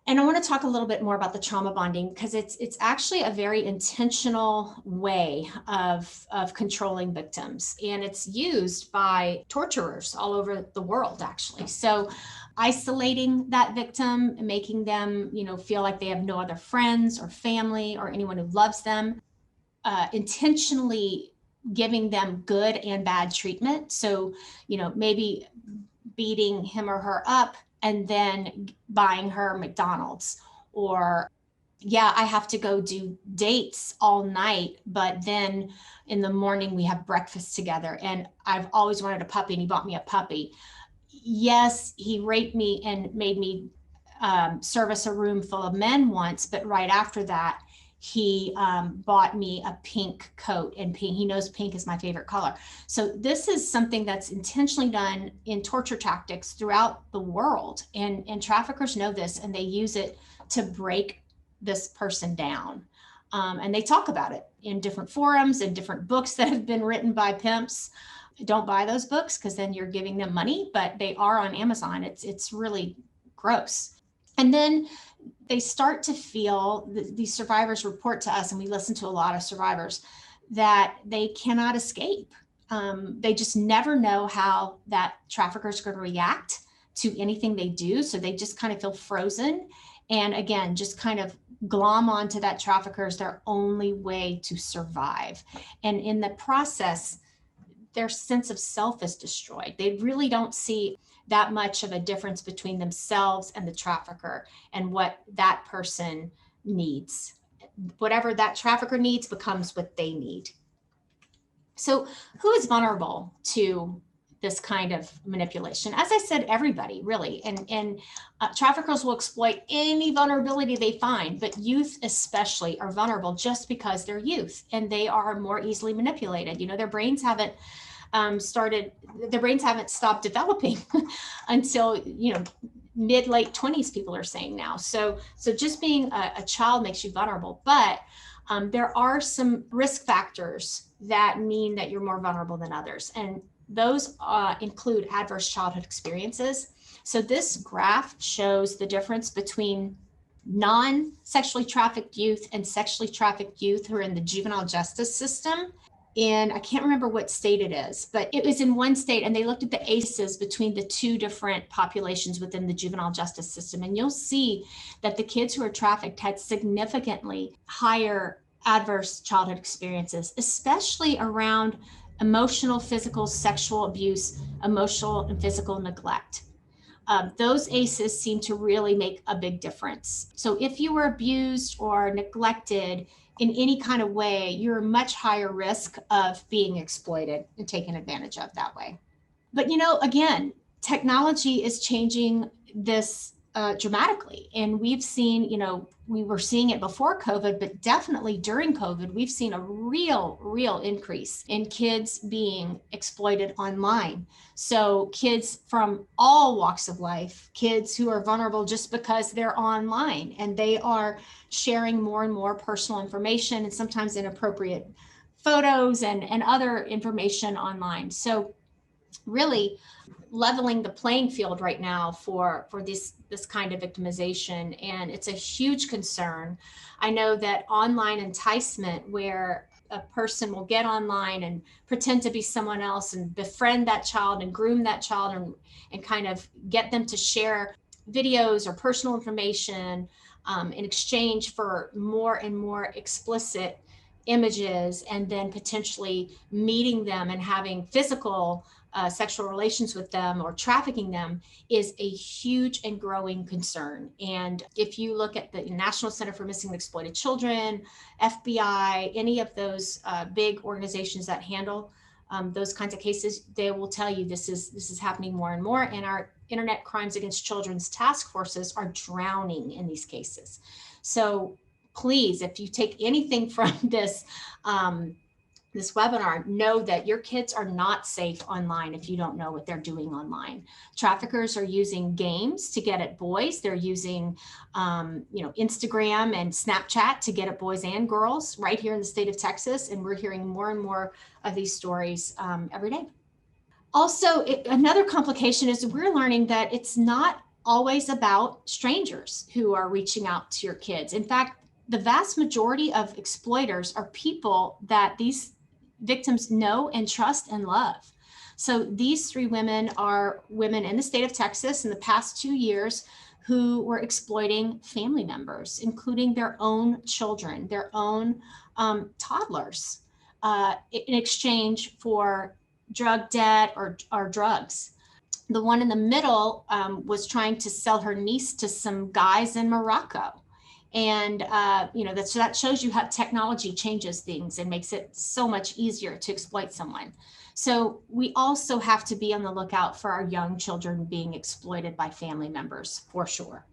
And I want to talk a little bit more about the trauma bonding, because it's actually a very intentional way of controlling victims. And it's used by torturers all over the world, actually. So isolating that victim, making them, feel like they have no other friends or family or anyone who loves them, intentionally giving them good and bad treatment. So, maybe beating him or her up, and then buying her McDonald's, or I have to go do dates all night, but then in the morning we have breakfast together, and I've always wanted a puppy and he bought me a puppy. Yes, he raped me and made me service a room full of men once, but right after that, he bought me a pink coat, and pink, he knows pink is my favorite color. So this is something that's intentionally done in torture tactics throughout the world. And traffickers know this, and they use it to break this person down. And they talk about it in different forums and different books that have been written by pimps. Don't buy those books, because then you're giving them money, but they are on Amazon. It's really gross. And then they start to feel, these survivors report to us, and we listen to a lot of survivors, that they cannot escape. They just never know how that trafficker is going to react to anything they do. So they just kind of feel frozen. And again, just kind of glom onto that trafficker as their only way to survive. And in the process, their sense of self is destroyed. They really don't see that much of a difference between themselves and the trafficker and what that person needs. Whatever that trafficker needs becomes what they need. So who is vulnerable to this kind of manipulation? As I said, everybody, really. And traffickers will exploit any vulnerability they find, but youth especially are vulnerable just because they're youth, and they are more easily manipulated. Their brains haven't stopped developing until, mid-late 20s, people are saying now. So just being a child makes you vulnerable, but there are some risk factors that mean that you're more vulnerable than others. And those include adverse childhood experiences. So this graph shows the difference between non-sexually trafficked youth and sexually trafficked youth who are in the juvenile justice system. And I can't remember what state it is, but it was in one state, and they looked at the ACEs between the two different populations within the juvenile justice system. And you'll see that the kids who are trafficked had significantly higher adverse childhood experiences, especially around emotional, physical, sexual abuse, emotional and physical neglect. Those ACEs seem to really make a big difference. So if you were abused or neglected in any kind of way, you're a much higher risk of being exploited and taken advantage of that way. But again, technology is changing this dramatically. And we've seen, we were seeing it before COVID, but definitely during COVID, we've seen a real increase in kids being exploited online. So kids from all walks of life, kids who are vulnerable just because they're online, and they are sharing more and more personal information, and sometimes inappropriate photos and other information online. So really, leveling the playing field right now for this kind of victimization, and it's a huge concern. I know that online enticement, where a person will get online and pretend to be someone else and befriend that child and groom that child and kind of get them to share videos or personal information in exchange for more and more explicit images, and then potentially meeting them and having physical sexual relations with them or trafficking them, is a huge and growing concern. And if you look at the National Center for Missing and Exploited Children, FBI, any of those big organizations that handle those kinds of cases, they will tell you this is happening more and more. And our Internet Crimes Against Children's task forces are drowning in these cases. So please, if you take anything from this this webinar, know that your kids are not safe online if you don't know what they're doing online. Traffickers are using games to get at boys. They're using Instagram and Snapchat to get at boys and girls right here in the state of Texas. And we're hearing more and more of these stories every day. Also, another complication is we're learning that it's not always about strangers who are reaching out to your kids. In fact, the vast majority of exploiters are people that these victims know and trust and love. So these three women are women in the state of Texas in the past 2 years who were exploiting family members, including their own children, their own toddlers, in exchange for drug debt or drugs. The one in the middle was trying to sell her niece to some guys in Morocco. And, that shows you how technology changes things and makes it so much easier to exploit someone. So we also have to be on the lookout for our young children being exploited by family members, for sure.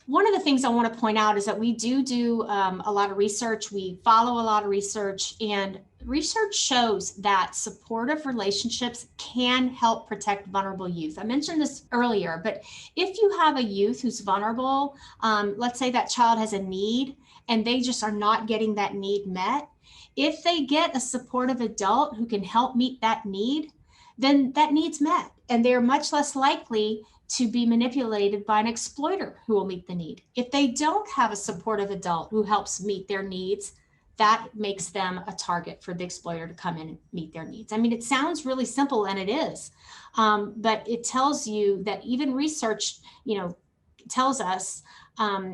One of the things I want to point out is that we do a lot of research. We follow a lot of research, and research shows that supportive relationships can help protect vulnerable youth. I mentioned this earlier, but if you have a youth who's vulnerable, let's say that child has a need and they just are not getting that need met, if they get a supportive adult who can help meet that need, then that need's met, and they're much less likely to be manipulated by an exploiter who will meet the need. If they don't have a supportive adult who helps meet their needs, that makes them a target for the exploiter to come in and meet their needs. I mean, it sounds really simple, and it is, but it tells you that even research, tells us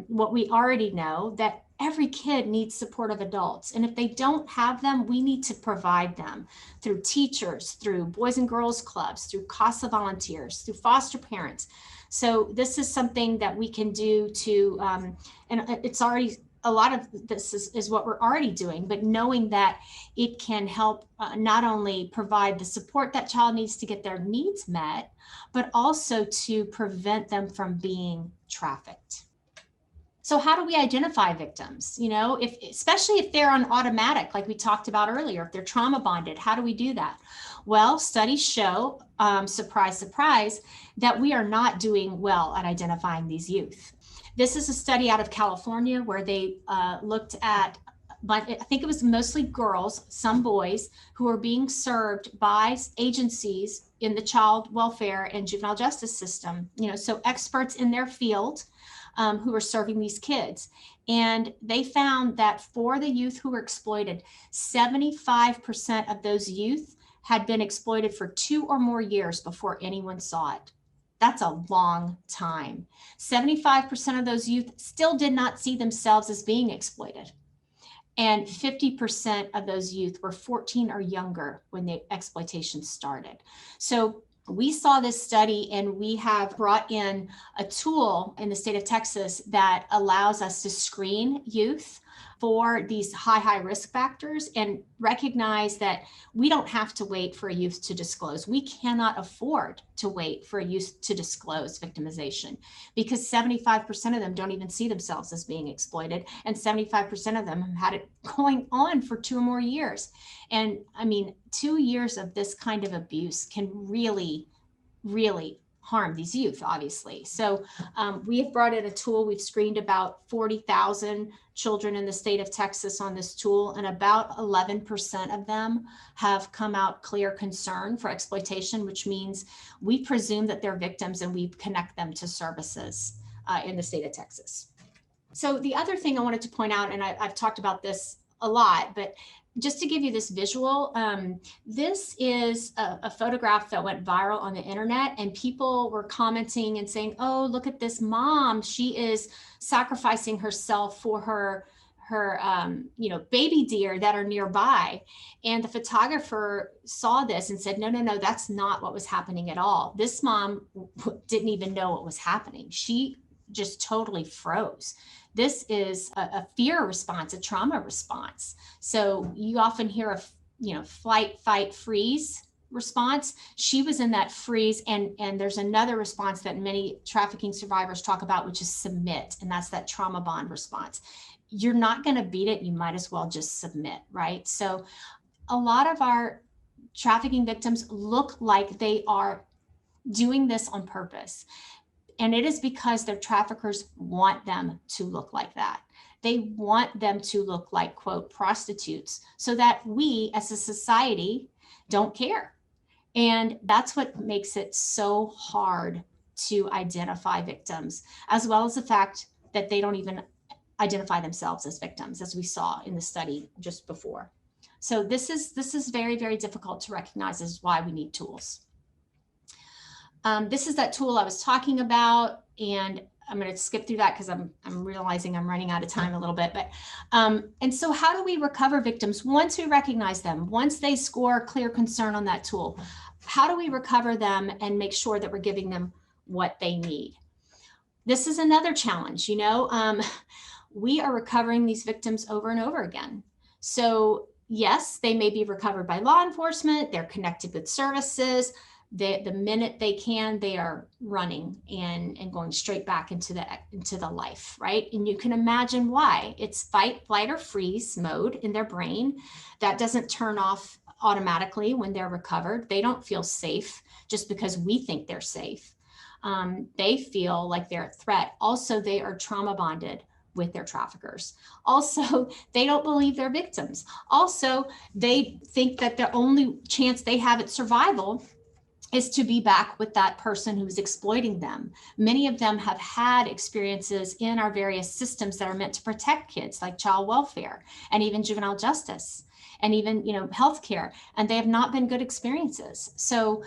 what we already know, that every kid needs supportive adults. And if they don't have them, we need to provide them through teachers, through Boys and Girls Clubs, through CASA volunteers, through foster parents. So this is something that we can do to, and it's already, a lot of this is what we're already doing, but knowing that it can help not only provide the support that child needs to get their needs met, but also to prevent them from being trafficked. So how do we identify victims? Especially if they're on automatic, like we talked about earlier, if they're trauma bonded, how do we do that? Well, studies show, surprise, surprise, that we are not doing well at identifying these youth. This is a study out of California where they looked at, but I think it was mostly girls, some boys, who are being served by agencies in the child welfare and juvenile justice system, so experts in their field, who are serving these kids. And they found that for the youth who were exploited, 75% of those youth had been exploited for 2 or more years before anyone saw it. That's a long time. 75% of those youth still did not see themselves as being exploited. And 50% of those youth were 14 or younger when the exploitation started. So we saw this study, and we have brought in a tool in the state of Texas that allows us to screen youth for these high risk factors and recognize that we don't have to wait for a youth to disclose. We cannot afford to wait for a youth to disclose victimization, because 75% of them don't even see themselves as being exploited, and 75% of them have had it going on for 2 or more years. And I mean, 2 years of this kind of abuse can really harm these youth, obviously. So we have brought in a tool. We've screened about 40,000 children in the state of Texas on this tool, and about 11% of them have come out clear concern for exploitation, which means we presume that they're victims and we connect them to services in the state of Texas. So the other thing I wanted to point out, and I've talked about this a lot, but just to give you this visual, this is a photograph that went viral on the internet, and people were commenting and saying, oh, look at this mom. She is sacrificing herself for her baby deer that are nearby. And the photographer saw this and said, no, that's not what was happening at all. This mom didn't even know what was happening. She just totally froze. This is a fear response, a trauma response. So you often hear a flight, fight, freeze response. She was in that freeze, and there's another response that many trafficking survivors talk about, which is submit, and that's that trauma bond response. You're not going to beat it. You might as well just submit, right? So a lot of our trafficking victims look like they are doing this on purpose. And it is because their traffickers want them to look like that. They want them to look like, quote, prostitutes, so that we as a society don't care. And that's what makes it so hard to identify victims, as well as the fact that they don't even identify themselves as victims, as we saw in the study just before. So this is very, very difficult to recognize. This is why we need tools. This is that tool I was talking about, and I'm going to skip through that because I'm realizing I'm running out of time a little bit. But and so how do we recover victims once we recognize them, once they score clear concern on that tool? How do we recover them and make sure that we're giving them what they need? This is another challenge. We are recovering these victims over and over again. So yes, they may be recovered by law enforcement. They're connected with services. The minute they can, they are running and going straight back into the life, right? And you can imagine why. It's fight, flight, or freeze mode in their brain that doesn't turn off automatically when they're recovered. They don't feel safe just because we think they're safe. They feel like they're a threat. Also, they are trauma bonded with their traffickers. Also, they don't believe they're victims. Also, they think that the only chance they have at survival is to be back with that person who's exploiting them. Many of them have had experiences in our various systems that are meant to protect kids, like child welfare and even juvenile justice and even healthcare, and they have not been good experiences. So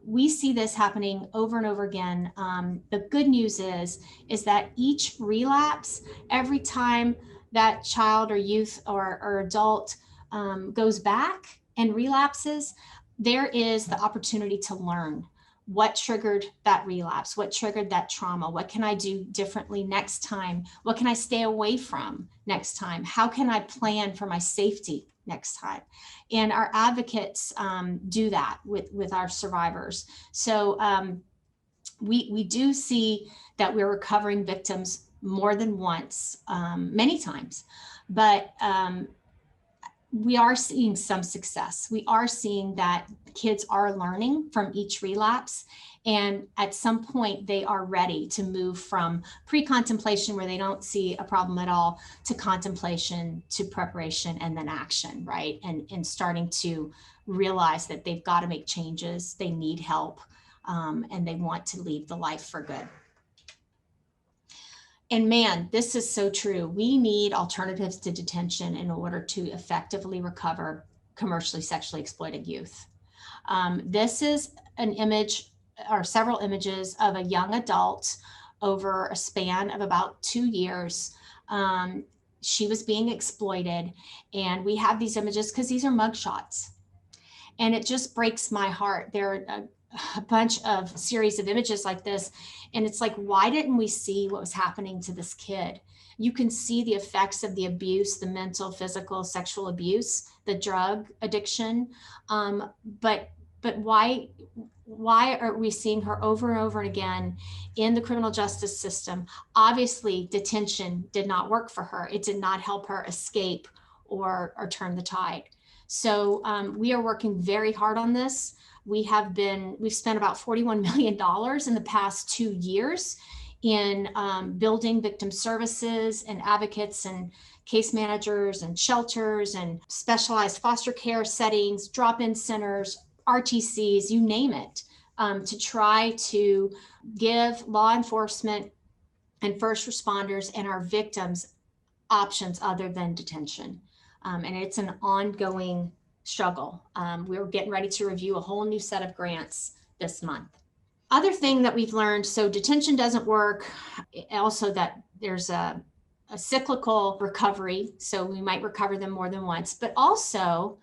we see this happening over and over again. The good news is that each relapse, every time that child or youth or adult goes back and relapses, there is the opportunity to learn what triggered that relapse, what triggered that trauma, what can I do differently next time, what can I stay away from next time, how can I plan for my safety next time. And our advocates do that with our survivors. So we do see that we're recovering victims more than once, many times, but we are seeing some success. We are seeing that kids are learning from each relapse. And at some point, they are ready to move from pre-contemplation, where they don't see a problem at all, to contemplation, to preparation, and then action, right? And starting to realize that they've got to make changes, they need help, and they want to leave the life for good. And man, this is so true. We need alternatives to detention in order to effectively recover commercially sexually exploited youth. This is an image or several images of a young adult over a span of about 2 years. She was being exploited, and we have these images because these are mugshots. And it just breaks my heart. There are a bunch of series of images like this. And it's like, why didn't we see what was happening to this kid? You can see the effects of the abuse, the mental, physical, sexual abuse, the drug addiction. But why are we seeing her over and over again in the criminal justice system? Obviously, detention did not work for her. It did not help her escape or turn the tide. So we are working very hard on this. we've spent about $41 million in the past 2 years in building victim services and advocates and case managers and shelters and specialized foster care settings, drop-in centers, RTCs, you name it, to try to give law enforcement and first responders and our victims options other than detention. And it's an ongoing struggle. We're getting ready to review a whole new set of grants this month. Other thing that we've learned, so detention doesn't work. Also that there's a cyclical recovery. So we might recover them more than once, but also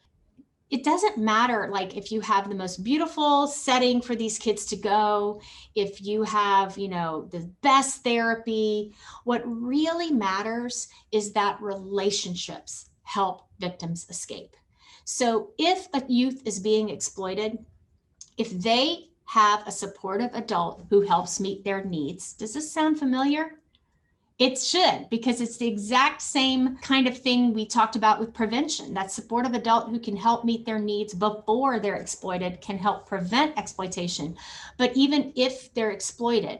it doesn't matter like if you have the most beautiful setting for these kids to go, if you have, the best therapy. What really matters is that relationships help victims escape. So if a youth is being exploited, if they have a supportive adult who helps meet their needs, does this sound familiar? It should, because it's the exact same kind of thing we talked about with prevention. That supportive adult who can help meet their needs before they're exploited can help prevent exploitation. But even if they're exploited,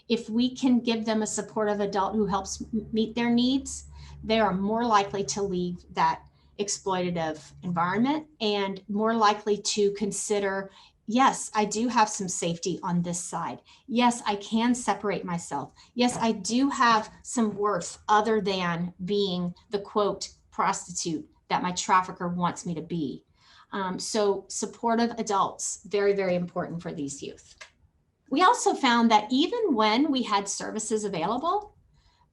if we can give them a supportive adult who helps meet their needs, they are more likely to leave that exploitative environment and more likely to consider, yes, I do have some safety on this side. Yes, I can separate myself. Yes, I do have some worth other than being the quote prostitute that my trafficker wants me to be. So supportive adults, very, very important for these youth. We also found that even when we had services available,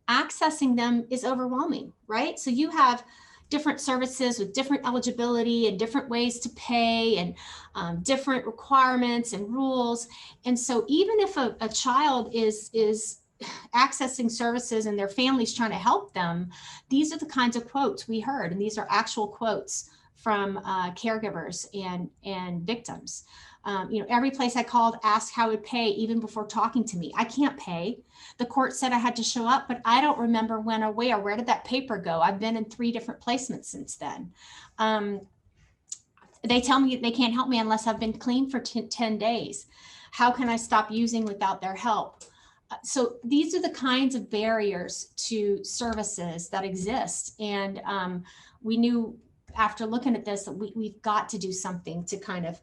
accessing them is overwhelming, right? So you have different services with different eligibility and different ways to pay and different requirements and rules. And so even if a child is accessing services and their family's trying to help them, these are the kinds of quotes we heard. And these are actual quotes from caregivers and victims. Every place I called asked how I would pay even before talking to me. I can't pay. The court said I had to show up, but I don't remember when or where. Where did that paper go? I've been in 3 different placements since then. They tell me they can't help me unless I've been clean for 10 days. How can I stop using without their help? So these are the kinds of barriers to services that exist. And we knew after looking at this that we've got to do something to kind of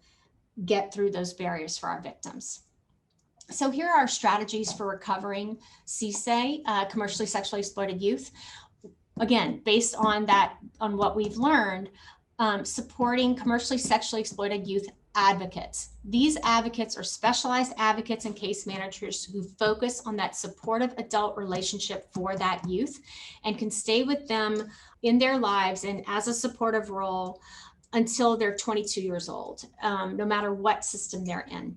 get through those barriers for our victims. So here are our strategies for recovering CSE, commercially sexually exploited youth. Again, based on what we've learned, supporting commercially sexually exploited youth advocates. These advocates are specialized advocates and case managers who focus on that supportive adult relationship for that youth and can stay with them in their lives and as a supportive role until they're 22 years old, no matter what system they're in.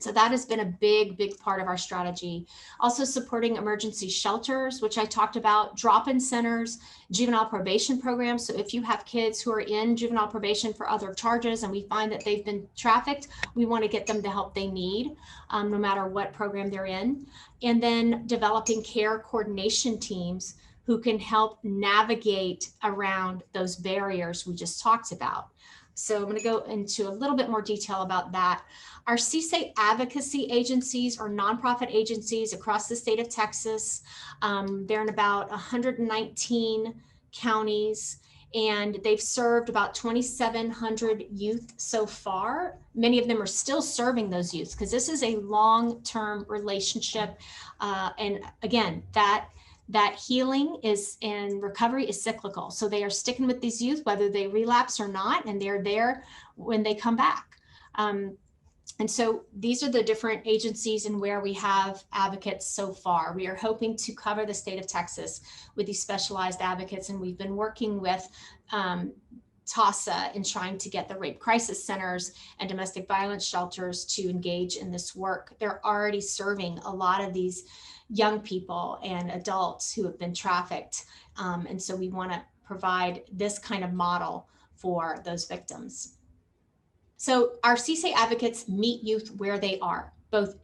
So that has been a big, big part of our strategy. Also supporting emergency shelters, which I talked about, drop-in centers, juvenile probation programs. So if you have kids who are in juvenile probation for other charges and we find that they've been trafficked, we want to get them the help they need, no matter what program they're in. And then developing care coordination teams who can help navigate around those barriers we just talked about. So I'm going to go into a little bit more detail about that. Our CSE advocacy agencies are nonprofit agencies across the state of Texas. They're in about 119 counties, and they've served about 2,700 youth so far. Many of them are still serving those youth because this is a long-term relationship. And again, that healing and recovery is cyclical. So they are sticking with these youth, whether they relapse or not, and they're there when they come back. And so these are the different agencies and where we have advocates so far. We are hoping to cover the state of Texas with these specialized advocates, and we've been working with TASA in trying to get the rape crisis centers and domestic violence shelters to engage in this work. They're already serving a lot of these young people and adults who have been trafficked. And so we want to provide this kind of model for those victims. So our CSE advocates meet youth where they are, both,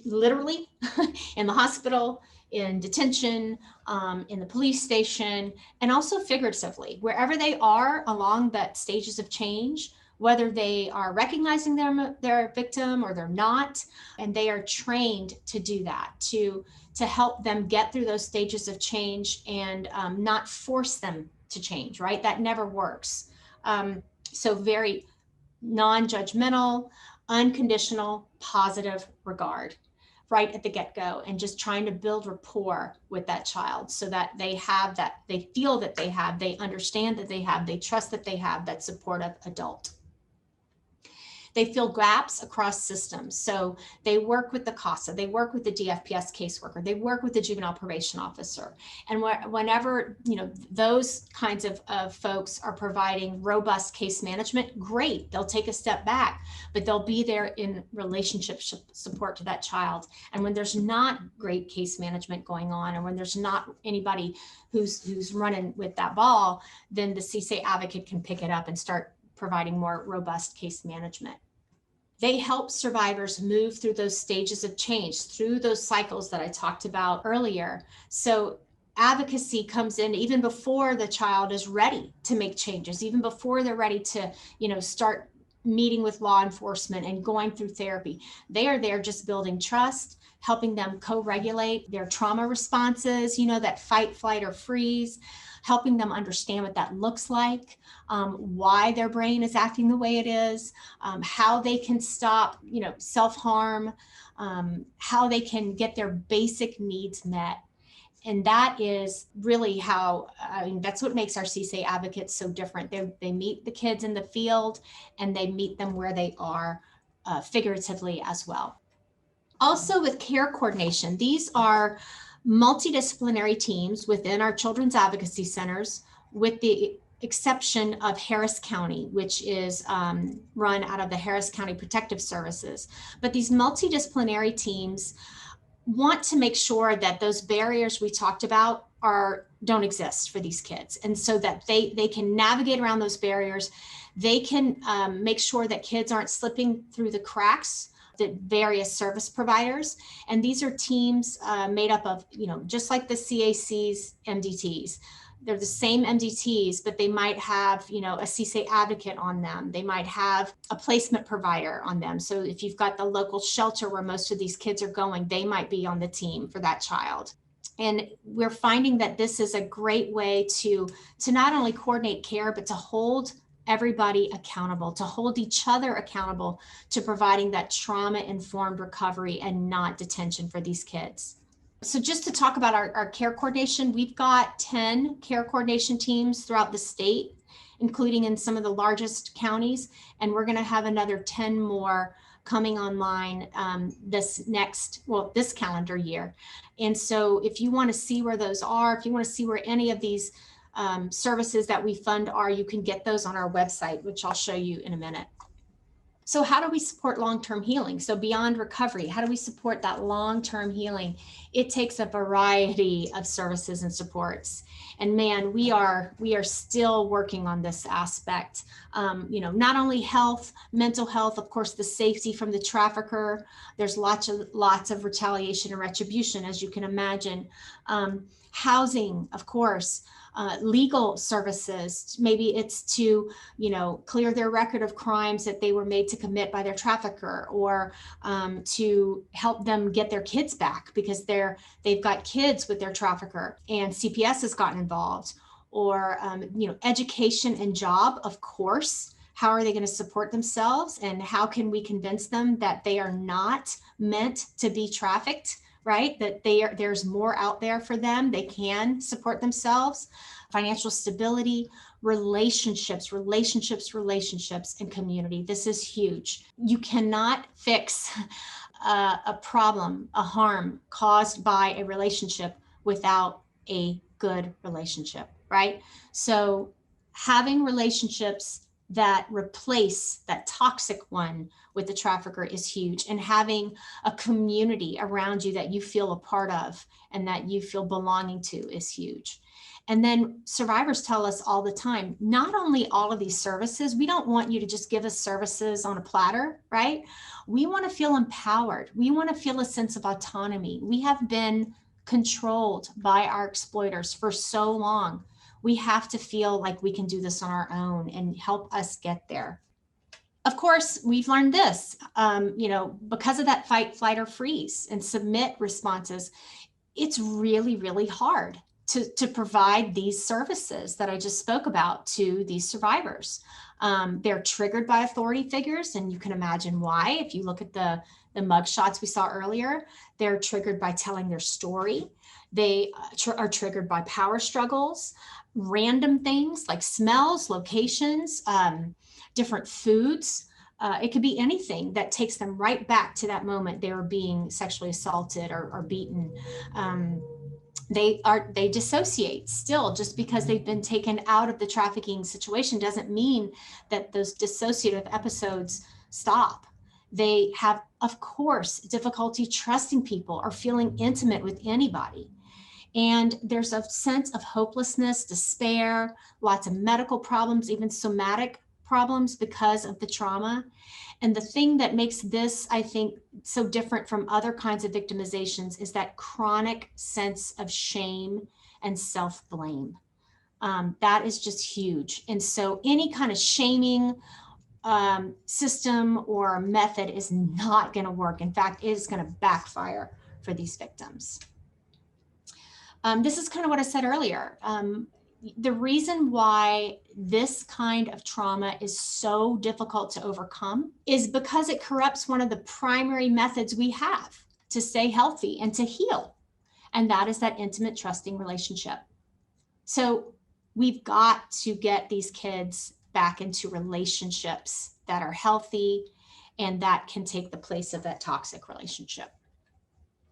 literally in the hospital, in detention, in the police station, and also figuratively, wherever they are along that stages of change, whether they are recognizing their victim or they're not. And they are trained to do that, to help them get through those stages of change and not force them to change, right? That never works. So very non-judgmental, unconditional, positive regard right at the get-go, and just trying to build rapport with that child so that they have that, they feel that they have, they understand that they have, they trust that they have that supportive adult. They fill gaps across systems. So they work with the CASA, they work with the DFPS caseworker, they work with the juvenile probation officer. And whenever, those kinds of folks are providing robust case management, great, they'll take a step back, but they'll be there in relationship support to that child. And when there's not great case management going on, and when there's not anybody who's running with that ball, then the CSA advocate can pick it up and start providing more robust case management. They help survivors move through those stages of change, through those cycles that I talked about earlier. So advocacy comes in even before the child is ready to make changes, even before they're ready to, start meeting with law enforcement and going through therapy. They are there just building trust, helping them co-regulate their trauma responses, that fight, flight, or freeze, helping them understand what that looks like, why their brain is acting the way it is, how they can stop, self-harm, how they can get their basic needs met. And that is really how, that's what makes our CSA advocates so different. They meet the kids in the field, and they meet them where they are figuratively as well. Also with care coordination, these are multidisciplinary teams within our children's advocacy centers, with the exception of Harris County, which is run out of the Harris County Protective Services. But these multidisciplinary teams want to make sure that those barriers we talked about don't exist for these kids. And so that they can navigate around those barriers. They can make sure that kids aren't slipping through the cracks, the various service providers. And these are teams made up of, just like the CAC's MDTs. They're the same MDTs, but they might have, a CSA advocate on them. They might have a placement provider on them. So if you've got the local shelter where most of these kids are going, they might be on the team for that child. And we're finding that this is a great way to not only coordinate care, but to hold everybody accountable, to hold each other accountable to providing that trauma-informed recovery and not detention for these kids. So just to talk about our care coordination, we've got 10 care coordination teams throughout the state, including in some of the largest counties. And we're going to have another 10 more coming online this calendar year. And so if you want to see where those are, if you want to see where any of these services that we fund are, you can get those on our website, which I'll show you in a minute. So how do we support long-term healing? So beyond recovery, how do we support that long-term healing? It takes a variety of services and supports. And man, we are still working on this aspect. Not only health, mental health, of course, the safety from the trafficker. There's lots of retaliation and retribution, as you can imagine. Housing, of course. Legal services, maybe it's to, clear their record of crimes that they were made to commit by their trafficker, or to help them get their kids back because they've got kids with their trafficker and CPS has gotten involved, or, education and job, of course. How are they going to support themselves, and how can we convince them that they are not meant to be trafficked? Right? That there's more out there for them. They can support themselves. Financial stability, relationships, and community. This is huge. You cannot fix a problem, a harm caused by a relationship without a good relationship, right? So having relationships that replace that toxic one with the trafficker is huge, and having a community around you that you feel a part of and that you feel belonging to is huge. And then survivors tell us all the time, not only all of these services, we don't want you to just give us services on a platter, right? We want to feel empowered. We want to feel a sense of autonomy. We have been controlled by our exploiters for so long. We have to feel like we can do this on our own and help us get there. Of course, we've learned this, because of that fight, flight, or freeze and submit responses, it's really, really hard to provide these services that I just spoke about to these survivors. They're triggered by authority figures, and you can imagine why. If you look at the mug shots we saw earlier, they're triggered by telling their story. They are triggered by power struggles, random things like smells, locations, different foods. It could be anything that takes them right back to that moment they were being sexually assaulted or beaten. They dissociate still. Just because they've been taken out of the trafficking situation doesn't mean that those dissociative episodes stop. They have, of course, difficulty trusting people or feeling intimate with anybody. And there's a sense of hopelessness, despair, lots of medical problems, even somatic problems because of the trauma. And the thing that makes this, I think, so different from other kinds of victimizations is that chronic sense of shame and self-blame. That is just huge. And so any kind of shaming system or method is not going to work. In fact, it is going to backfire for these victims. This is kind of what I said earlier. The reason why this kind of trauma is so difficult to overcome is because it corrupts one of the primary methods we have to stay healthy and to heal. And that is that intimate, trusting relationship. So we've got to get these kids back into relationships that are healthy and that can take the place of that toxic relationship.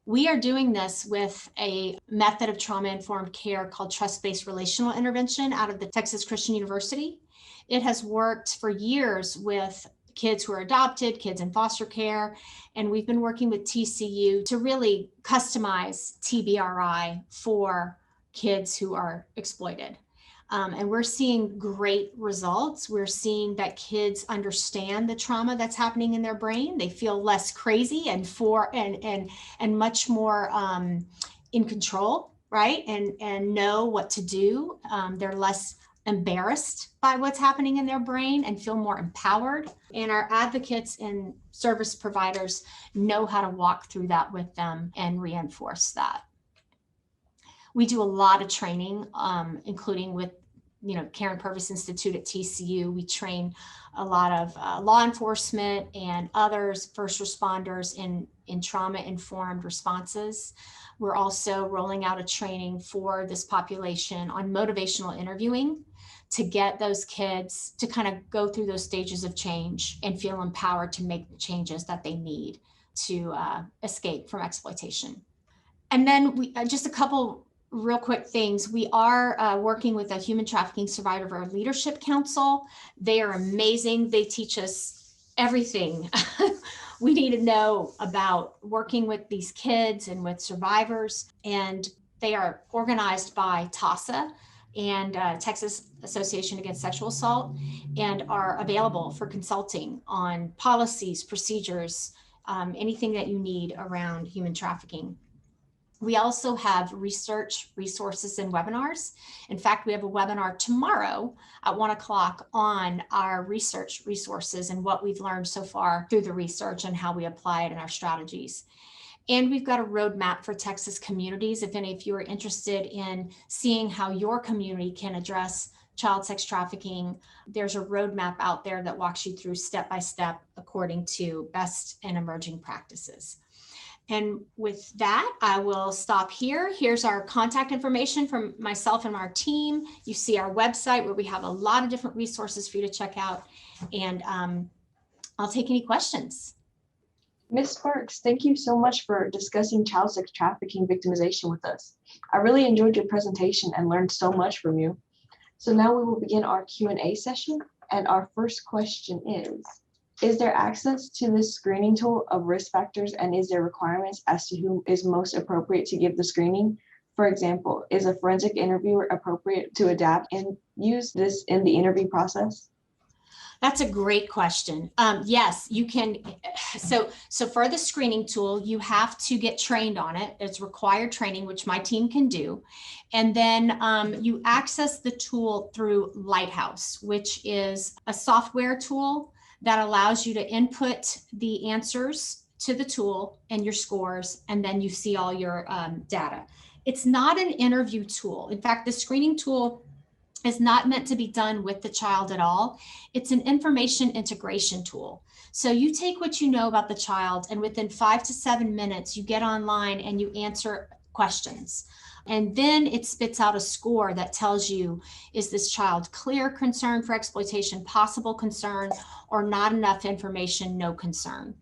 We are doing this with a method of trauma-informed care called trust-based relational intervention out of the Texas Christian University. It has worked for years with kids who are adopted, kids in foster care, and we've been working with TCU to really customize TBRI for kids who are exploited. And we're seeing great results. We're seeing that kids understand the trauma that's happening in their brain. They feel less crazy and much more in control, right? And know what to do. They're less embarrassed by what's happening in their brain and feel more empowered. And our advocates and service providers know how to walk through that with them and reinforce that. We do a lot of training, including with Care and Purpose Institute at TCU. We train a lot of law enforcement and others, first responders in trauma-informed responses. We're also rolling out a training for this population on motivational interviewing to get those kids to kind of go through those stages of change and feel empowered to make the changes that they need to escape from exploitation. And then just a couple real quick things. We are working with a Human Trafficking Survivor Leadership Council. They are amazing. They teach us everything we need to know about working with these kids and with survivors. And they are organized by TASA and Texas Association Against Sexual Assault, and are available for consulting on policies, procedures, anything that you need around human trafficking. We also have research, resources, and webinars. In fact, we have a webinar tomorrow at 1 o'clock on our research resources and what we've learned so far through the research and how we apply it in our strategies. And we've got a roadmap for Texas communities. If any of you are interested in seeing how your community can address child sex trafficking, there's a roadmap out there that walks you through step-by-step according to best and emerging practices. And with that, I will stop here. Here's our contact information from myself and our team. You see our website where we have a lot of different resources for you to check out. And I'll take any questions.
Ms. Sparks, thank you so much for discussing child sex trafficking victimization with us. I really enjoyed your presentation and learned so much from you. So now we will begin our Q&A session. And our first question is there access to this screening tool of risk factors, and is there requirements as to who is most appropriate to give the screening? For example, is a forensic interviewer appropriate to adapt and use this in the interview process?
That's a great question. Yes, you can. So for the screening tool, you have to get trained on it. It's required training, which my team can do. And then you access the tool through Lighthouse, which is a software tool that allows you to input the answers to the tool and your scores, and then you see all your data. It's not an interview tool. In fact, the screening tool is not meant to be done with the child at all. It's an information integration tool. So you take what you know about the child, and within 5 to 7 minutes, you get online and you answer questions. And then it spits out a score that tells you, is this child clear concern for exploitation, possible concern, or not enough information, no concern.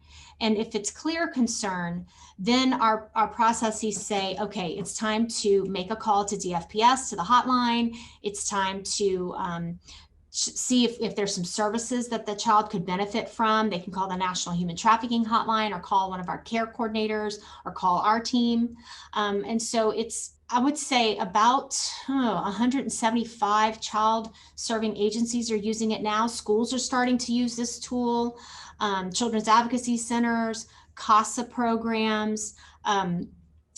And if it's clear concern, then our processes say, okay, it's time to make a call to DFPS, to the hotline. It's time to see if there's some services that the child could benefit from. They can call the National Human Trafficking Hotline, or call one of our care coordinators, or call our team. And so it's, I would say, about 175 child serving agencies are using it now. Schools are starting to use this tool. Children's advocacy centers, CASA programs,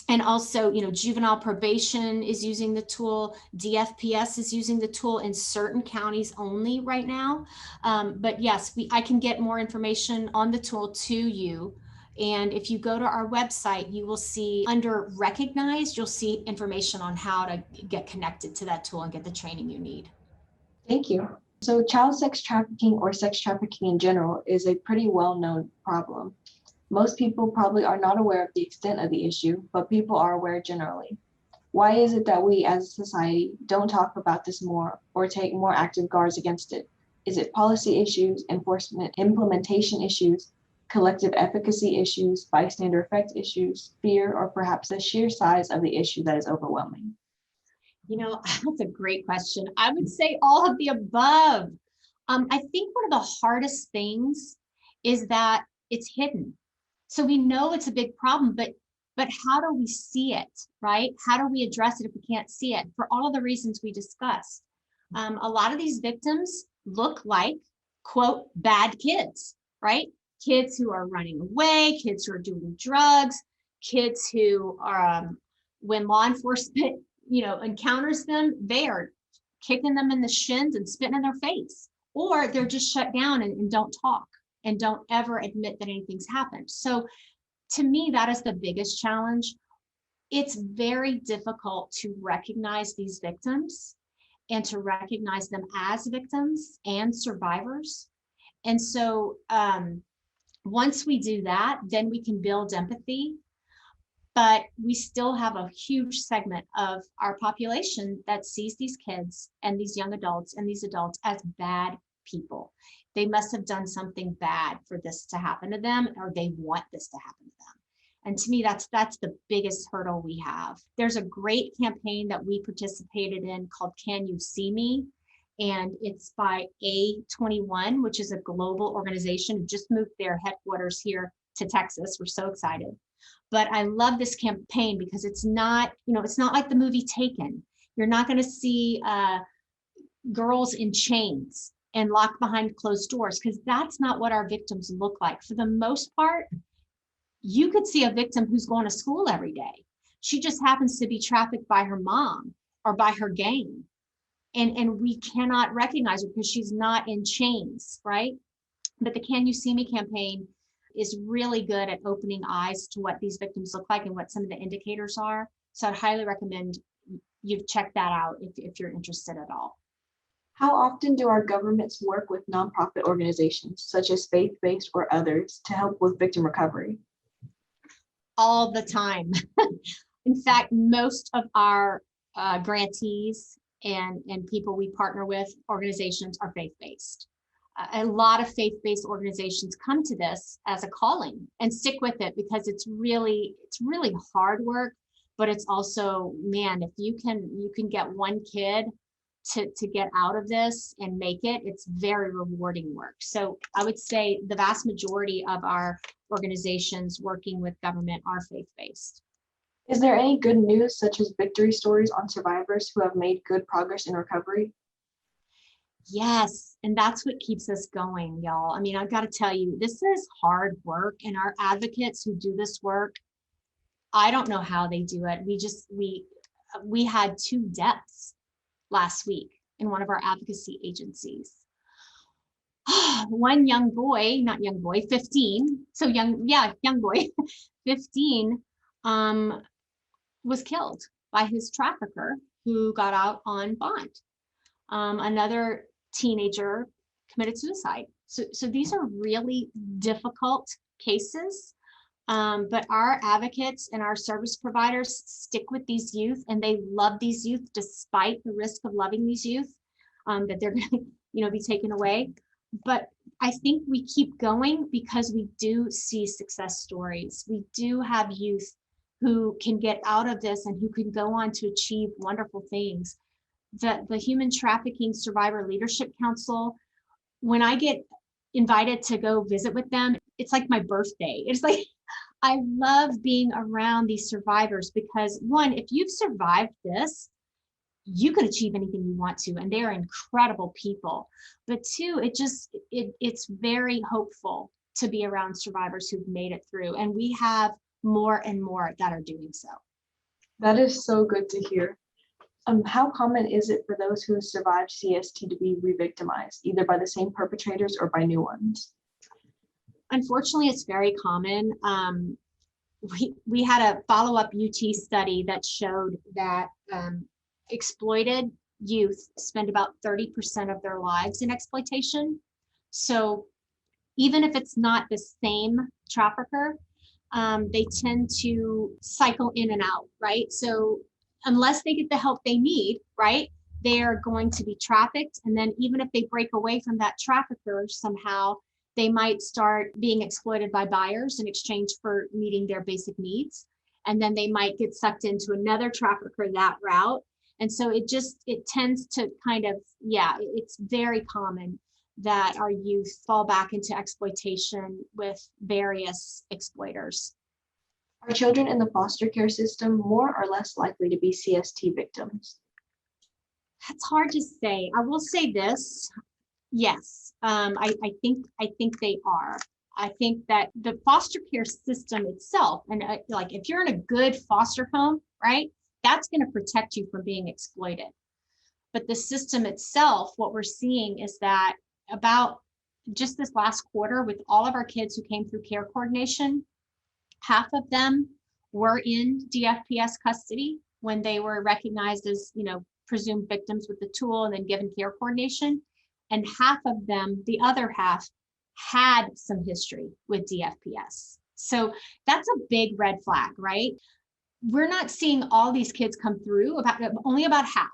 and also, juvenile probation is using the tool. DFPS is using the tool in certain counties only right now. But yes, I can get more information on the tool to you. And if you go to our website, you will see under recognized, you'll see information on how to get connected to that tool and get the training you need.
Thank you. So child sex trafficking, or sex trafficking in general, is a pretty well-known problem. Most people probably are not aware of the extent of the issue, but people are aware generally. Why is it that we as a society don't talk about this more or take more active guards against it? Is it policy issues, enforcement, implementation issues, collective efficacy issues, bystander effect issues, fear, or perhaps the sheer size of the issue that is overwhelming?
That's a great question. I would say all of the above. I think one of the hardest things is that it's hidden. So we know it's a big problem, but how do we see it, right? How do we address it if we can't see it? For all of the reasons we discussed. A lot of these victims look like, quote, bad kids, right? Kids who are running away, kids who are doing drugs, kids who are, when law enforcement, encounters them, they are kicking them in the shins and spitting in their face, or they're just shut down and don't talk and don't ever admit that anything's happened. So to me, that is the biggest challenge. It's very difficult to recognize these victims and to recognize them as victims and survivors. And so once we do that, then we can build empathy. But we still have a huge segment of our population that sees these kids and these young adults and these adults as bad people. They must have done something bad for this to happen to them, or they want this to happen to them. And to me, that's the biggest hurdle we have. There's a great campaign that we participated in called Can You See Me? And it's by A21, which is a global organization who just moved their headquarters here to Texas. We're so excited. But I love this campaign because it's not, it's not like the movie Taken. You're not going to see girls in chains and locked behind closed doors, because that's not what our victims look like. For the most part, you could see a victim who's going to school every day. She just happens to be trafficked by her mom or by her gang. And we cannot recognize her because she's not in chains, right? But the Can You See Me campaign is really good at opening eyes to what these victims look like and what some of the indicators are. So I'd highly recommend you check that out if you're interested at all.
How often do our governments work with nonprofit organizations, such as faith-based or others, to help with victim recovery?
All the time. In fact, most of our grantees and people we partner with, organizations, are faith-based. A lot of faith-based organizations come to this as a calling and stick with it because it's really hard work, but it's also, man, if you can get one kid to get out of this and make it, it's very rewarding work. So I would say the vast majority of our organizations working with government are faith-based.
Is there any good news, such as victory stories on survivors who have made good progress in recovery?
Yes, and that's what keeps us going, y'all. I mean, I've got to tell you, this is hard work, and our advocates who do this work, I don't know how they do it. We had 2 deaths last week in one of our advocacy agencies. one young boy, not young boy, 15, so young, yeah, young boy, 15, was killed by his trafficker who got out on bond. Another teenager committed suicide. So these are really difficult cases, but our advocates and our service providers stick with these youth, and they love these youth despite the risk of loving these youth, that they're going to, be taken away. But I think we keep going because we do see success stories. We do have youth who can get out of this and who can go on to achieve wonderful things. The Human Trafficking Survivor Leadership Council, when I get invited to go visit with them, it's like my birthday. It's like, I love being around these survivors because, one, if you've survived this, you can achieve anything you want to, and they are incredible people. But two, it's very hopeful to be around survivors who've made it through, and we have more and more that are doing so.
That is so good to hear. How common is it for those who survived CST to be re-victimized, either by the same perpetrators or by new ones?
Unfortunately, it's very common. We had a follow-up UT study that showed that exploited youth spend about 30% of their lives in exploitation. So even if it's not the same trafficker, they tend to cycle in and out, right? So unless they get the help they need, right, they are going to be trafficked. And then even if they break away from that trafficker somehow, they might start being exploited by buyers in exchange for meeting their basic needs. And then they might get sucked into another trafficker that route. And so it tends to kind of, it's very common that our youth fall back into exploitation with various exploiters.
Are children in the foster care system more or less likely to be CST victims?
That's hard to say. I will say this. Yes, I think they are. I think that the foster care system itself, and like if you're in a good foster home, right, that's going to protect you from being exploited. But the system itself, what we're seeing is that about just this last quarter, with all of our kids who came through care coordination, half of them were in DFPS custody when they were recognized as, presumed victims with the tool and then given care coordination. And half of them, the other half, had some history with DFPS. So that's a big red flag, right? We're not seeing all these kids come through. Only about half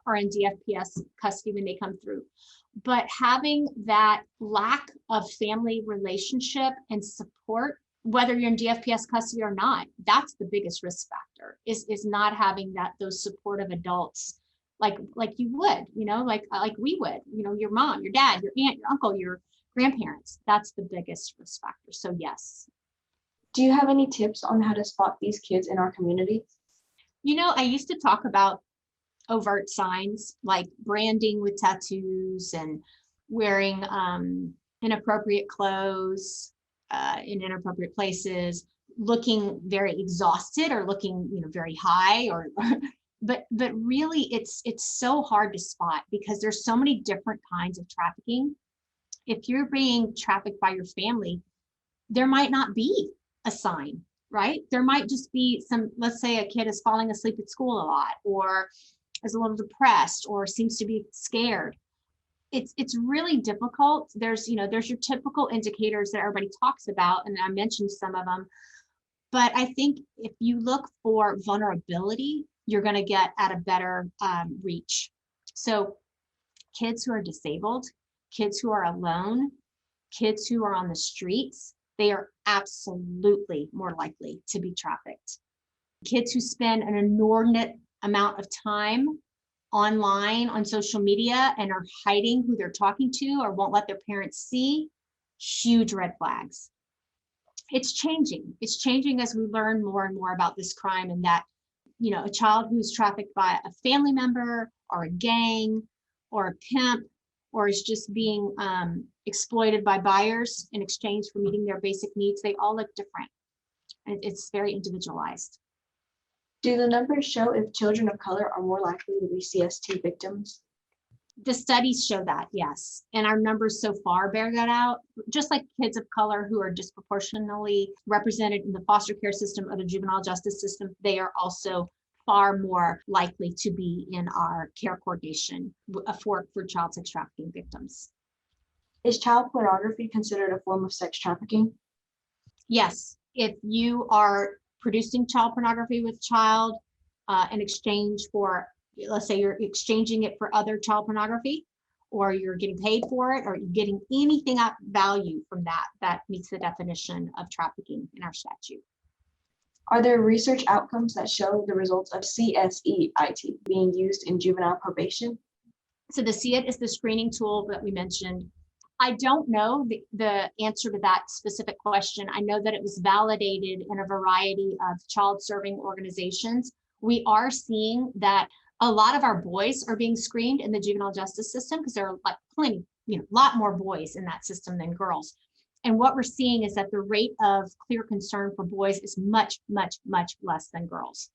are in DFPS custody when they come through. But having that lack of family relationship and support, whether you're in DFPS custody or not, that's the biggest risk factor, is not having those supportive adults like you would, like we would, your mom, your dad, your aunt, your uncle, your grandparents. That's the biggest risk factor. So yes.
Do you have any tips on how to spot these kids in our community?
I used to talk about overt signs like branding with tattoos and wearing inappropriate clothes in inappropriate places, looking very exhausted or looking very high, but really it's so hard to spot because there's so many different kinds of trafficking. If you're being trafficked by your family, there might not be a sign, right? There might just be let's say a kid is falling asleep at school a lot, or is a little depressed, or seems to be scared. It's really difficult. There's your typical indicators that everybody talks about, and I mentioned some of them. But I think if you look for vulnerability, you're going to get at a better reach. So kids who are disabled, kids who are alone, kids who are on the streets, they are absolutely more likely to be trafficked. Kids who spend an inordinate amount of time online on social media and are hiding who they're talking to or won't let their parents see, huge red flags. It's changing. It's changing as we learn more and more about this crime, and that, a child who's trafficked by a family member or a gang or a pimp, or is just being exploited by buyers in exchange for meeting their basic needs, they all look different. And it's very individualized.
Do the numbers show if children of color are more likely to be CST victims?
The studies show that, yes. And our numbers so far bear that out. Just like kids of color who are disproportionately represented in the foster care system or the juvenile justice system, they are also far more likely to be in our care coordination for child sex trafficking victims.
Is child pornography considered a form of sex trafficking?
Yes, if you are producing child pornography with child in exchange for, let's say you're exchanging it for other child pornography, or you're getting paid for it, or you're getting anything out value from that, that meets the definition of trafficking in our statute.
Are there research outcomes that show the results of CSEIT being used in juvenile probation?
So the SEIT is the screening tool that we mentioned. I don't know the answer to that specific question. I know that it was validated in a variety of child serving organizations. We are seeing that a lot of our boys are being screened in the juvenile justice system because there are like plenty, a lot more boys in that system than girls. And what we're seeing is that the rate of clear concern for boys is much, much, much less than girls.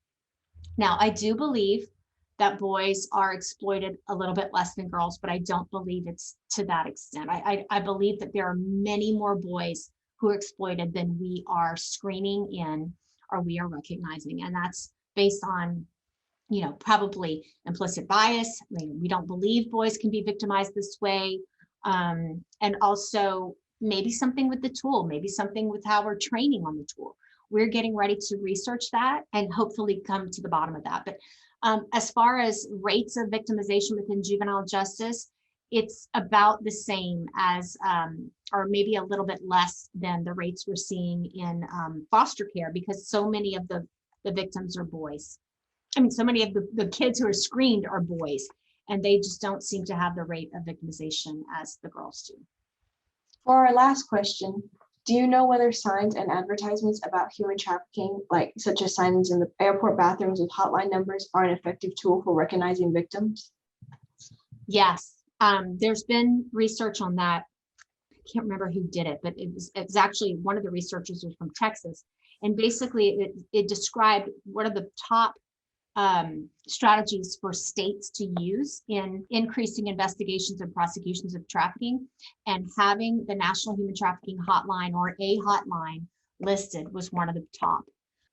Now, I do believe that boys are exploited a little bit less than girls, but I don't believe it's to that extent. I believe that there are many more boys who are exploited than we are screening in or we are recognizing. And that's based on, probably implicit bias. I mean, we don't believe boys can be victimized this way. And also maybe something with the tool, maybe something with how we're training on the tool. We're getting ready to research that and hopefully come to the bottom of that. But as far as rates of victimization within juvenile justice, it's about the same as, or maybe a little bit less than the rates we're seeing in foster care, because so many of the victims are boys. I mean, so many of the kids who are screened are boys, and they just don't seem to have the rate of victimization as the girls do.
For our last question, do you know whether signs and advertisements about human trafficking, such as signs in the airport bathrooms with hotline numbers, are an effective tool for recognizing victims?
Yes, there's been research on that. I can't remember who did it, but it's actually one of the researchers was from Texas. And basically it described what are the top strategies for states to use in increasing investigations and prosecutions of trafficking, and having the National Human Trafficking Hotline or a hotline listed was one of the top.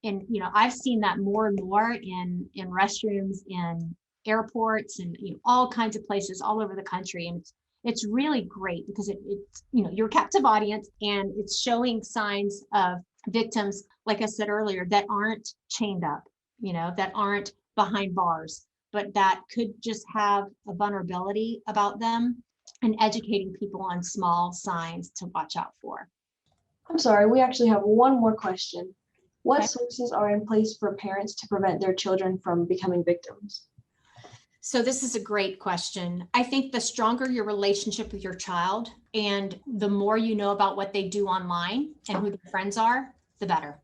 And I've seen that more and more in restrooms, in airports, and all kinds of places all over the country. And it's really great because it's you're a captive audience, and it's showing signs of victims, like I said earlier, that aren't chained up, that aren't behind bars, but that could just have a vulnerability about them, and educating people on small signs to watch out for.
I'm sorry, we actually have one more question. What
Okay.
sources are in place for parents to prevent their children from becoming victims?
So this is a great question. I think the stronger your relationship with your child and the more you know about what they do online and who their friends are, the better.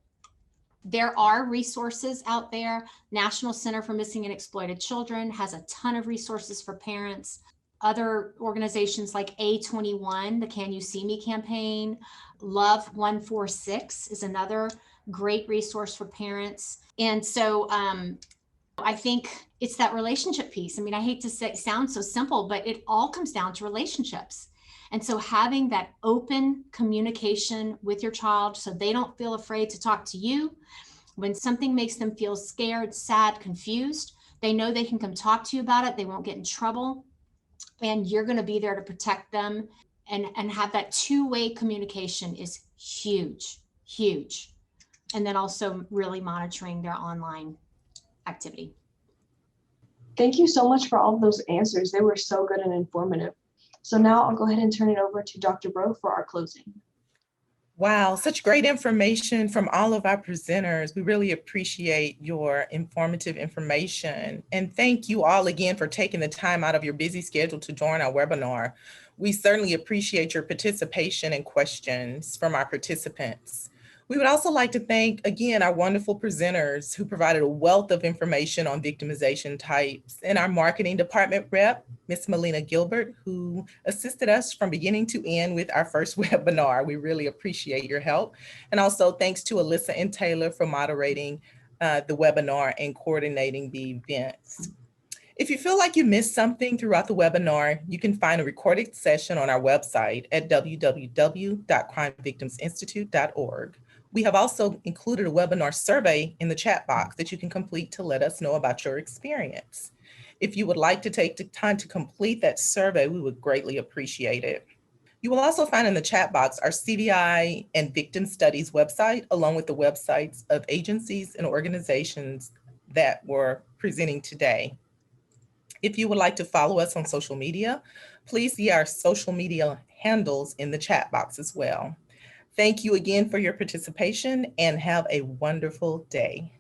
There are resources out there. National Center for Missing and Exploited Children has a ton of resources for parents. Other organizations like A21, the Can You See Me campaign, Love 146 is another great resource for parents. And so I think it's that relationship piece. I mean, I hate to say it sounds so simple, but it all comes down to relationships. And so having that open communication with your child so they don't feel afraid to talk to you. When something makes them feel scared, sad, confused, they know they can come talk to you about it. They won't get in trouble. And you're going to be there to protect them. And have that two-way communication is huge, huge. And then also really monitoring their online activity.
Thank you so much for all of those answers. They were so good and informative. So now I'll go ahead and turn it over to Dr. Bro for our closing.
Wow, such great information from all of our presenters. We really appreciate your informative information. And thank you all again for taking the time out of your busy schedule to join our webinar. We certainly appreciate your participation and questions from our participants. We would also like to thank, again, our wonderful presenters who provided a wealth of information on victimization types, and our marketing department rep, Ms. Melina Gilbert, who assisted us from beginning to end with our first webinar. We really appreciate your help. And also thanks to Alyssa and Taylor for moderating the webinar and coordinating the events. If you feel like you missed something throughout the webinar, you can find a recorded session on our website at www.crimevictimsinstitute.org. We have also included a webinar survey in the chat box that you can complete to let us know about your experience. If you would like to take the time to complete that survey, we would greatly appreciate it. You will also find in the chat box our CVI and Victim Studies website, along with the websites of agencies and organizations that were presenting today. If you would like to follow us on social media, please see our social media handles in the chat box as well. Thank you again for your participation and have a wonderful day.